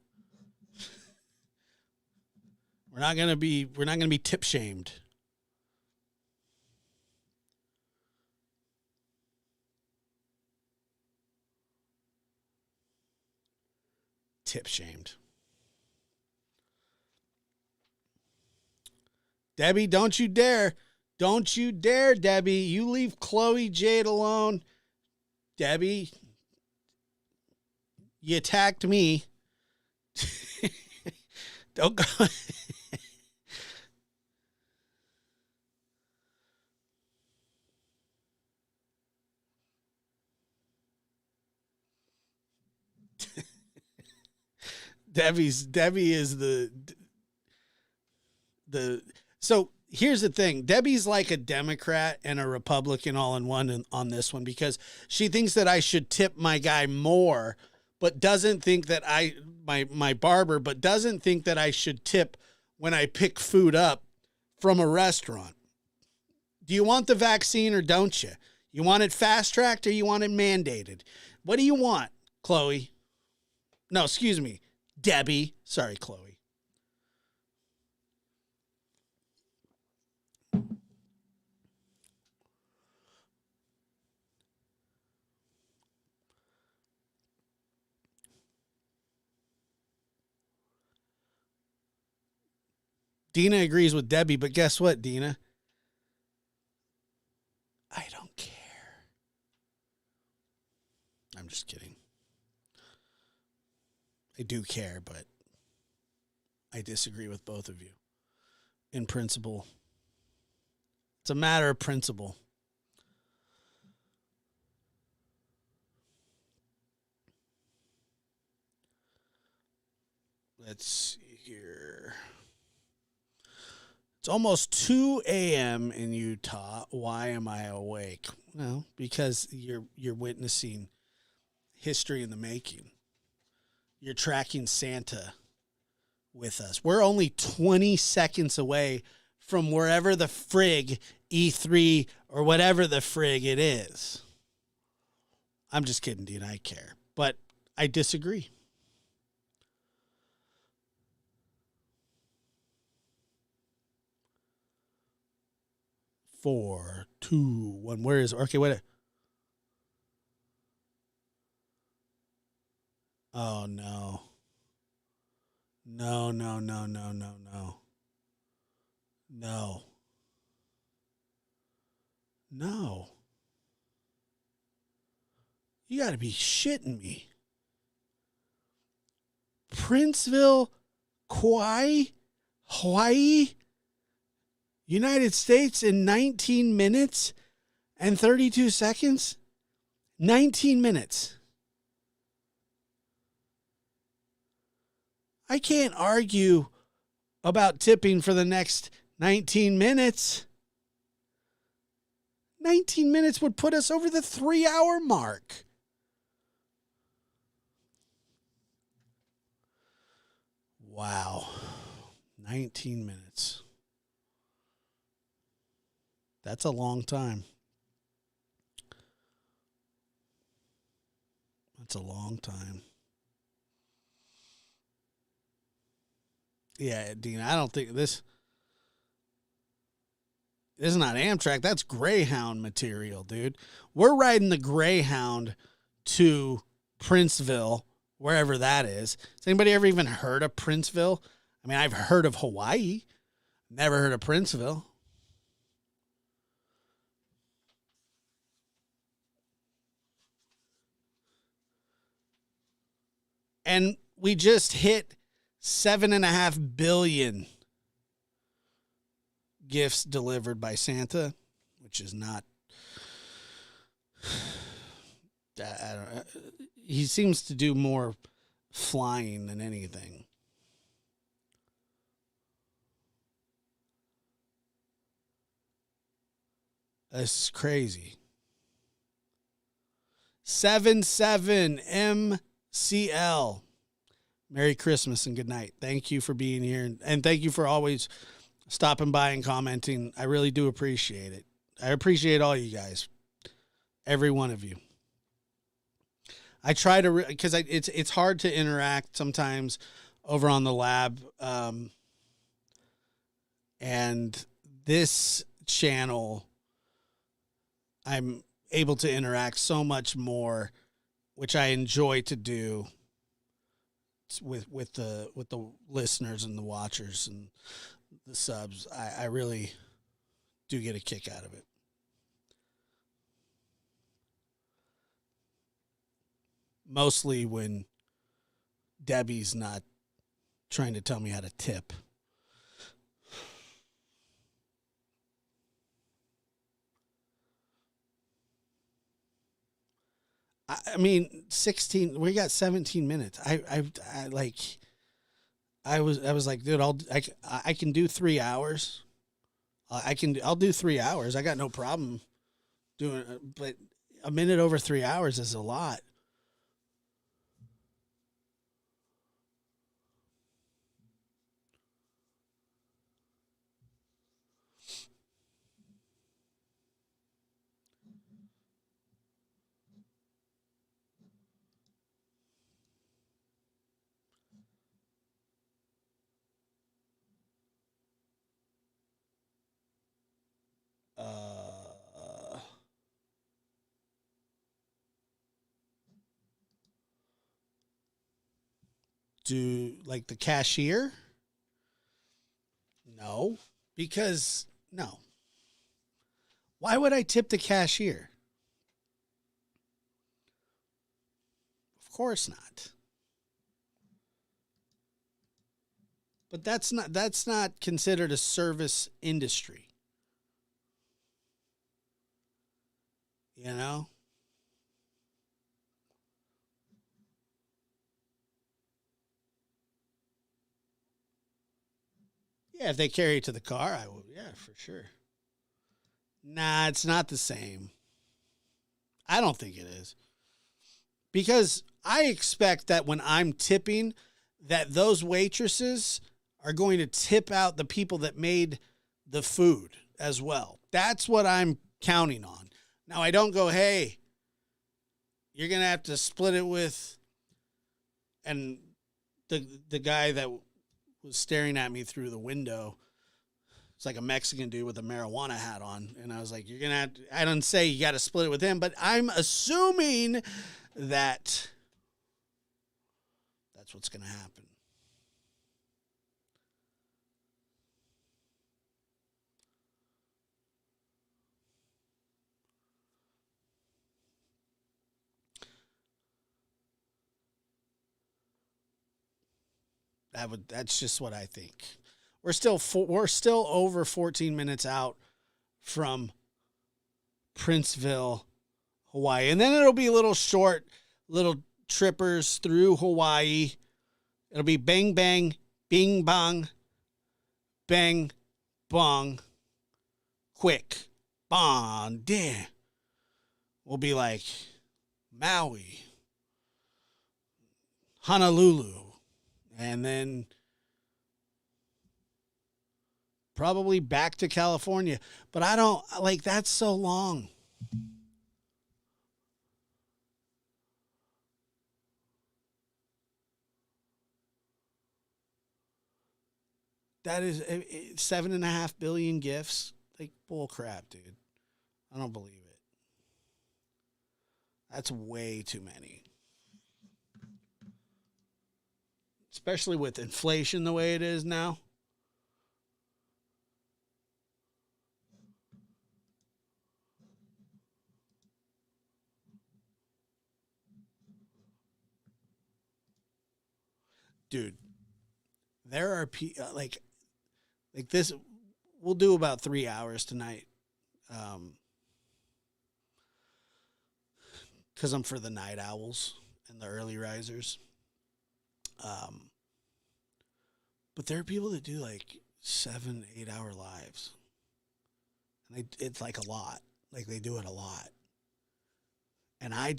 We're not gonna be tip shamed. Tip shamed. Debbie, don't you dare. Don't you dare, Debbie. You leave Chloe Jade alone. Debbie, you attacked me. Don't go. Debbie is the so here's the thing. Debbie's like a Democrat and a Republican all in one on this one, because she thinks that I should tip my guy more, but doesn't think that my barber, but doesn't think that I should tip when I pick food up from a restaurant. Do you want the vaccine or don't you? You want it fast tracked or you want it mandated? What do you want, Chloe? No, excuse me, Debbie. Sorry, Chloe. Dina agrees with Debbie, but guess what, Dina? I don't care. I'm just kidding. I do care, but I disagree with both of you in principle. It's a matter of principle. Let's see here. It's almost 2 a.m. in Utah. Why am I awake? Well, because you're witnessing history in the making. You're tracking Santa with us. We're only 20 seconds away from wherever the frig E3 or whatever the frig it is. I'm just kidding, Dean. I care. But I disagree. Four, two, one. Where is it? Okay, wait. Oh, no. No, no, no, no, no, no. No. No. You got to be shitting me. Princeville, Kauai, Hawaii, United States in 19 minutes and 32 seconds? 19 minutes. I can't argue about tipping for the next 19 minutes. 19 minutes would put us over the 3-hour mark. Wow. 19 minutes. That's a long time. That's a long time. Yeah, Dean, I don't think this is not Amtrak. That's Greyhound material, dude. We're riding the Greyhound to Princeville, wherever that is. Has anybody ever even heard of Princeville? I mean, I've heard of Hawaii. Never heard of Princeville. And we just hit 7.5 billion gifts delivered by Santa, which is not I don't, he seems to do more flying than anything. This is crazy. 77 MCL. Merry Christmas and good night. Thank you for being here. And thank you for always stopping by and commenting. I really do appreciate it. I appreciate all you guys. Every one of you. I try to, because it's hard to interact sometimes over on the lab. And this channel, I'm able to interact so much more, which I enjoy to do with the listeners and the watchers and the subs. I really do get a kick out of it. Mostly when Debbie's not trying to tell me how to tip. I mean, 16. We got 17 minutes. I was like, dude, I can do 3 hours. I'll do 3 hours. I got no problem doing it, but a minute over 3 hours is a lot. Do like the cashier? No, because no. Why would I tip the cashier? Of course not. But that's not considered a service industry. You know? Yeah, if they carry it to the car, I will. Yeah, for sure. Nah, it's not the same. I don't think it is. Because I expect that when I'm tipping, that those waitresses are going to tip out the people that made the food as well. That's what I'm counting on. Now, I don't go, hey, you're going to have to split it with, and the guy that was staring at me through the window, it's like a Mexican dude with a marijuana hat on. And I was like, you're going to have to, I don't say you got to split it with him, but I'm assuming that that's what's going to happen. That's just what I think. We're still over 14 minutes out from Princeville, Hawaii. And then it'll be little trippers through Hawaii. It'll be bang, bang, bing, bong, bang, bong, quick, bong, damn. We'll be like Maui, Honolulu, and then probably back to California. But I don't, like, that's so long. That is 7.5 billion gifts. Like, bull crap, dude. I don't believe it. That's way too many. Especially with inflation the way it is now. Dude, there are like this. We'll do about 3 hours tonight. because I'm for the night owls and the early risers. But there are people that do like 7, 8 hour lives. And it's like a lot. Like they do it a lot. And I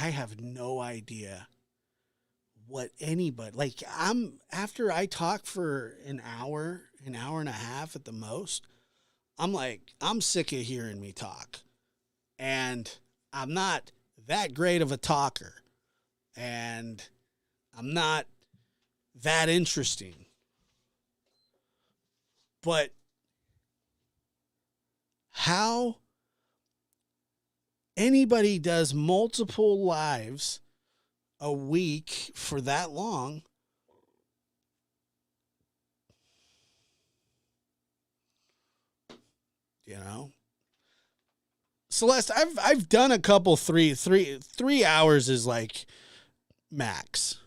have no idea what anybody, like after I talk for an hour and a half at the most, I'm like, I'm sick of hearing me talk. And I'm not that great of a talker. And I'm not that interesting. But how anybody does multiple lives a week for that long, you know? Celeste, I've done a couple three hours is like max.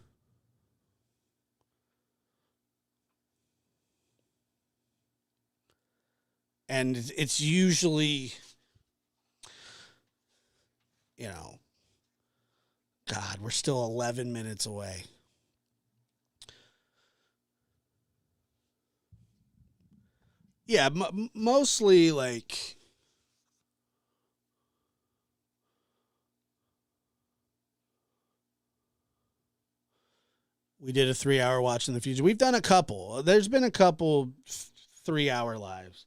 And it's usually, you know, God, we're still 11 minutes away. Yeah, mostly like, we did a 3 hour watch in the future. We've done a couple. There's been a couple 3 hour lives.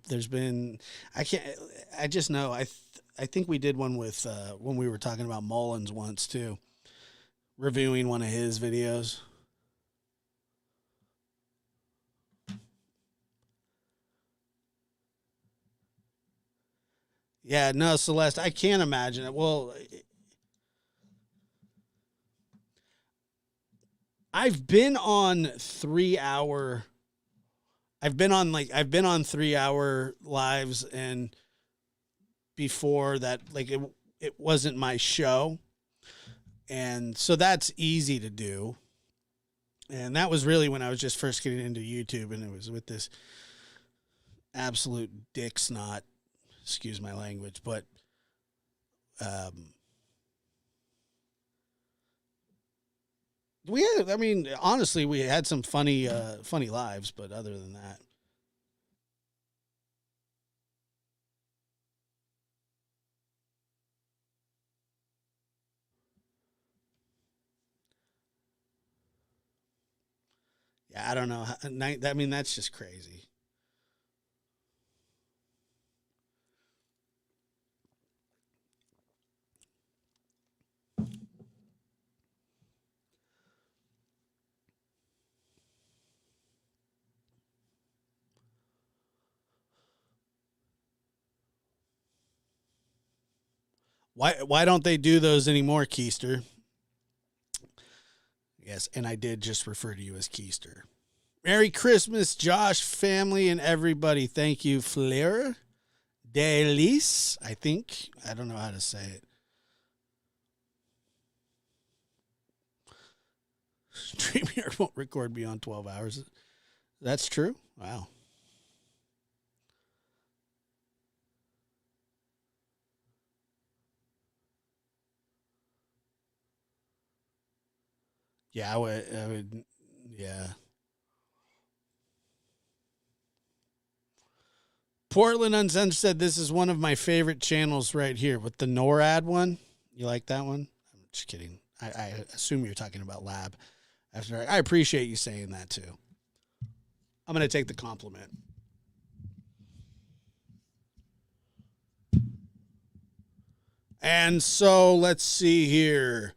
There's been, I just know, I think we did one with, when we were talking about Mullins once too, reviewing one of his videos. Yeah, no, Celeste, I can't imagine it. Well, I've been on 3 hour, I've been on 3 hour lives, and before that, like it wasn't my show. And so that's easy to do. And that was really when I was just first getting into YouTube, and it was with this absolute dick snot, excuse my language, but honestly, we had some funny lives, but other than that. Yeah, I don't know. I mean, that's just crazy. Why don't they do those anymore, Keister? Yes, and I did just refer to you as Keister. Merry Christmas, Josh, family, and everybody. Thank you, Flair Delis. I think. I don't know how to say it. StreamYard won't record beyond 12 hours. That's true? Wow. Yeah, I would, yeah. Portland Uncensored said this is one of my favorite channels right here with the NORAD one. You like that one? I'm just kidding. I assume you're talking about Lab. I appreciate you saying that too. I'm going to take the compliment. And so let's see here.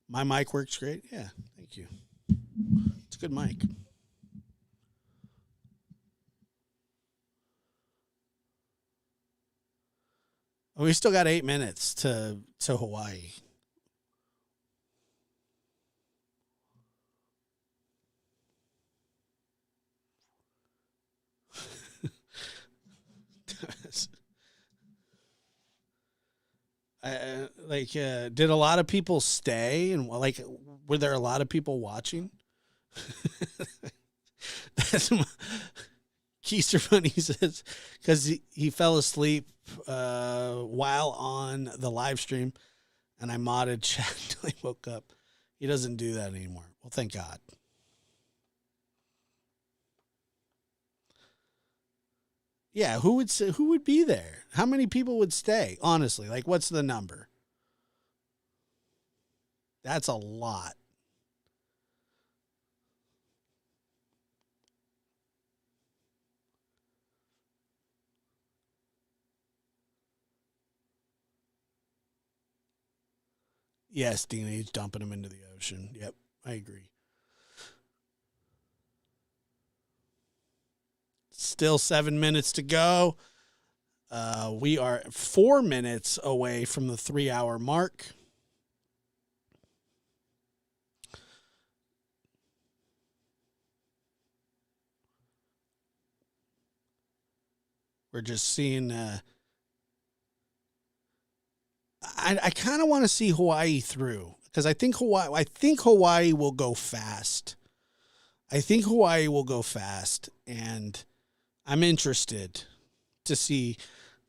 My mic works great. Yeah, thank you. It's a good mic. We still got 8 minutes to Hawaii. Did a lot of people stay, and like, were there a lot of people watching? That's my, Keister Bunny says, because he fell asleep while on the live stream, and I modded chat until he woke up. He doesn't do that anymore. Well, thank God. Yeah, who would be there? How many people would stay? Honestly, like, what's the number? That's a lot. Yes, Dina, he's dumping him into the ocean. Yep, I agree. Still 7 minutes to go. We are 4 minutes away from the 3-hour mark. We're just seeing. I kind of want to see Hawaii through, because I think Hawaii will go fast. And I'm interested to see.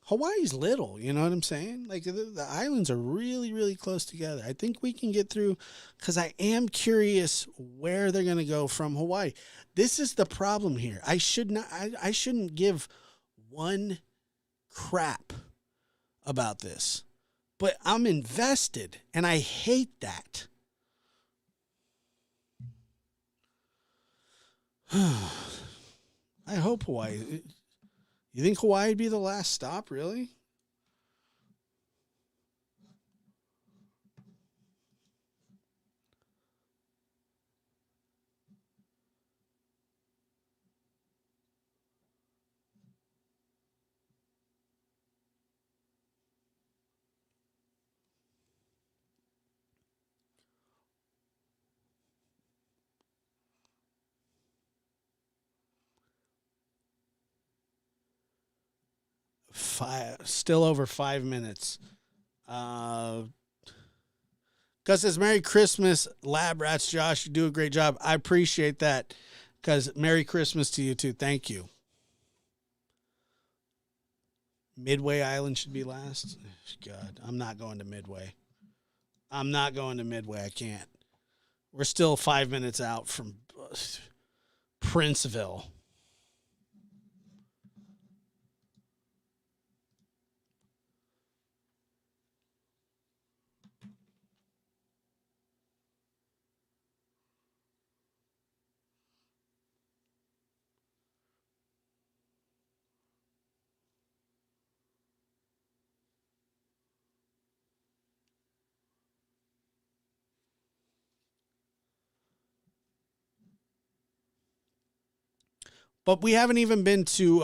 Hawaii's little, you know what I'm saying? Like, the islands are really, really close together. I think we can get through, because I am curious where they're going to go from Hawaii. This is the problem here. I shouldn't give one crap about this, but I'm invested, and I hate that. I hope Hawaii. You think Hawaii would be the last stop, really? Still over 5 minutes. Gus says, Merry Christmas, Lab Rats. Josh, you do a great job. I appreciate that, because Merry Christmas to you too. Thank you. Midway Island should be last. God, I'm not going to Midway. I can't. We're still 5 minutes out from Princeville. But we haven't even been to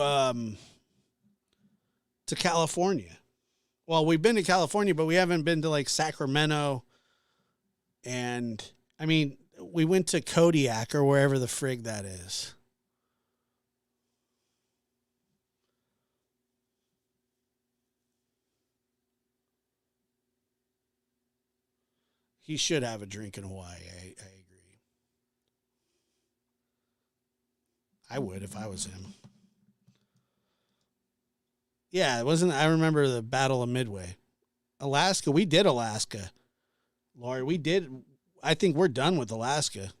California. Well, we've been to California, but we haven't been to like Sacramento. And I mean, we went to Kodiak or wherever the frig that is. He should have a drink in Hawaii. I agree. I would if I was him. Yeah, it wasn't. I remember the Battle of Midway. Alaska, we did Alaska. Lori, we did. I think we're done with Alaska.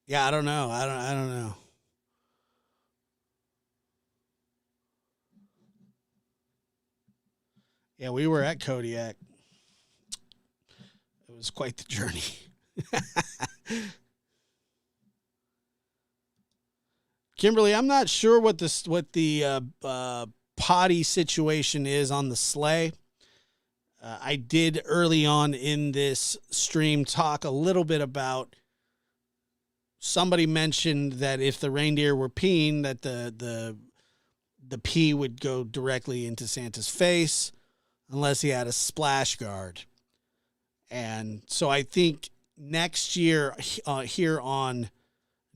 Yeah, I don't know. I don't know. Yeah, we were at Kodiak. It was quite the journey. Kimberly, I'm not sure what the potty situation is on the sleigh. I did early on in this stream talk a little bit about. Somebody mentioned that if the reindeer were peeing, that the pee would go directly into Santa's face. unless he had a splash guard. And so I think next year here on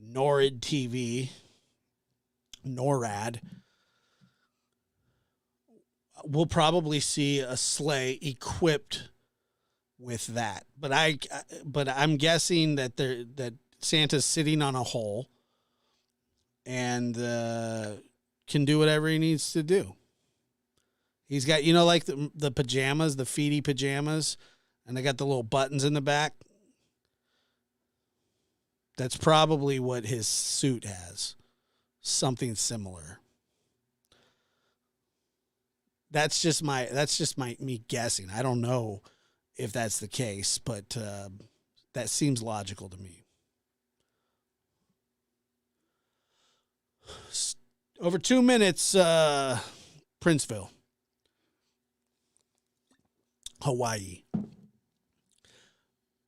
NORAD, we'll probably see a sleigh equipped with that. But I'm guessing that Santa's sitting on a hole and can do whatever he needs to do. He's got, like the pajamas, the feety pajamas, and they got the little buttons in the back. That's probably what his suit has. Something similar. That's just me guessing. I don't know if that's the case, but that seems logical to me. Over 2 minutes, Princeville, Hawaii.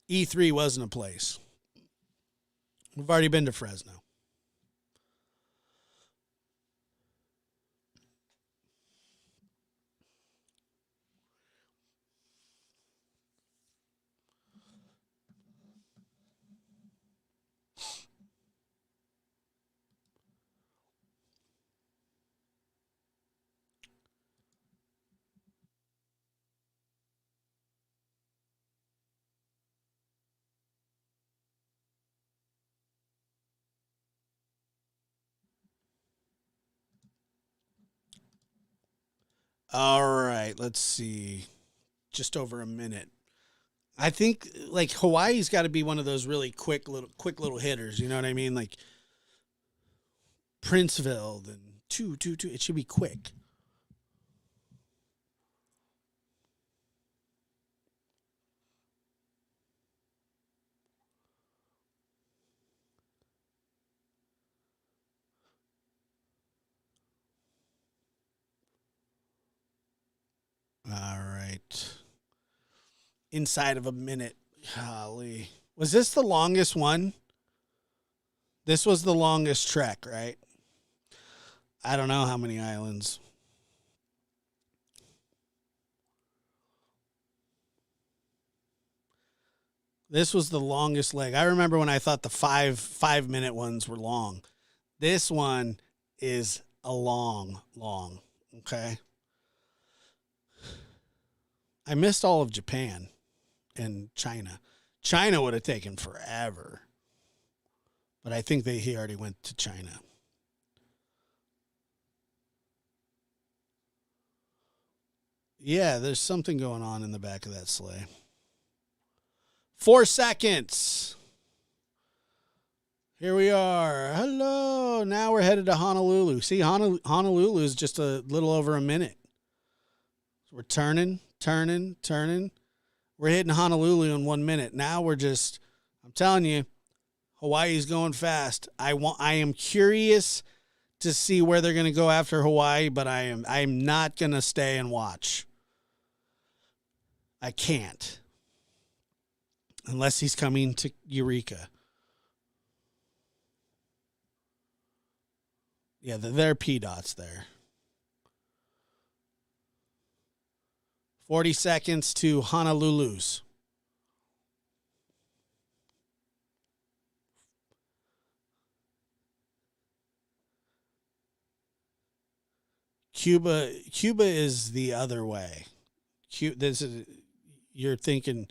E3 wasn't a place. We've already been to Fresno. All right, let's see. Just over a minute. I think like Hawaii's got to be one of those really quick little hitters. You know what I mean? Like Princeville and two. It should be quick. All right. Inside of a minute. Golly. Was this the longest one? This was the longest trek, right? I don't know how many islands. This was the longest leg. I remember when I thought the 5 minute ones were long. This one is a long. Okay. I missed all of Japan and China. China would have taken forever. But I think he already went to China. Yeah, there's something going on in the back of that sleigh. 4 seconds. Here we are. Hello. Now we're headed to Honolulu. See, Honolulu is just a little over a minute. We're turning. We're hitting Honolulu in 1 minute. Now I'm telling you, Hawaii's going fast. I am curious to see where they're going to go after Hawaii, but I'm not going to stay and watch. I can't. Unless he's coming to Eureka. Yeah, there are P dots there. 40 seconds to Honolulu's. Cuba is the other way. You're thinking,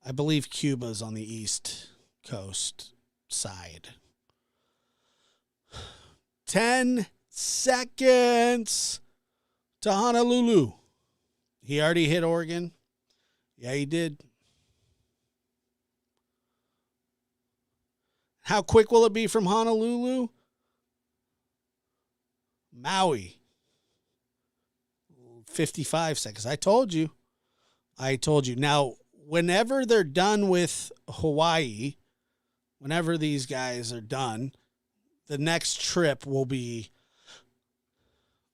I believe Cuba's on the East Coast side. 10 seconds to Honolulu. He already hit Oregon. Yeah, he did. How quick will it be from Honolulu? Maui. 55 seconds. I told you. Now, whenever they're done with Hawaii, whenever these guys are done, the next trip will be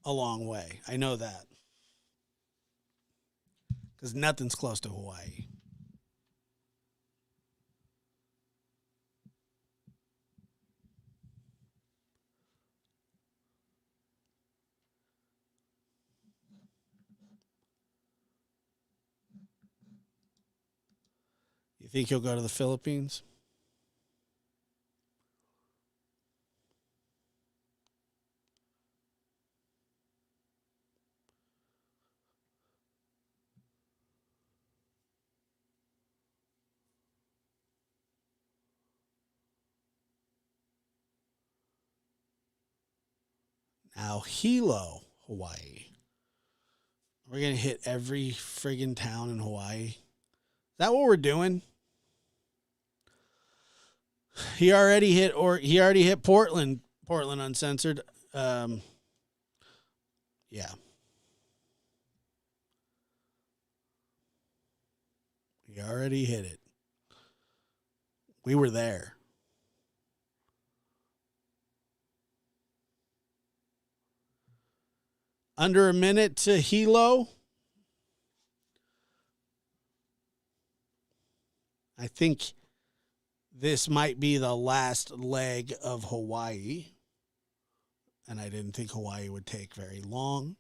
a long way. I know that. Because nothing's close to Hawaii. think he'll go to the Philippines? Now, Hilo, Hawaii. We're going to hit every friggin' town in Hawaii. Is that what we're doing? He already hit Portland. Portland Uncensored. Yeah. He already hit it. We were there. Under a minute to Hilo. I think this might be the last leg of Hawaii. And I didn't think Hawaii would take very long.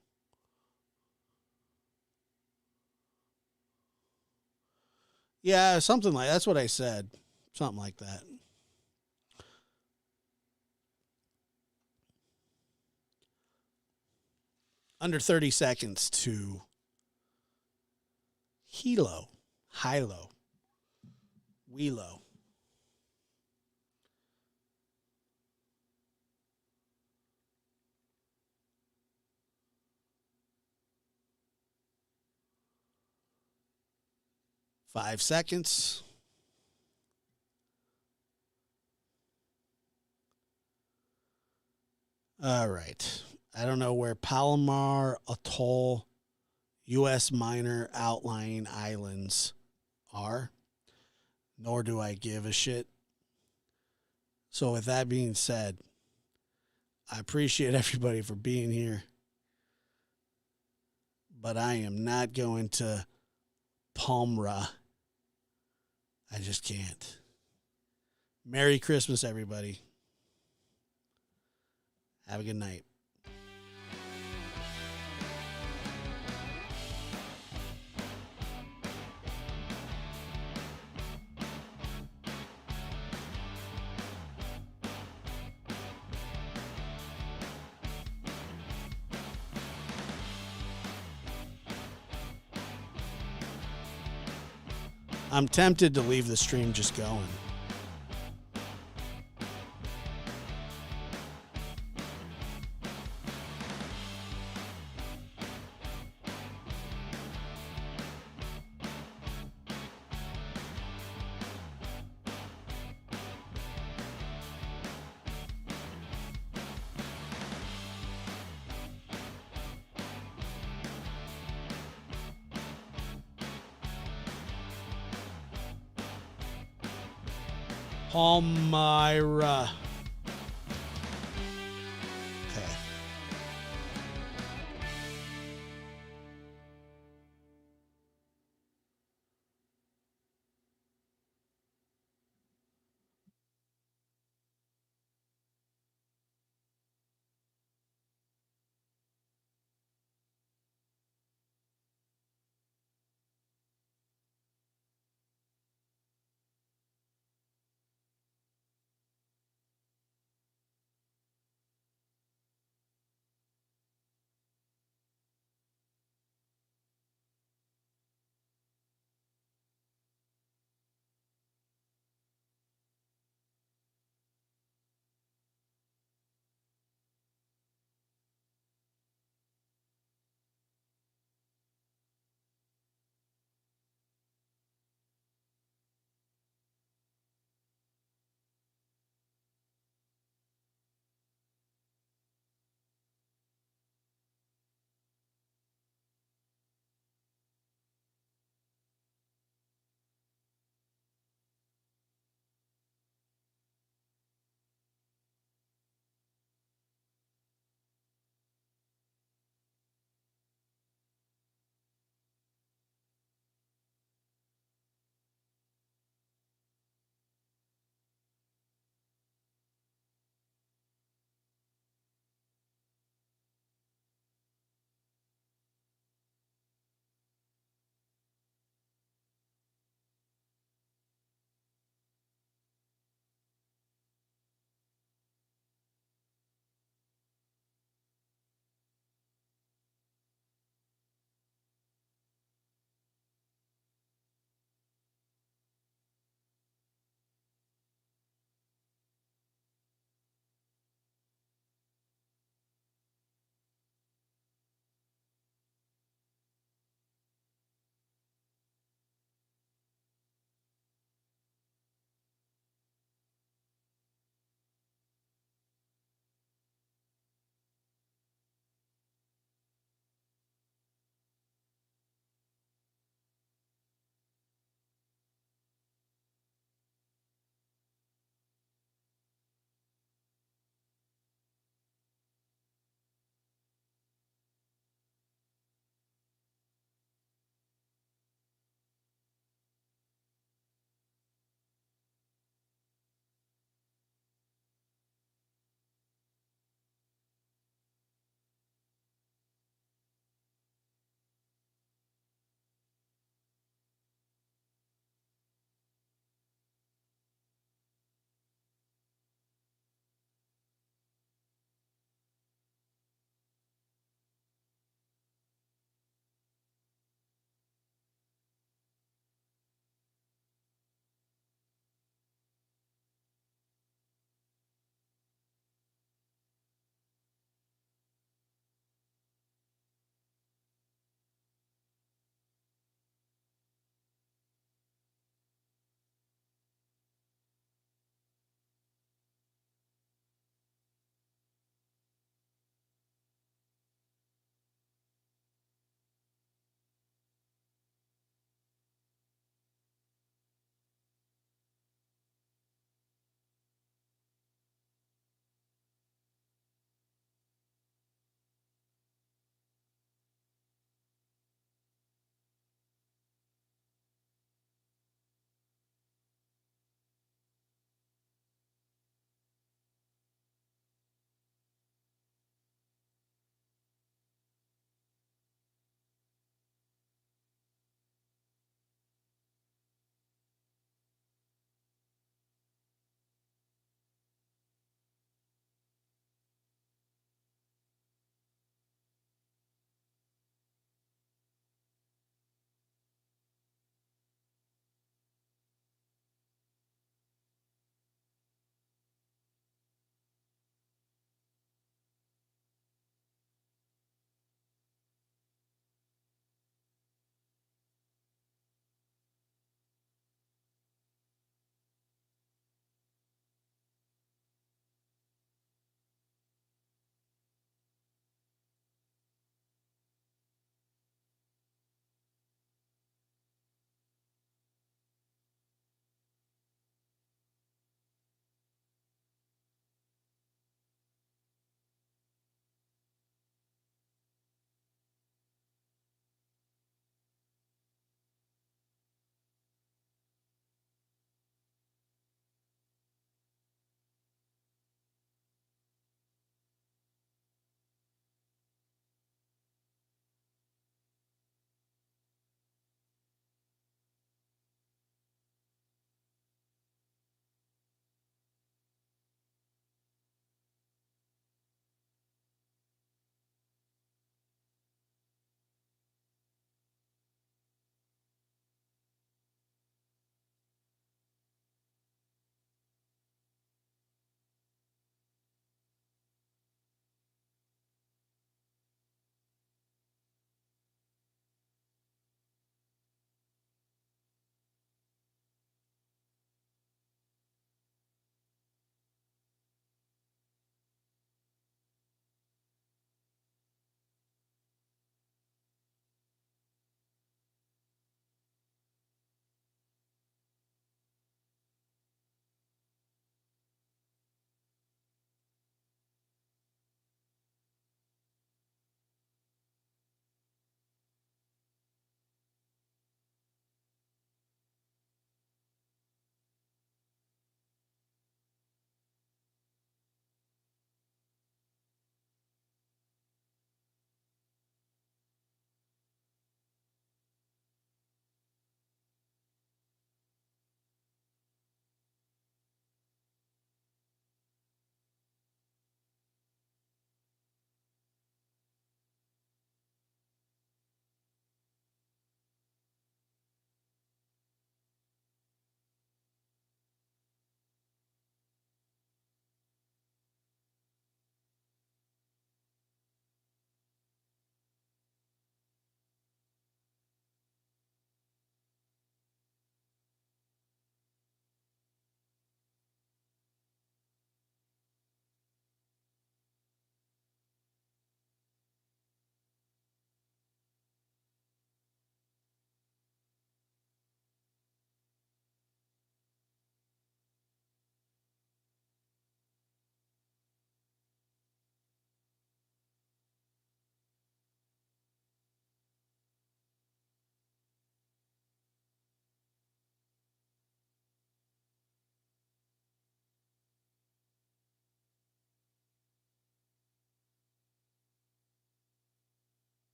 Yeah, something like that's what I said. Something like that. Under 30 seconds to Hilo. 5 seconds. All right. I don't know where Palomar Atoll, U.S. minor outlying islands are, nor do I give a shit. So with that being said, I appreciate everybody for being here, but I am not going to Palmyra. I just can't. Merry Christmas, everybody. Have a good night. I'm tempted to leave the stream just going. Palmyra.